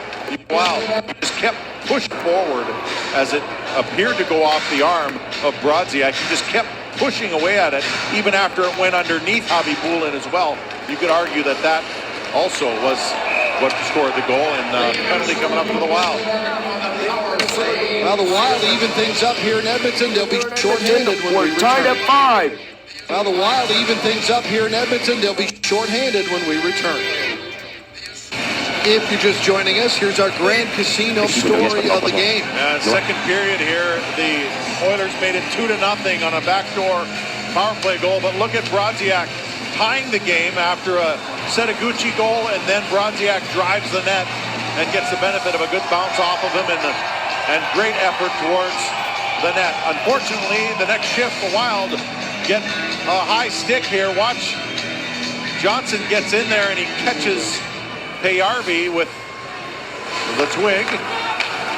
Speaker 4: Wow, he just kept pushing forward as it appeared to go off the arm of Brodziak. He just kept pushing away at it, even after it went underneath Hobby Boulin as well. You could argue that also was what scored the goal, and penalty coming up for the Wild.
Speaker 1: Well, the Wild even things up here in Edmonton. They'll be short-handed when we return.
Speaker 3: We're tied at 5.
Speaker 1: Well, the Wild even things up here in Edmonton. They'll be short-handed when we return. If you're just joining us, here's our Grand Casino story of the game.
Speaker 4: Second period here, the Oilers made it 2-0 on a backdoor power play goal. But look at Brodziak tying the game after a Setaguchi goal, and then Brodziak drives the net and gets the benefit of a good bounce off of him and great effort towards the net. Unfortunately, the next shift, the Wild get a high stick here. Watch, Johnson gets in there and he catches Payarvi with the twig.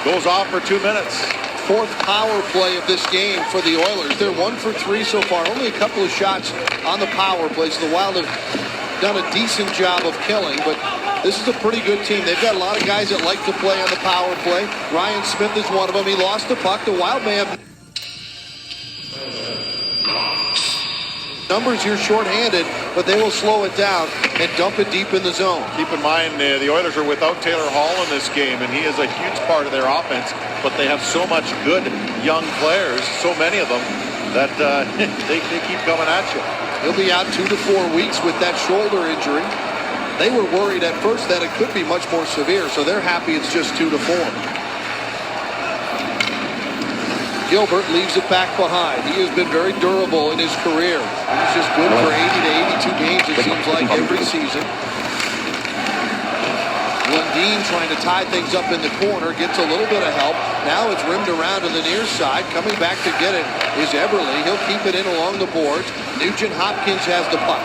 Speaker 4: Goes off for 2 minutes.
Speaker 1: Fourth power play of this game for the Oilers. They're 1 for 3 so far. Only a couple of shots on the power play. So the Wild have done a decent job of killing, but this is a pretty good team. They've got a lot of guys that like to play on the power play. Ryan Smith is one of them. He lost the puck. The Wild may have numbers here shorthanded, but they will slow it down and dump it deep in the zone.
Speaker 4: Keep in mind, the Oilers are without Taylor Hall in this game, and he is a huge part of their offense, but they have so much good young players, so many of them, that they keep coming at you.
Speaker 1: He'll be out 2 to 4 weeks with that shoulder injury. They were worried at first that it could be much more severe, so they're happy it's just 2 to 4. Gilbert leaves it back behind. He has been very durable in his career. He's just good for 80 to 82 games, it seems like, every season. Lundin trying to tie things up in the corner, gets a little bit of help. Now it's rimmed around to the near side. Coming back to get it is Eberle. He'll keep it in along the boards. Nugent Hopkins has the puck.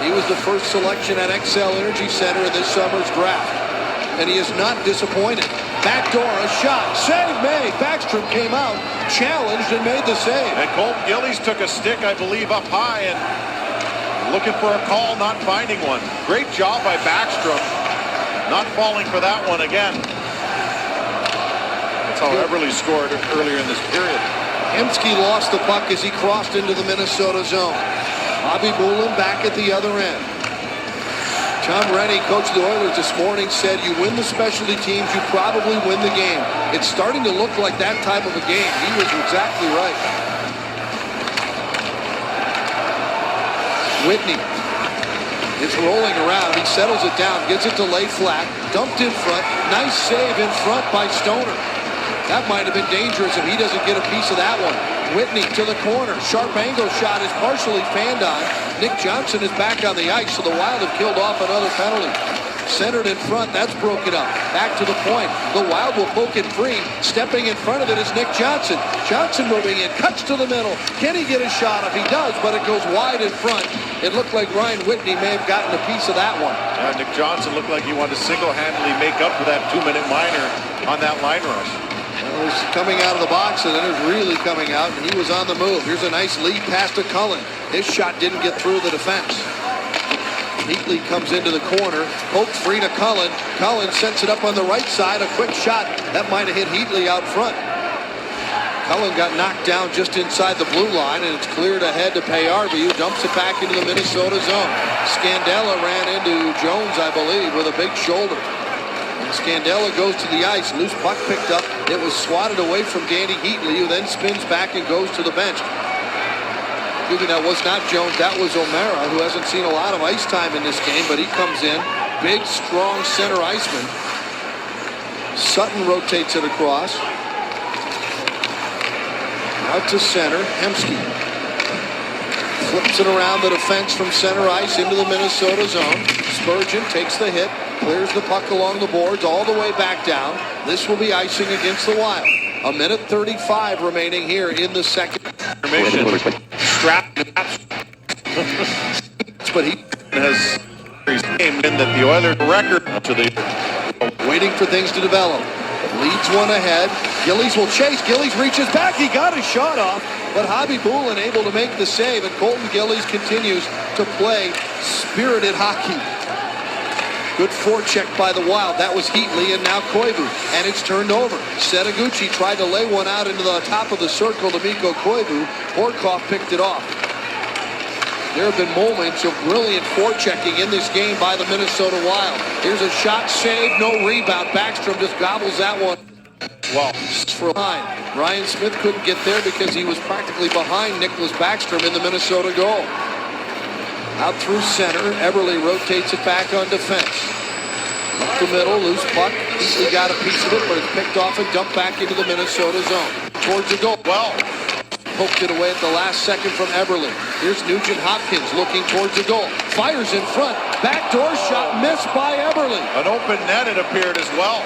Speaker 1: He was the first selection at XL Energy Center in this summer's draft. and he is not disappointed. Backdoor, a shot, save made. Backstrom came out, challenged, and made the save.
Speaker 4: And Colton Gillies took a stick, I believe, up high and looking for a call, not finding one. Great job by Backstrom, not falling for that one again. That's how Eberle scored earlier in this period.
Speaker 1: Hemsky lost the puck as he crossed into the Minnesota zone. Bobby Boulin back at the other end. Tom Rennie, coach of the Oilers this morning, said you win the specialty teams, you probably win the game. It's starting to look like that type of a game. He was exactly right. Whitney. It's rolling around. He settles it down, gets it to lay flat, dumped in front. Nice save in front by Stoner. That might have been dangerous if he doesn't get a piece of that one. Whitney to the corner. Sharp angle shot is partially fanned on. Nick Johnson is back on the ice, so the Wild have killed off another penalty. Centered in front, that's broken up. Back to the point. The Wild will poke it free. Stepping in front of it is Nick Johnson. Johnson moving in, cuts to the middle. Can he get a shot? If he does, but it goes wide in front. It looked like Ryan Whitney may have gotten a piece of that one.
Speaker 4: Nick Johnson looked like he wanted to single-handedly make up for that 2-minute minor on that line rush.
Speaker 1: It was coming out of the box, and then it was really coming out, and he was on the move. Here's a nice lead pass to Cullen. His shot didn't get through the defense. Heatley comes into the corner, poked free to Cullen. Cullen sets it up on the right side. A quick shot. That might have hit Heatley out front. Cullen got knocked down just inside the blue line, and it's cleared ahead to Payarvi, who dumps it back into the Minnesota zone. Scandella ran into Jones, I believe, with a big shoulder. Scandella goes to the ice. Loose puck picked up. It was swatted away from Danny Heatley, who then spins back and goes to the bench. That was not Jones. That was O'Mara, who hasn't seen a lot of ice time in this game, but he comes in. Big, strong center iceman. Sutton rotates it across. Out to center. Hemsky flips it around the defense from center ice into the Minnesota zone. Spurgeon takes the hit. Clears the puck along the boards all the way back down. This will be icing against the Wild. 1:35 remaining here in the second. But he
Speaker 4: has game in that the Oilers record to the
Speaker 1: waiting for things to develop. Leads one ahead. Gillies will chase. Gillies reaches back. He got his shot off, but Hobby Boulin able to make the save, and Colton Gillies continues to play spirited hockey. Good forecheck by the Wild. That was Heatley, and now Koivu. And it's turned over. Setaguchi tried to lay one out into the top of the circle to Mikko Koivu. Horkoff picked it off. There have been moments of brilliant forechecking in this game by the Minnesota Wild. Here's a shot, save, no rebound. Backstrom just gobbles that one. Well, for line. Ryan Smith couldn't get there because he was practically behind Nicholas Backstrom in the Minnesota goal. Out through center. Eberle rotates it back on defense. Up the middle, loose puck. Heatley got a piece of it, but it's picked off and dumped back into the Minnesota zone. Towards the goal. Well, poked it away at the last second from Eberle. Here's Nugent Hopkins looking towards the goal. Fires in front. Backdoor shot missed by Eberle.
Speaker 4: An open net, it appeared, as well.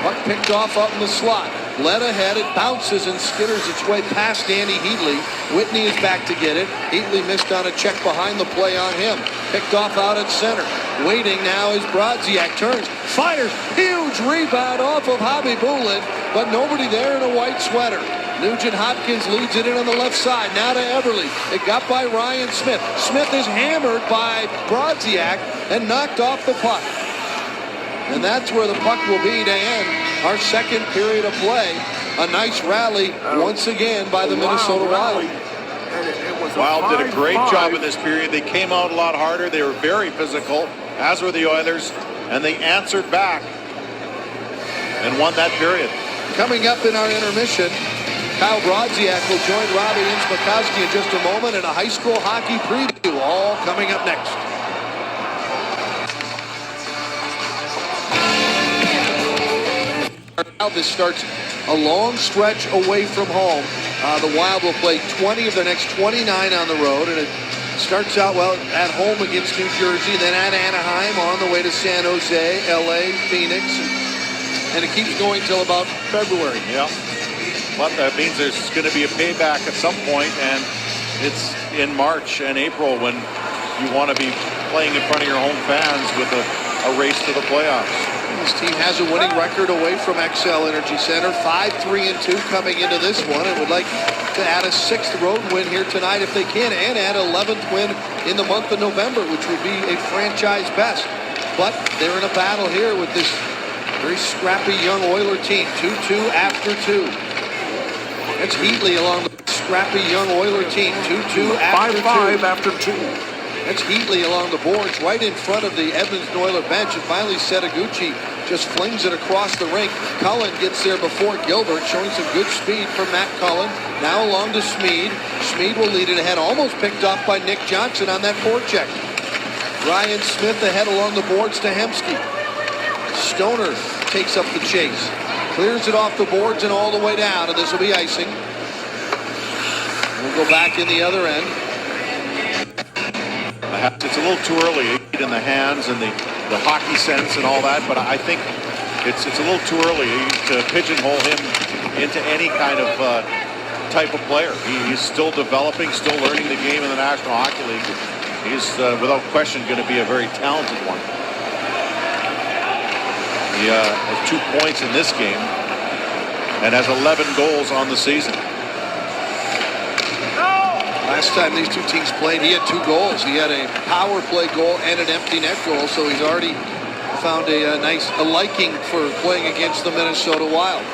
Speaker 1: Puck picked off up in the slot. Led ahead, it bounces and skitters its way past Danny Heatley. Whitney is back to get it. Heatley missed on a check behind the play on him. Picked off out at center. Waiting now is Brodziak. Turns, fires, huge rebound off of Hobby Boulin, but nobody there in a white sweater. Nugent Hopkins leads it in on the left side. Now to Eberle. It got by Ryan Smith. Smith is hammered by Brodziak and knocked off the puck. And that's where the puck will be to end our second period of play. A nice rally once again by the Minnesota Wild.
Speaker 4: Wild did a great job in this period. They came out a lot harder. They were very physical, as were the Oilers, and they answered back and won that period.
Speaker 1: Coming up in our intermission, Kyle Brodziak will join Robbie Inspakowski in just a moment in a high school hockey preview. All coming up next. This starts a long stretch away from home. The Wild will play 20 of their next 29 on the road, and it starts out, well, at home against New Jersey, then at Anaheim, on the way to San Jose, LA, Phoenix, and it keeps going till about February.
Speaker 4: Yeah, but that means there's going to be a payback at some point, and it's in March and April when you want to be playing in front of your home fans with a race to the playoffs.
Speaker 1: This team has a winning record away from XL Energy Center. 5-3-2 coming into this one, and would like to add a 6th road win here tonight if they can, and add 11th win in the month of November, which would be a franchise best. But they're in a battle here with this very scrappy young Oiler team. 2-2 after 2. That's Heatley along the scrappy young Oiler team. 2-2 after 2.
Speaker 3: 5-5 after 2.
Speaker 1: That's Heatley along the boards right in front of the Edmonton Oiler bench, and finally Setaguchi just flings it across the rink. Cullen gets there before Gilbert, showing some good speed from Matt Cullen. Now along to Smead. Smead will lead it ahead, almost picked off by Nick Johnson on that forecheck. Ryan Smith ahead along the boards to Hemsky. Stoner takes up the chase. Clears it off the boards and all the way down, and this will be icing. We'll go back in the other end.
Speaker 4: It's a little too early in the hands and the hockey sense and all that, but I think it's a little too early to pigeonhole him into any kind of type of player. He's still developing, still learning the game in the National Hockey League. He's without question going to be a very talented one. He has 2 points in this game and has 11 goals on the season.
Speaker 1: Last time these two teams played, he had 2 goals. He had a power play goal and an empty net goal, so he's already found a liking for playing against the Minnesota Wild.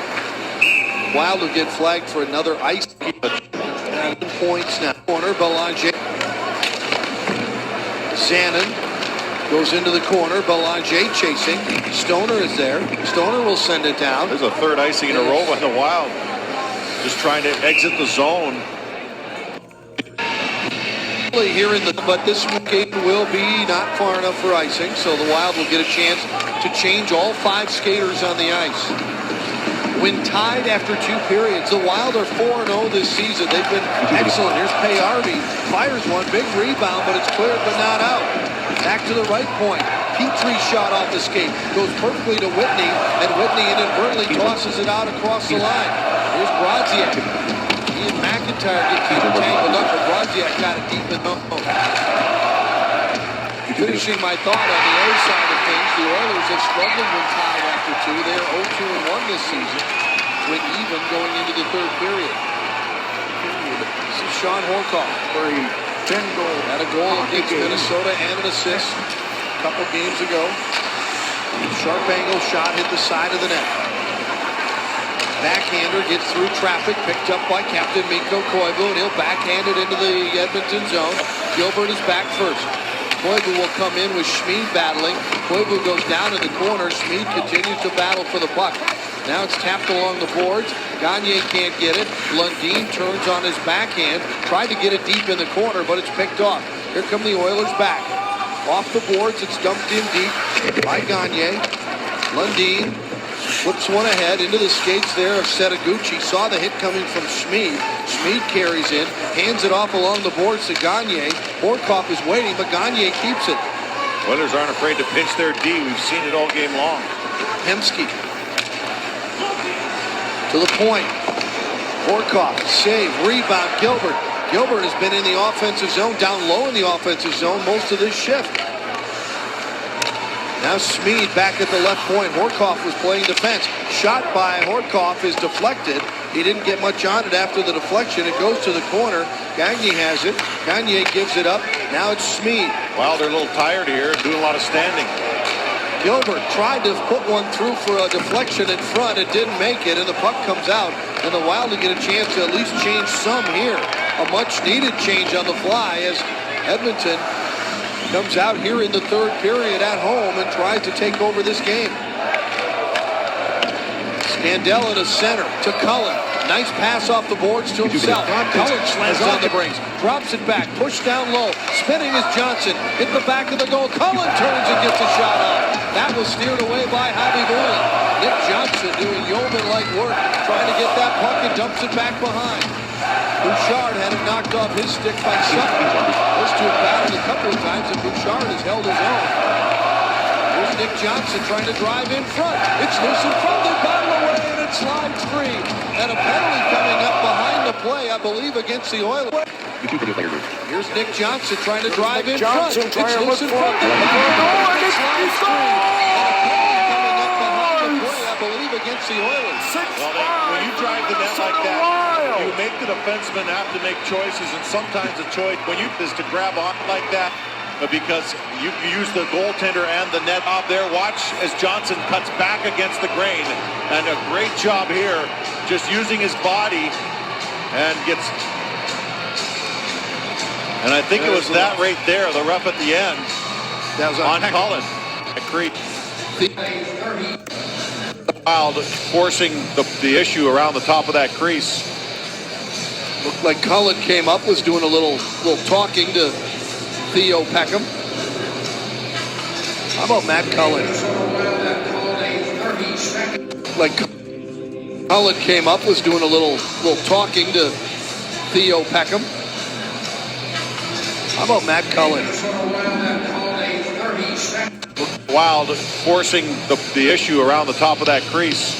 Speaker 1: Wild will get flagged for another ice. 7 points now. Corner, Belanger. Zanin goes into the corner. Belanger chasing. Stoner is there. Stoner will send it down.
Speaker 4: There's a 3rd icing in a row by the Wild. Just trying to exit the zone.
Speaker 1: Here but this game will be not far enough for icing, so the Wild will get a chance to change all 5 skaters on the ice. When tied after 2 periods, the Wild are 4-0 this season. They've been excellent. Here's Payarvi, fires one, big rebound, but it's cleared but not out. Back to the right point. Petrie shot off the skate, goes perfectly to Whitney, and Whitney inadvertently tosses it out across the line. Here's Brodziak. McIntyre gets tangled up, but Brodziak got it deep in the home. Finishing my thought on the other side of things, the Oilers have struggled when tied after 2. They are 0-2-1 this season, with even going into the 3rd period. This is Sean Horcoff for a 10-goal. Had a goal against Minnesota and an assist a couple games ago. Sharp angle shot hit the side of the net. Backhander gets through traffic, picked up by Captain Mikko Koivu, and he'll backhand it into the Edmonton zone. Gilbert is back first. Koivu will come in with Smead battling. Koivu goes down in the corner. Smead continues to battle for the puck. Now it's tapped along the boards. Gagne can't get it. Lundin turns on his backhand. Tried to get it deep in the corner, but it's picked off. Here come the Oilers back. Off the boards, it's dumped in deep by Gagne. Lundin flips one ahead into the skates there of Setaguchi. Saw the hit coming from Smead. Smead carries in, hands it off along the boards to Gagne. Horcoff is waiting, but Gagne keeps it.
Speaker 4: Oilers aren't afraid to pinch their D. We've seen it all game long.
Speaker 1: Hemsky to the point. Horcoff, save, rebound, Gilbert. Gilbert has been in the offensive zone, down low in the offensive zone most of this shift. Now Smead back at the left point. Horcoff was playing defense. Shot by Horcoff is deflected. He didn't get much on it after the deflection. It goes to the corner. Gagne has it. Gagne gives it up. Now it's Smead.
Speaker 4: Well, they're a little tired here, doing a lot of standing.
Speaker 1: Gilbert tried to put one through for a deflection in front. It didn't make it, and the puck comes out. And the Wild to get a chance to at least change some here. A much-needed change on the fly as Edmonton comes out here in the 3rd period at home and tries to take over this game. Scandella to center to Cullen. Nice pass off the boards to himself. Cullen slams on the brakes, drops it back, pushed down low. Spinning is Johnson. Hit the back of the goal. Cullen turns and gets a shot off. That was steered away by Javi Bullen. Nick Johnson doing yeoman-like work, trying to get that puck and dumps it back behind. Bouchard had it knocked off his stick by Sutton. Those two have battled a couple of times, and Bouchard has held his own. Here's Nick Johnson trying to drive in front. It's loose in front. They battle away, and it slides free. And a penalty coming up behind the play, I believe, against the Oilers. Here's Nick Johnson trying to drive in front. It's loose in front. They battle away, and it slides free. And a penalty coming up against the Oilers.
Speaker 4: Well, when you drive the net like that, you make the defenseman have to make choices, and sometimes the choice when you is to grab on like that, but because you use the goaltender and the net up there. Watch as Johnson cuts back against the grain, and a great job here, just using his body and gets. And I think it was that right there, the ref at the end.
Speaker 1: That was
Speaker 4: on Cullen. Wild forcing the issue around the top of that crease.
Speaker 1: Looked like Cullen came up, was doing a little talking to Theo Peckham. How about Matt Cullen? Like Cullen came up, was doing a little talking to Theo Peckham. How about Matt Cullen?
Speaker 4: Wild forcing the issue around the top of that crease.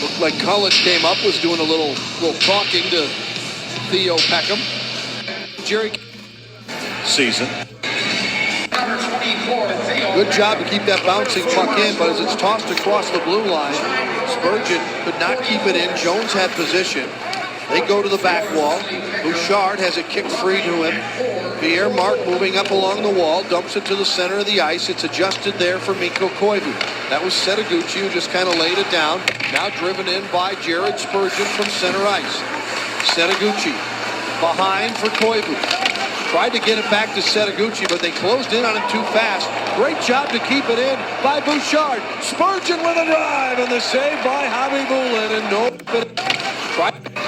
Speaker 1: Looked like Cullen came up, was doing a little talking to Theo Peckham. Jerry
Speaker 4: Season.
Speaker 1: Good job to keep that bouncing puck in, but as it's tossed across the blue line, Spurgeon could not keep it in. Jones had position. They go to the back wall. Bouchard has it kicked free to him. Pierre Mark moving up along the wall, dumps it to the center of the ice. It's adjusted there for Mikko Koivu. That was Setaguchi, who just kind of laid it down. Now driven in by Jared Spurgeon from center ice. Setaguchi behind for Koivu. Tried to get it back to Setaguchi, but they closed in on him too fast. Great job to keep it in by Bouchard. Spurgeon with a drive, and the save by Javi Bulin. And no.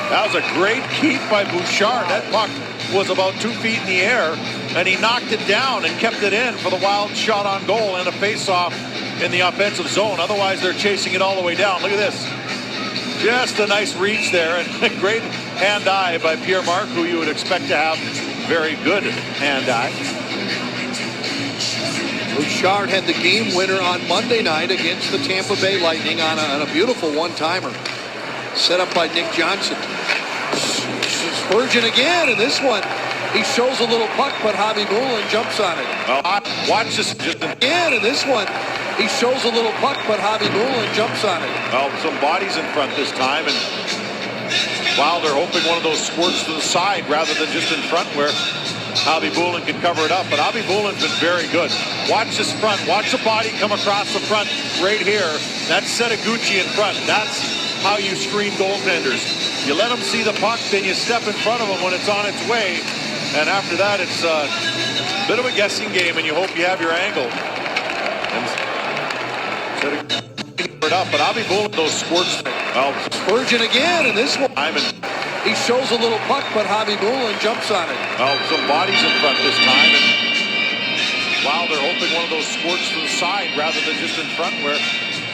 Speaker 4: That was a great keep by Bouchard. That puck was about 2 feet in the air, and he knocked it down and kept it in for the Wild shot on goal and a face-off in the offensive zone. Otherwise, they're chasing it all the way down. Look at this. Just a nice reach there, and a great hand-eye by Pierre Mark, who you would expect to have very good hand-eye.
Speaker 1: Bouchard had the game winner on Monday night against the Tampa Bay Lightning on a beautiful one-timer. Set up by Nick Johnson. Spurgeon again, and this one, he shows a little puck, but Javi Bulin jumps on it.
Speaker 4: Watch this.
Speaker 1: Again, and this one, he shows a little puck, but Javi Bulin jumps on it.
Speaker 4: Well, some bodies in front this time, and while they're hoping one of those squirts to the side rather than just in front where Javi Bulin can cover it up. But Javi Bulin's been very good. Watch this front. Watch the body come across the front right here. That's Setaguchi in front. That's how you screen goaltenders. You let them see the puck, then you step in front of them when it's on its way. And after that, it's a bit of a guessing game, and you hope you have your angle. And it up, but Javi Bulin, those squirts. Well,
Speaker 1: Spurgeon again, and this one, he shows a little puck, but Javi Bulin jumps on it.
Speaker 4: Well, some bodies in front this time, and while they're hoping one of those squirts to the side rather than just in front where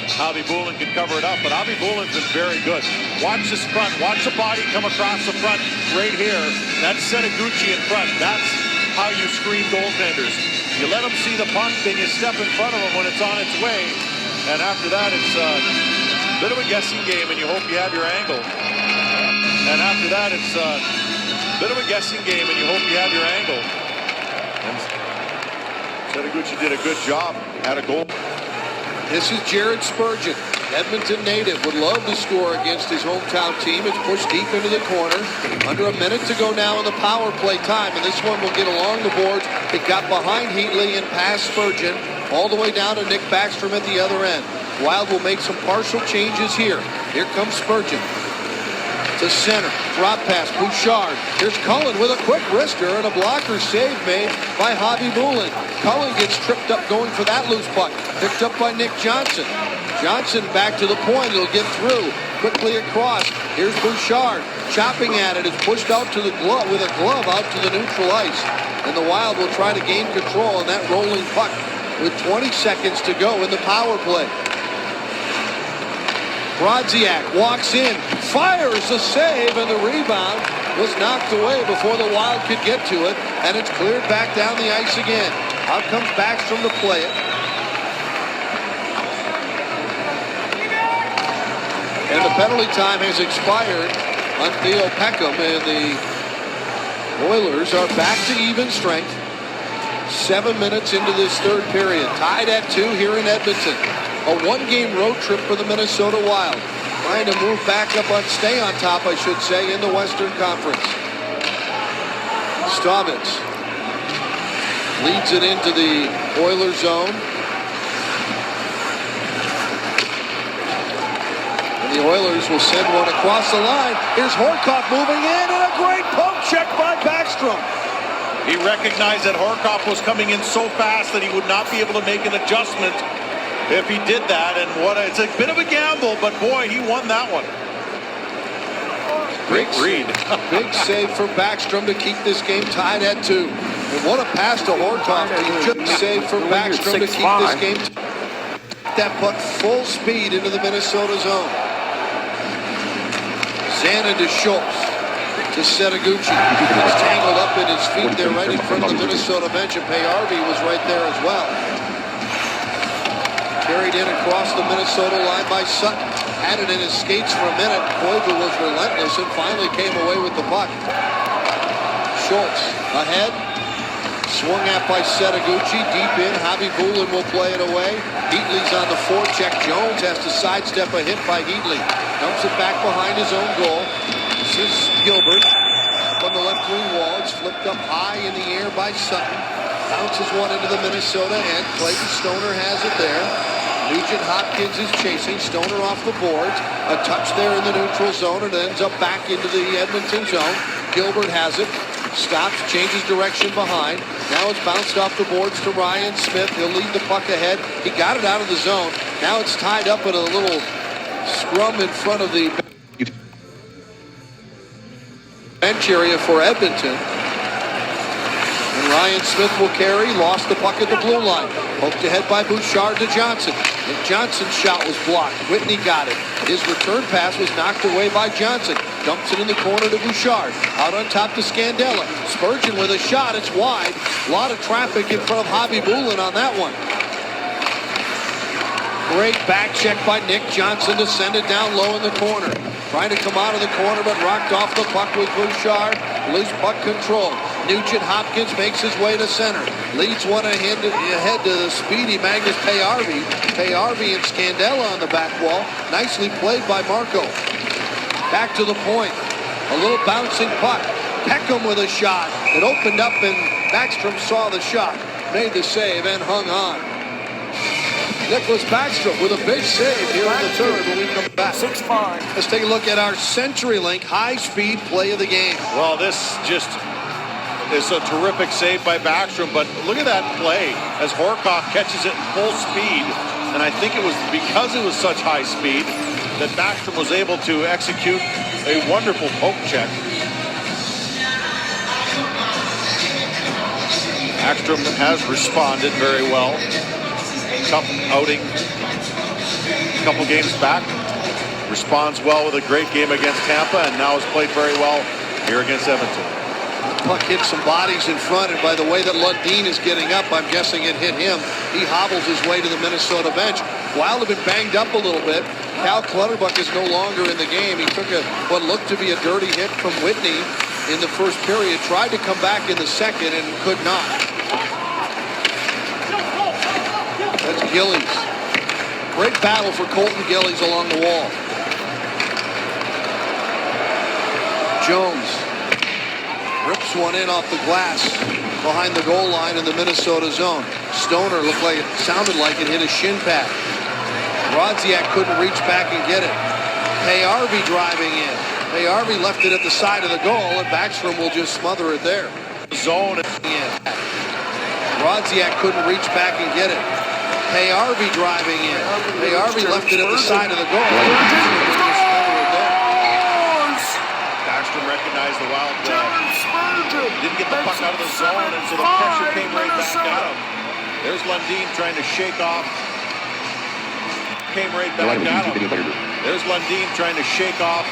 Speaker 4: Javi Bulin can cover it up, but Javi Bulin's been very good. Watch this front. Watch the body come across the front right here. That's Setaguchi in front. That's how you screen goaltenders. You let them see the puck, then you step in front of them when it's on its way. And after that, it's a bit of a guessing game, and you hope you have your angle. And after that, it's a bit of a guessing game, and you hope you have your angle. And Setaguchi did a good job. Had a goal.
Speaker 1: This is Jared Spurgeon, Edmonton native, would love to score against his hometown team. It's pushed deep into the corner. Under a minute to go now in the power play time, and this one will get along the boards. It got behind Heatley and past Spurgeon, all the way down to Nick Backstrom at the other end. Wild will make some partial changes here. Here comes Spurgeon. To center, drop pass, Bouchard. Here's Cullen with a quick wrister and a blocker save made by Javi Bulin. Cullen gets tripped up going for that loose puck. Picked up by Nick Johnson. Johnson back to the point. He'll get through. Quickly across. Here's Bouchard. Chopping at it. It's pushed out to the glove with a glove out to the neutral ice. And the Wild will try to gain control on that rolling puck with 20 seconds to go in the power play. Brodziak walks in, fires the save, and the rebound was knocked away before the Wild could get to it, and it's cleared back down the ice again. Out comes Backstrom to play it. And the penalty time has expired on Theo Peckham, and the Oilers are back to even strength. 7 minutes into this third period. Tied at 2 here in Edmonton. A one-game road trip for the Minnesota Wild. Trying to move back up on, stay on top, I should say, in the Western Conference. Stamets leads it into the Oilers zone. And the Oilers will send one across the line. Here's Horcoff moving in, and a great poke check by Backstrom.
Speaker 4: He recognized that Horcoff was coming in so fast that he would not be able to make an adjustment if he did that. And it's a bit of a gamble, but boy, he won that one. Great read.
Speaker 1: Big save for Backstrom to keep this game tied at 2. And what a pass to Horcoff. Just save for Backstrom to keep this game that puck full speed into the Minnesota zone. Zanin to Schultz. To Setaguchi. He's tangled up in his feet there right in front of the Minnesota bench, and Payarvi was right there as well. Carried in across the Minnesota line by Sutton. Had it in his skates for a minute. Koivu was relentless and finally came away with the puck. Schultz ahead. Swung at by Setaguchi. Deep in. Javi Bulin will play it away. Heatley's on the forecheck. Jones has to sidestep a hit by Heatley. Dumps it back behind his own goal. This is Gilbert up on the left wing wall. It's flipped up high in the air by Sutton. Bounces one into the Minnesota end. Clayton Stoner has it there. Nugent Hopkins is chasing. Stoner off the boards. A touch there in the neutral zone, and ends up back into the Edmonton zone. Gilbert has it. Stops, changes direction behind. Now it's bounced off the boards to Ryan Smith. He'll lead the puck ahead. He got it out of the zone. Now it's tied up in a little scrum in front of the bench area for Edmonton. And Ryan Smith will carry. Lost the puck at the blue line. Poked ahead by Bouchard to Johnson. And Johnson's shot was blocked. Whitney got it. His return pass was knocked away by Johnson. Dumps it in the corner to Bouchard. Out on top to Scandella. Spurgeon with a shot. It's wide. A lot of traffic in front of Javi Bulin on that one. Great back check by Nick Johnson to send it down low in the corner. Trying to come out of the corner, but rocked off the puck with Bouchard. Loose puck control. Nugent Hopkins makes his way to center. Leads one ahead to the speedy Magnus Payarvi. Payarvi and Scandella on the back wall. Nicely played by Marco. Back to the point. A little bouncing puck. Peckham with a shot. It opened up and Backstrom saw the shot. Made the save and hung on. Nicholas Backstrom with a big save here in the third when we come back.
Speaker 3: 6-5.
Speaker 1: Let's take a look at our CenturyLink high-speed play of the game.
Speaker 4: Well, this just is a terrific save by Backstrom, but look at that play as Horcoff catches it full speed. And I think it was because it was such high speed that Backstrom was able to execute a wonderful poke check. Backstrom has responded very well. Tough outing a couple games back. Responds well with a great game against Tampa, and now has played very well here against Edmonton.
Speaker 1: Puck hit some bodies in front, and by the way that Lundin is getting up, I'm guessing it hit him. He hobbles his way to the Minnesota bench. Wild have been banged up a little bit. Cal Clutterbuck is no longer in the game. He took what looked to be a dirty hit from Whitney in the first period. Tried to come back in the second and could not. That's Gillies. Great battle for Colton Gillies along the wall. Jones rips one in off the glass behind the goal line in the Minnesota zone. Stoner sounded like it hit a shin pad. Rodziak couldn't reach back and get it. Payarvi driving in. Payarvi left it at the side of the goal, and Backstrom will just smother it there. Zone in. Rodziak couldn't reach back and get it. Payarvi driving in. Payarvi left it at the side of the goal.
Speaker 4: Backstrom recognized the Wild didn't get the puck out of the zone, and so the pressure came right back at him. There's Lundin trying to shake off. Came right back at him. There's Lundin trying to shake off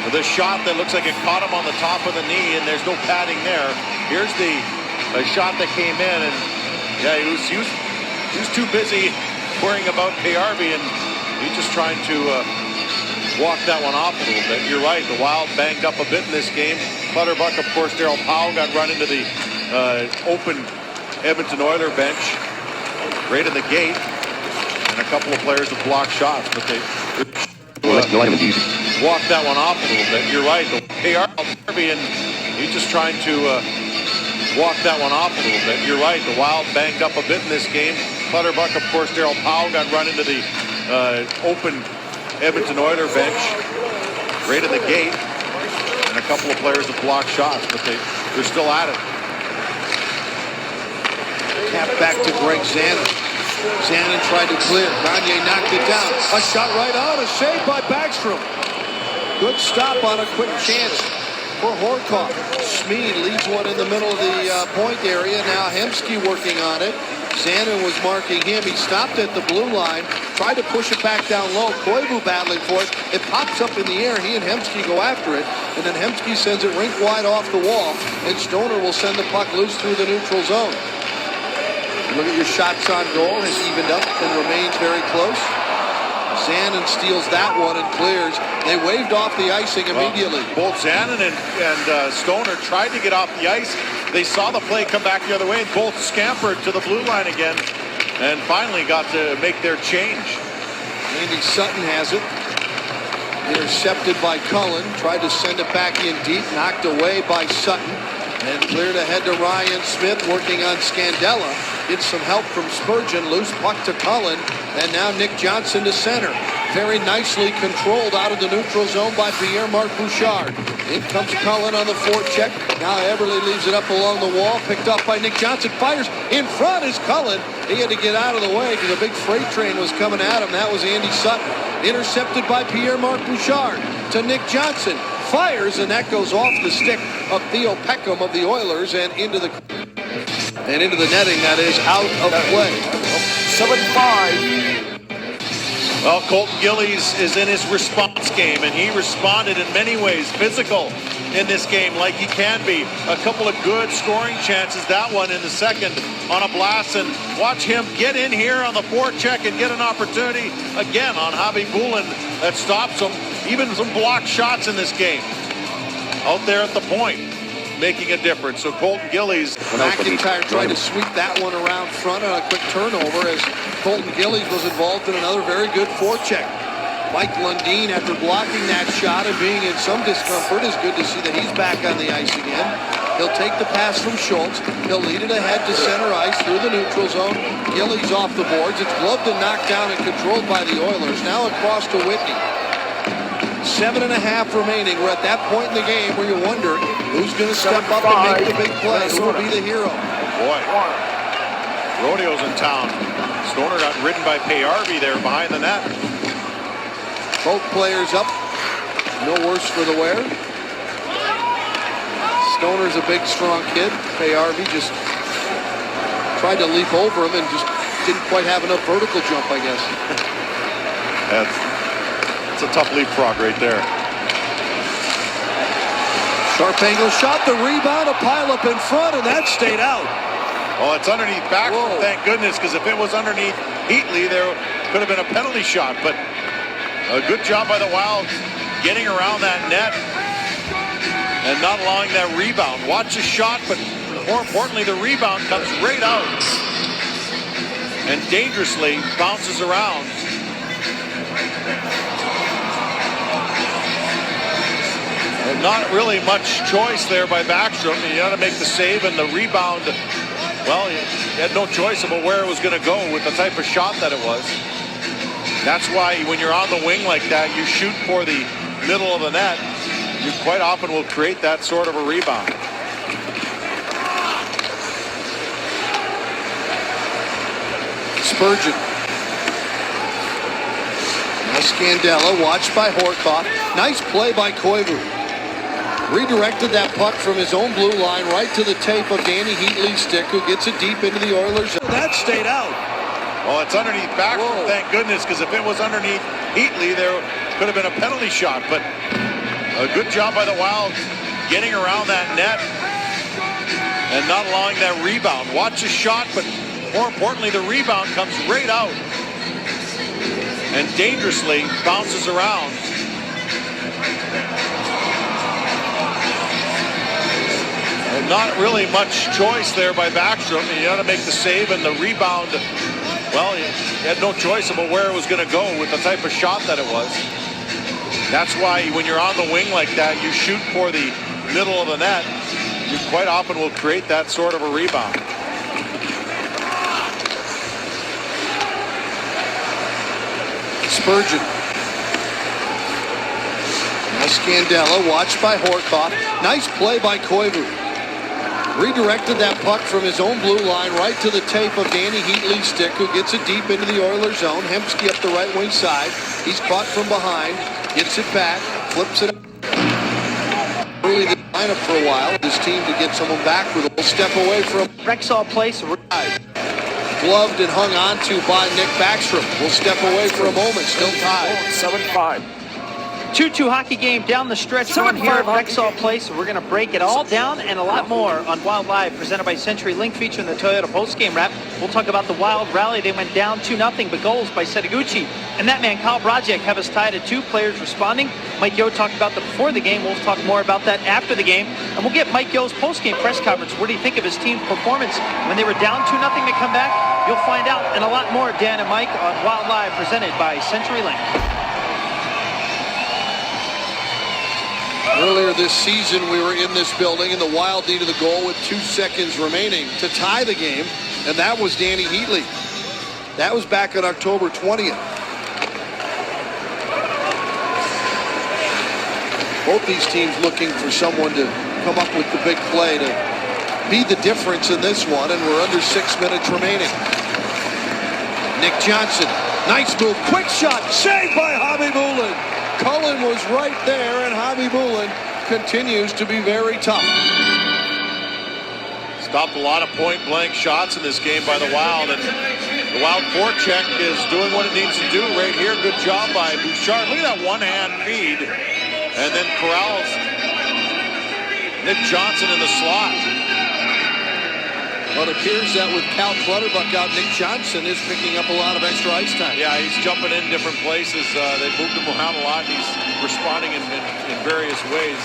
Speaker 4: with a shot that looks like it caught him on the top of the knee, and there's no padding there. Here's the shot that came in, and yeah, he was too busy worrying about Payarvi, and he's just trying to walk that one off a little bit. You're right, the Wild banged up a bit in this game. Clutterbuck, of course, Darryl Powell got run into the open Edmonton Oiler bench right in the gate. and a couple of players have blocked shots, but they
Speaker 6: No item used.
Speaker 4: walked that one off a little bit. You're right. They are Harvey, and he's just trying to walk that one off a little bit. You're right. The Wild banged up a bit in this game. Clutterbuck, of course, Darryl Powell got run into the open Edmonton Oilers bench right at the gate, and a couple of players have blocked shots, but they're still at it.
Speaker 1: Tap back to Greg Zanin. Zanin tried to clear. Gagne knocked it down. A shot right on. A save by Backstrom. Good stop on a quick chance for Horcoff. Smead leads one in the middle of the point area. Now Hemsky working on it. Zanin was marking him. He stopped at the blue line. Tried to push it back down low. Koivu battling for it. It pops up in the air. He and Hemsky go after it. And then Hemsky sends it rink wide off the wall. And Stoner will send the puck loose through the neutral zone. Look at your shots on goal. Has evened up and remains very close. Zanin steals that one and clears. They waved off the icing immediately.
Speaker 4: Both Zanin and Stoner tried to get off the ice. They saw the play come back the other way, and both scampered to the blue line again and finally got to make their change.
Speaker 1: Andy Sutton has it. Intercepted by Cullen. Tried to send it back in deep. Knocked away by Sutton. And cleared ahead to Ryan Smith, working on Scandella. Gets some help from Spurgeon. Loose puck to Cullen. And now Nick Johnson to center. Very nicely controlled out of the neutral zone by Pierre-Marc Bouchard. In comes Cullen on the forecheck. Now Everly leaves it up along the wall. Picked up by Nick Johnson. Fires. In front is Cullen. He had to get out of the way because a big freight train was coming at him. That was Andy Sutton. Intercepted by Pierre-Marc Bouchard to Nick Johnson. Fires, and that goes off the stick of Theo Peckham of the Oilers and into the netting. That is out of play.
Speaker 3: 7-5.
Speaker 4: Well, Colton Gillies is in his response game, and he responded in many ways. Physical in this game like he can be. A couple of good scoring chances. That one in the second on a blast, and watch him get in here on the forecheck and get an opportunity again on Javi Bulin that stops him. Even some blocked shots in this game. Out there at the point, making a difference. So Colton Gillies.
Speaker 1: McIntyre tried to sweep that one around front on a quick turnover as Colton Gillies was involved in another very good forecheck. Mike Lundin, after blocking that shot and being in some discomfort, is good to see that he's back on the ice again. He'll take the pass from Schultz. He'll lead it ahead to center ice through the neutral zone. Gillies off the boards. It's gloved and knocked down and controlled by the Oilers. Now across to Whitney. 7.5 remaining. We're at that point in the game where you wonder who's going to step up and make the big play. Who will be the hero?
Speaker 4: Boy, Rodeo's in town. Stoner got ridden by Payarvi there behind the net.
Speaker 1: Both players up. No worse for the wear. Stoner's a big, strong kid. Payarvi just tried to leap over him and just didn't quite have enough vertical jump, I guess.
Speaker 4: It's a tough leapfrog right there.
Speaker 1: Sharp angle shot, the rebound, a pile up in front, and that stayed out.
Speaker 4: Well, it's underneath Backstrom, thank goodness, because if it was underneath Heatley, there could have been a penalty shot. But a good job by the Wild getting around that net and not allowing that rebound. Watch the shot, but more importantly, the rebound comes right out and dangerously bounces around. Not really much choice there by Backstrom. He had to make the save, and the rebound, well, he had no choice about where it was going to go with the type of shot that it was. That's why when you're on the wing like that, you shoot for the middle of the net. You quite often will create that sort of a rebound.
Speaker 1: Spurgeon. Now Scandella, watched by Horcoff. Nice play by Koivu. Redirected that puck from his own blue line right to the tape of Danny Heatley's stick, who gets it deep into the Oilers. That stayed out.
Speaker 4: Well, it's underneath Backstrom, thank goodness, because if it was underneath Heatley, there could have been a penalty shot. But a good job by the Wild getting around that net and not allowing that rebound. Watch the shot, but more importantly, the rebound comes right out and dangerously bounces around. Not really much choice there by Backstrom. He had to make the save, and the rebound, Well, he had no choice about where it was going to go with the type of shot that it was. That's why when you're on the wing like that, you shoot for the middle of the net. You quite often will create that sort of a rebound.
Speaker 1: Spurgeon. Now Scandella, watched by Horkoff. Nice play by Koivu. Redirected that puck from his own blue line right to the tape of Danny Heatley's stick, who gets it deep into the Oilers zone. Hemsky up the right wing side. He's caught from behind. Gets it back. Flips it up. Early the lineup for a while. His team to get someone back with a little step away from
Speaker 5: Rexall Place.
Speaker 1: Gloved and hung on to by Nick Backstrom. Will step away for a moment. Still tied.
Speaker 3: 7-5.
Speaker 5: 2-2 hockey game down the stretch one here at Rexall Place. We're going to break it all down and a lot more on Wild Live, presented by CenturyLink, featuring the Toyota postgame wrap. We'll talk about the Wild rally. They went down 2-0, but goals by Setaguchi and that man Kyle Brodziak have us tied at 2. Players responding. Mike Yeo talked about that before the game. We'll talk more about that after the game, and we'll get Mike Yeo's postgame press conference. What do you think of his team's performance when they were down 2-0 to come back? You'll find out, and a lot more, Dan and Mike, on Wild Live, presented by CenturyLink.
Speaker 1: Earlier this season, we were in this building, and the Wild needed a goal with 2 seconds remaining to tie the game, and that was Danny Heatley. That was back on October 20th. Both these teams looking for someone to come up with the big play to be the difference in this one, and we're under 6 minutes remaining. Nick Johnson, nice move, quick shot, saved by Javi Bulin. Cullen was right there, and Javi Bulin continues to be very tough.
Speaker 4: Stopped a lot of point-blank shots in this game by the Wild, and the Wild forecheck is doing what it needs to do right here. Good job by Bouchard. Look at that one-hand feed, and then corrals Nick Johnson in the slot.
Speaker 1: Well, it appears that with Cal Clutterbuck out, Nick Johnson is picking up a lot of extra ice time.
Speaker 4: Yeah, he's jumping in different places. They moved him around a lot. He's responding in various ways.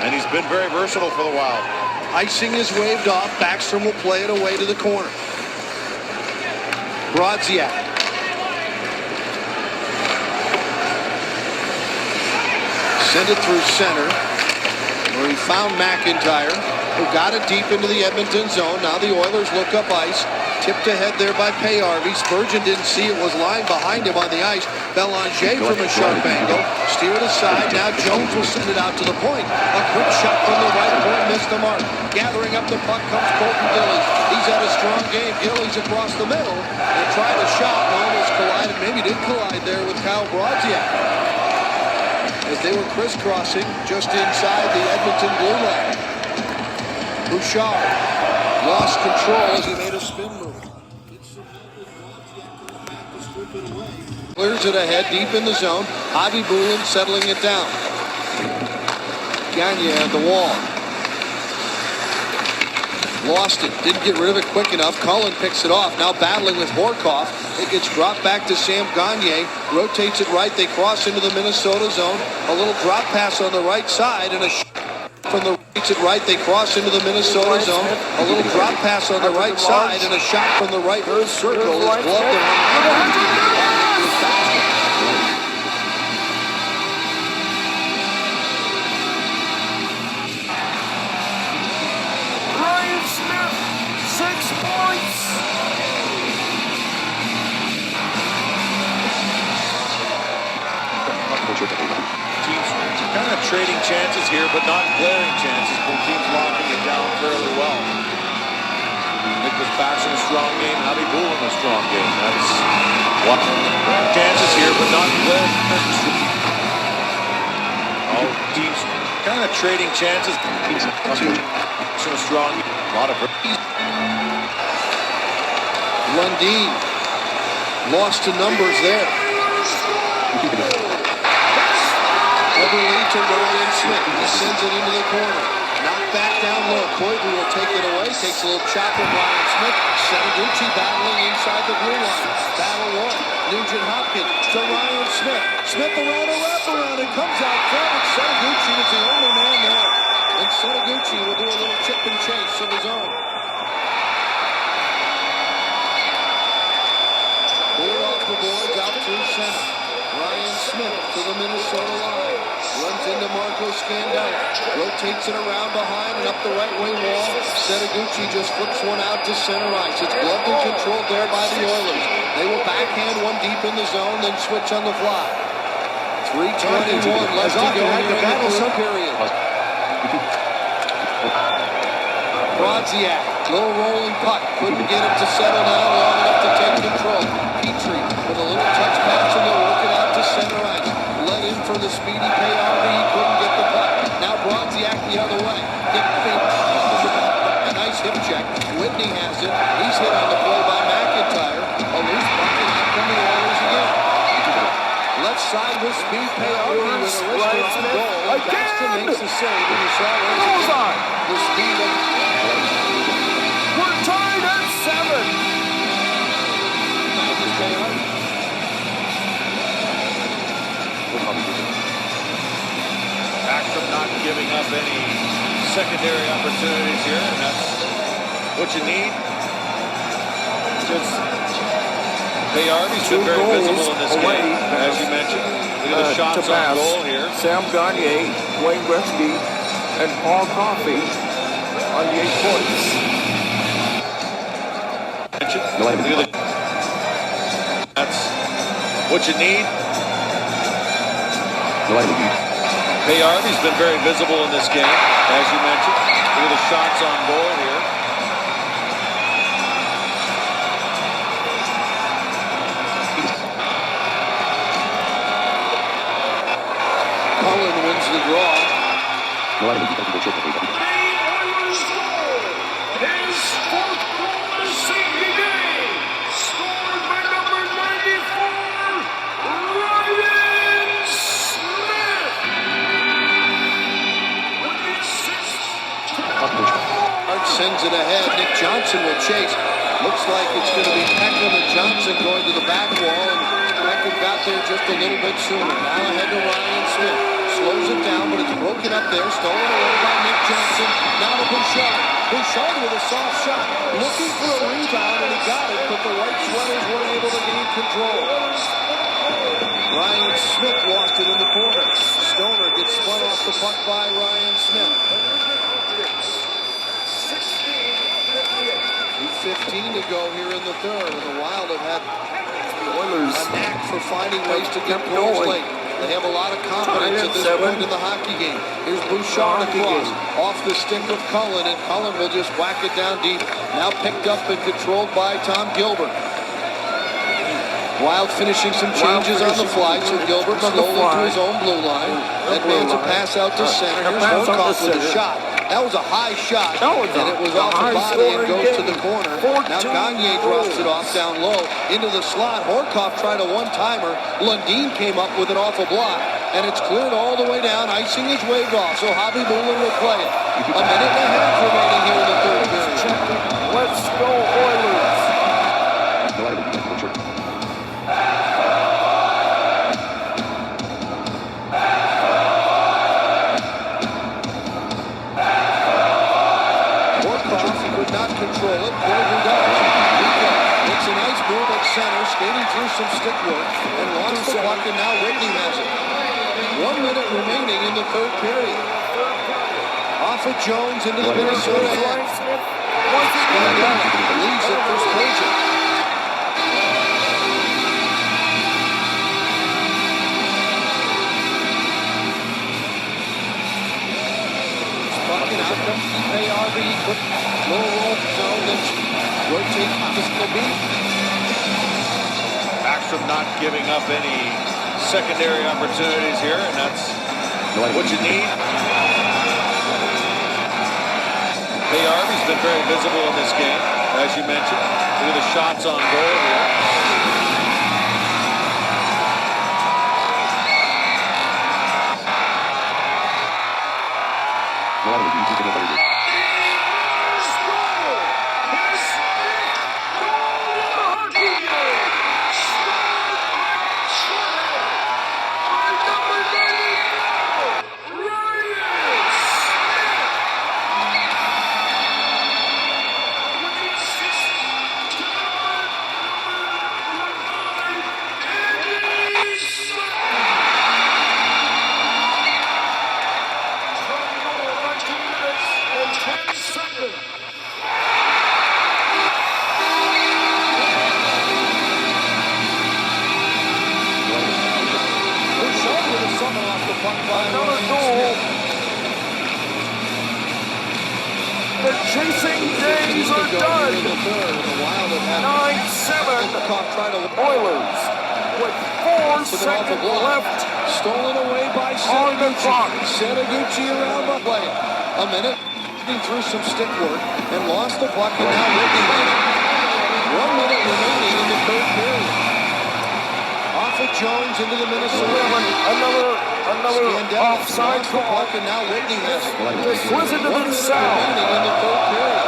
Speaker 4: And he's been very versatile for the Wild.
Speaker 1: Icing is waved off. Backstrom will play it away to the corner. Brodziak. Send it through center, where he found McIntyre, who got it deep into the Edmonton zone. Now the Oilers look up ice. Tipped ahead there by Payarvi. Spurgeon didn't see it, was lying behind him on the ice. Belanger from a sharp angle. Steered aside. Now Jones will send it out to the point. A quick shot from the right point. Missed the mark. Gathering up the puck comes Colton Gillies. He's had a strong game. Gillies across the middle. And tried a shot and almost collided. Maybe did collide there with Kyle Brodziak, as they were crisscrossing just inside the Edmonton blue line. Bouchard lost control as he made a spin move. Clears it ahead deep in the zone. Javi Bulin settling it down. Gagne at the wall. Lost it. Didn't get rid of it quick enough. Cullen picks it off. Now battling with Horkoff. It gets dropped back to Sam Gagne. Rotates it right. They cross into the Minnesota zone. A little drop pass on the right side and a from the right. They cross into the Minnesota zone. A little drop pass on the right side and a shot from the right circle is gloved and
Speaker 3: Ryan Smith, 6 points.
Speaker 4: Teams kind of trading chances here, but not glaring chances. Both teams locking it down fairly well. Nicholas Backstrom a strong game. Javi Bulin a strong game. That's one. Chances here, but not glaring. All teams kind of trading chances. A strong game. A lot of
Speaker 1: Lundin lost to numbers there. Lead to Ryan Smith. He sends it into the corner. Knocked back down low. Koivu will take it away. Takes a little chop from Ryan Smith. Setaguchi battling inside the blue line. Battle one. Nugent Hopkins to Ryan Smith. Smith around a wraparound and comes out front. And Setaguchi is the only man there. And Setaguchi will do a little chip and chase of his own. center. Ryan Smith to the Minnesota line. Runs into Marco Scandella. Rotates it around behind and up the right wing wall. Setaguchi just flips one out to center ice. It's gloved and controlled there by the Oilers. They will backhand one deep in the zone, then switch on the fly. 3:21 left to go here in the third period. Brodziak, little rolling puck. Couldn't get it to settle down long enough to take control. Petrie with a little touch pass and they'll work it out to center ice. Let in for the speedy payoff. He couldn't get the puck. Now Brodziak the other way. A nice hip check. Whitney has it. He's hit on the play by McIntyre. A loose puck and out from the Oilers again. Left side with speed payoff with a wrist on goal. Baxter makes the save and you saw the speed of
Speaker 3: We're tied at 7.
Speaker 4: Backstrom not giving up any secondary opportunities here, and that's what you need. Bayardy's been very visible in this game, as you mentioned. Look at the shots on goal here.
Speaker 3: Sam Gagner, Wayne Gretzky, and Paul Coffey on the 8 points.
Speaker 4: That's what you need. Bayardy's been very visible in this game, as you mentioned. Look at the shots on goal here.
Speaker 1: Cullen wins the draw.
Speaker 3: The Oilers score his 4th goal of the game, scored by number 94, Ryan Smith. With the assist to
Speaker 1: Hart sends it ahead. Nick Johnson will chase. Looks like it's going to be Peckham and Johnson going to the back wall. And Peckham got there just a little bit sooner. Now ahead to Ryan Smith. Slows it down, but it's broken up there. Stolen away by Nick Johnson. Now to Bouchard. Bouchard with a soft shot. Looking for a rebound, and he got it, but the White Sweaters weren't able to gain control. Ryan Smith lost it in the corner. Stoner gets spun off the puck by Ryan Smith. 2:15 to go here in the third, and the Wild have had
Speaker 3: Oilers
Speaker 1: a knack for finding ways to get goals late. They have a lot of confidence at this point in the hockey game. Here's Bouchard across, off the stick of Cullen, and Cullen will just whack it down deep. Now picked up and controlled by Tom Gilbert. Wild finishing some changes on the fly, so Gilbert slowly to his own blue line. That man's a pass out to center. Here's Horkoff with a shot. That was a high shot, and it was off the body and goes to the corner. Now Gagner drops it off down low into the slot. Horkoff tried a one-timer. Lundin came up with it off a block, and it's cleared all the way down. Icing is waved off, so Hobby Bullen will play it. A minute and a half remaining here in the third period.
Speaker 3: Let's go Oilers.
Speaker 1: Not control it. Gilbert does. It's a nice move at center, skating through some stick work, and lost the puck, and now Whitney has it. 1 minute remaining in the third period. Off of Jones into the Minnesota end. Leaves it for Spurgeon. Out comes Bayardy. Low roll zone. Then rotate to beat.
Speaker 4: Backstrom not giving up any secondary opportunities here, and that's what you need. Bayardy's been very visible in this game, as you mentioned. Look at the shots on goal here.
Speaker 3: Another goal. The chasing days are done. 9-7 Oilers with 4 seconds left.
Speaker 1: Stolen away by
Speaker 3: On the clock.
Speaker 1: Seneguchi around the play. A minute. Through some stick work and lost the puck, and now Whitney has it. 1 minute remaining in the third period. Off of Jones into the Minnesota.
Speaker 3: Another offside
Speaker 1: call.
Speaker 3: call.
Speaker 1: And now Whitney has it.
Speaker 3: Twisted to the south.
Speaker 1: Remaining in the third period.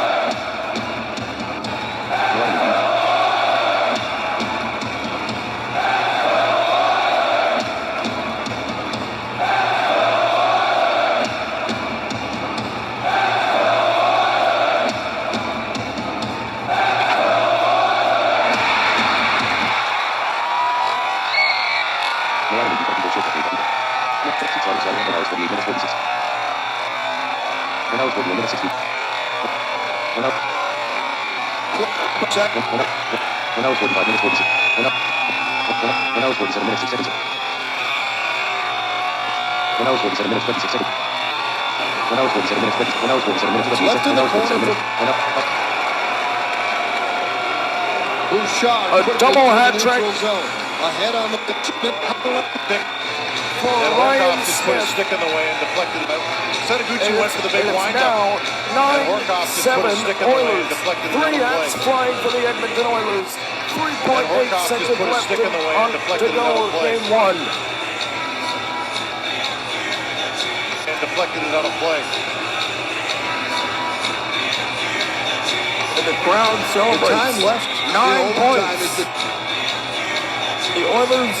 Speaker 1: Bouchard,
Speaker 3: a double hat trick.
Speaker 1: Ahead on the
Speaker 3: For
Speaker 4: And
Speaker 3: Ryan
Speaker 4: Horkoff just put a
Speaker 3: Smith.
Speaker 4: stick in the way and deflected it out. Seneguchi went for the big
Speaker 3: It's
Speaker 4: windup.
Speaker 3: now
Speaker 4: And Horkoff just put a
Speaker 3: 9-7
Speaker 4: stick in the way and
Speaker 3: Oilers.
Speaker 4: deflected it
Speaker 3: 3
Speaker 4: out of
Speaker 3: hats
Speaker 4: play.
Speaker 3: flying for the Edmonton Oilers.
Speaker 4: And
Speaker 3: 3.8
Speaker 4: Horkoff just
Speaker 3: seconds
Speaker 4: put a
Speaker 3: left
Speaker 4: stick in the way and
Speaker 3: to
Speaker 4: deflected it
Speaker 3: go
Speaker 4: out of
Speaker 3: in
Speaker 4: play.
Speaker 3: game 1.
Speaker 4: And deflected it out of play.
Speaker 3: And the crowd
Speaker 1: The
Speaker 3: celebrates.
Speaker 1: time left.
Speaker 3: 9 points.
Speaker 1: Is the
Speaker 3: The Oilers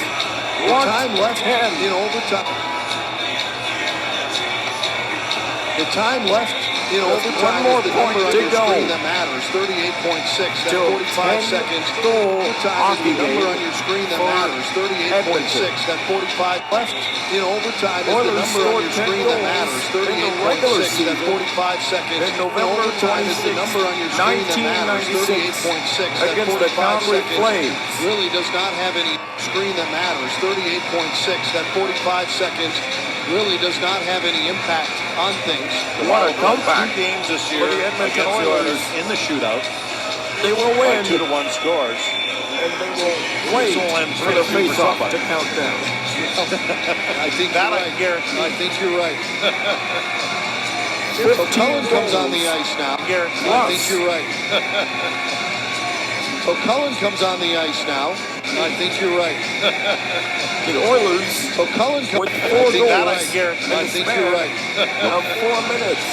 Speaker 3: want
Speaker 1: time left
Speaker 3: 10.
Speaker 1: in overtime. The time left in overtime
Speaker 3: one more
Speaker 1: is the
Speaker 3: point
Speaker 1: number on
Speaker 3: to
Speaker 1: your
Speaker 3: go.
Speaker 1: screen that matters. 38.6. That's
Speaker 3: Till
Speaker 1: 45
Speaker 3: 10
Speaker 1: seconds.
Speaker 3: goal
Speaker 1: Overtime is
Speaker 3: hockey
Speaker 1: the number
Speaker 3: game
Speaker 1: on your screen that
Speaker 3: for
Speaker 1: matters. 38.6. That 45 left in overtime is the
Speaker 3: Oilers
Speaker 1: number on your
Speaker 3: scored 10
Speaker 1: screen that
Speaker 3: goals
Speaker 1: matters.
Speaker 3: in the regular
Speaker 1: 38.6. That
Speaker 3: season
Speaker 1: 45 seconds.
Speaker 3: in November
Speaker 1: overtime is the
Speaker 3: 26,
Speaker 1: number on your screen that matters.
Speaker 3: 1996
Speaker 1: 38.6. That
Speaker 3: against the
Speaker 1: 45
Speaker 3: Calgary
Speaker 1: seconds
Speaker 3: Flames.
Speaker 1: really does not have any screen that matters. 38.6. That 45 seconds really does not have any impact on things.
Speaker 3: What a comeback.
Speaker 4: 2 games this year
Speaker 3: for the Edmonton
Speaker 4: against the
Speaker 3: Oilers.
Speaker 4: Oilers in the shootout.
Speaker 3: They will
Speaker 4: By
Speaker 3: win.
Speaker 4: 2-1 scores.
Speaker 3: And they will wait
Speaker 4: This will end
Speaker 3: for the
Speaker 4: 3-2 for
Speaker 3: face-off
Speaker 4: somebody.
Speaker 3: to count down.
Speaker 1: I think
Speaker 4: That
Speaker 1: you're
Speaker 4: I
Speaker 1: right.
Speaker 4: guarantee.
Speaker 1: I think you're right. So
Speaker 3: 15
Speaker 1: Cullen comes on
Speaker 3: goals.
Speaker 1: the ice now.
Speaker 4: Guarantee.
Speaker 1: I think you're right. So Cullen comes on the ice now. I think you're right.
Speaker 3: The Oilers
Speaker 1: So Cullen comes.
Speaker 3: with 4 goals
Speaker 4: That I guarantee.
Speaker 1: I think you're right.
Speaker 3: of 4 minutes.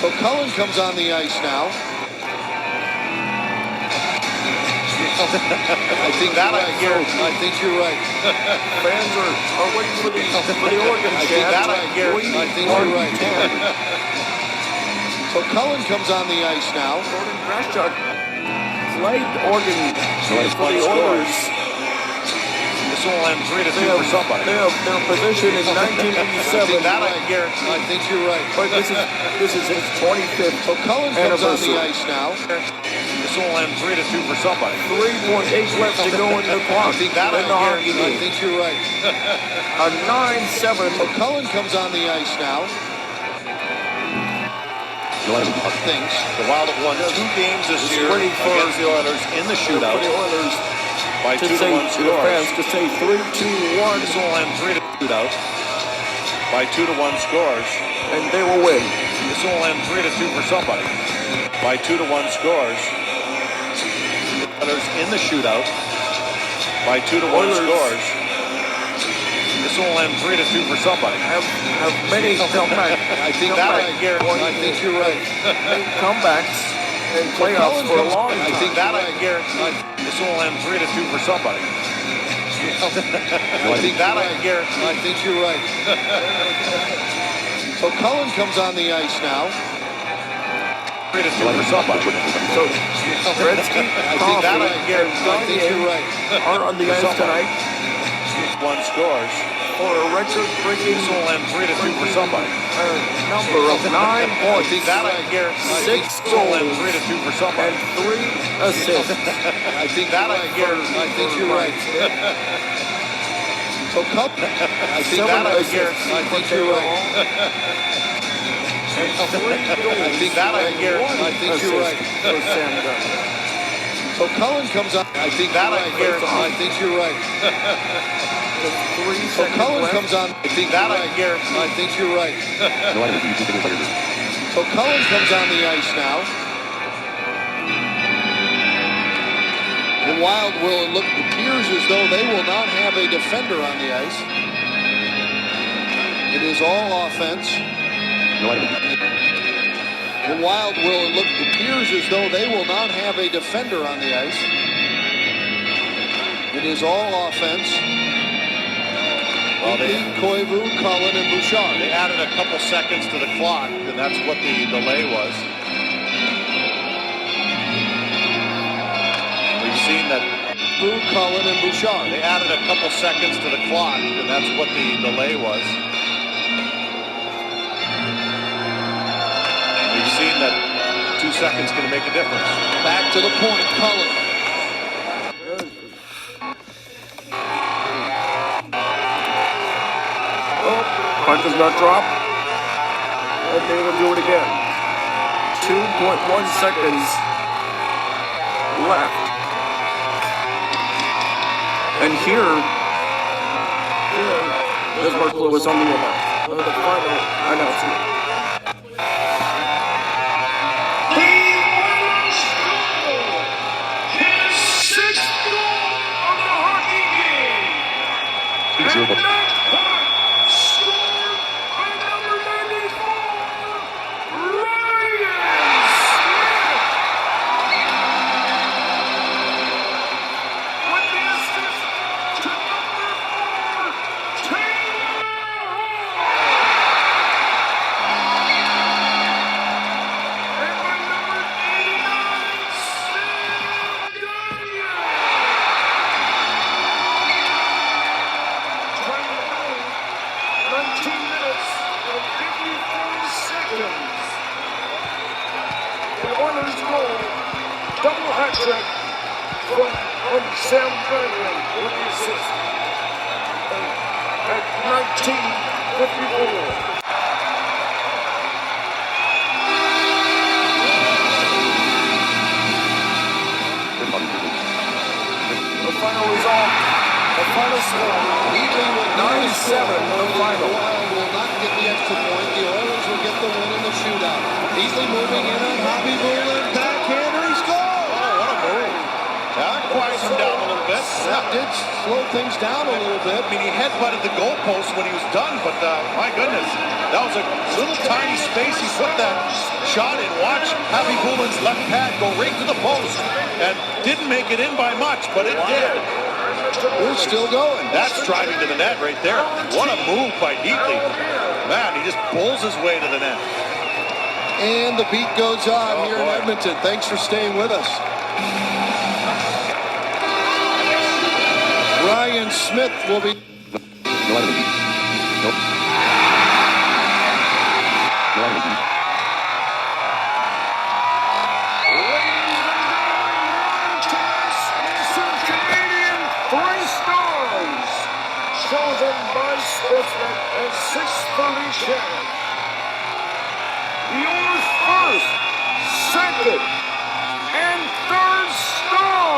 Speaker 1: So Cullen comes on the ice now. I think
Speaker 4: That
Speaker 1: you're
Speaker 4: I
Speaker 1: right.
Speaker 4: guarantee.
Speaker 1: I think you're right.
Speaker 3: Fans are waiting for the organ
Speaker 1: I think
Speaker 3: chant.
Speaker 4: that I guarantee.
Speaker 1: I think you're right. So Cullen comes on the ice now.
Speaker 3: Gordon Grashchuk played organ for the
Speaker 4: One
Speaker 3: Oilers.
Speaker 4: This will end 3-2
Speaker 3: They have,
Speaker 4: for somebody.
Speaker 3: they have their position in 1987.
Speaker 4: That I guarantee.
Speaker 1: I think you're right.
Speaker 3: But this is his 25th
Speaker 1: So Cullen comes on the
Speaker 3: anniversary.
Speaker 1: ice now.
Speaker 4: This will end 3-2 for somebody.
Speaker 3: 3.8 left to go in the clock in
Speaker 4: that I
Speaker 3: the hockey
Speaker 1: I
Speaker 3: game.
Speaker 1: think you're right.
Speaker 3: A 9-7.
Speaker 1: So Cullen comes on the ice now. Things.
Speaker 4: The Wild have won 2 games this year
Speaker 3: waiting for-
Speaker 4: against the Oilers in the
Speaker 3: For
Speaker 4: shootout
Speaker 3: the Oilers
Speaker 4: by
Speaker 3: to
Speaker 4: 2-1
Speaker 3: say to the fans
Speaker 4: scores.
Speaker 3: to say 3-2-1,
Speaker 4: This will end 3-2 shootout by 2-1 scores.
Speaker 3: and they will win.
Speaker 4: This will end 3-2 for somebody by 2-1 scores. The Oilers in the shootout by 2-1
Speaker 3: Oilers.
Speaker 4: scores. This will end 3-2 for somebody.
Speaker 3: Have many comebacks.
Speaker 1: I think
Speaker 4: That I
Speaker 1: right.
Speaker 4: guarantee.
Speaker 1: I think you're right.
Speaker 3: comebacks and playoffs for a long
Speaker 1: I
Speaker 3: time.
Speaker 1: think
Speaker 4: That
Speaker 1: you're
Speaker 4: I
Speaker 1: right.
Speaker 4: guarantee. This will end 3-2 for somebody.
Speaker 1: I think
Speaker 4: That
Speaker 1: you're
Speaker 4: I
Speaker 1: right.
Speaker 4: guarantee.
Speaker 1: I think you're right. So Cullen comes on the ice now.
Speaker 4: 3-2 for somebody.
Speaker 3: So Gretzky,
Speaker 1: I think
Speaker 4: That I
Speaker 3: Coffey,
Speaker 4: guarantee.
Speaker 1: I think you're right.
Speaker 3: are on the ice tonight
Speaker 4: 1 scores.
Speaker 3: for a record-breaking
Speaker 4: This will end 3-2 for somebody.
Speaker 3: number of 9 points
Speaker 4: That I guarantee.
Speaker 3: 6
Speaker 4: This will end
Speaker 3: goals
Speaker 4: 3-2 for
Speaker 3: and
Speaker 4: somebody.
Speaker 3: 3 assists.
Speaker 1: I think
Speaker 4: That
Speaker 1: you're
Speaker 4: I
Speaker 1: right.
Speaker 4: guarantee.
Speaker 1: I think you're right. So So Cup, I think that I guarantee. I think you're right. I think that I guarantee. I think you're right. So Cullen comes up. I think that I guarantee. I think you're right. So Cullen comes on. I think that I guarantee. I think you're right. So Cullen comes on the ice now. The Wild will look, appears as though they will not have a defender on the ice. It is all offense. The Wild will look, appears as though they will not have a defender on the ice. It is all offense. Koivu, Cullen, and Bouchard.
Speaker 2: They added a couple seconds to the clock, and that's what the delay was. We've seen that
Speaker 1: Cullen, and Bouchard.
Speaker 2: they added a couple seconds to the clock, and that's what the delay was. We've seen that 2 seconds can make a difference.
Speaker 1: Back to the point, Cullen.
Speaker 3: Puck does not drop. And they will do it again. 2.1 seconds left. And here is Mark Lewis on the final announcement.
Speaker 7: The Oilers score his 6th goal of the hockey game. And that point scored by number 94, Ryan Smith. With the assist to number 4, Taylor Hall. And by number 89, Sam Gagnon. Time out, 19 minutes and 54 seconds. The Oilers goal, double hat trick from Sam Gagnon with the assist. At 19:54. The final result, the final score,
Speaker 1: Heatley with
Speaker 3: 9-7, the final.
Speaker 1: The Wild will not get the extra point. The Oilers will get the win in the shootout. Heatley moving in on Hobby Bullen. Backhander, he scores!
Speaker 2: Oh, what a move. That quiets him down a little bit.
Speaker 1: That did slow things down a little bit.
Speaker 2: I mean, he headbutted the goalpost when he was done, but my goodness, that was a little tiny space. He put that shot in. Watch Happy Bullen's left pad go right to the post, and didn't make it in by much, but it did.
Speaker 1: We're still going.
Speaker 2: That's driving to the net right there. What a move by Heatley. Man, he just pulls his way to the net.
Speaker 1: And the beat goes on here in Edmonton. Thanks for staying with us. Ryan Smith will be...
Speaker 3: Chosen by Sportsnet at 6:30 channel. The Oilers' first, second, and third star.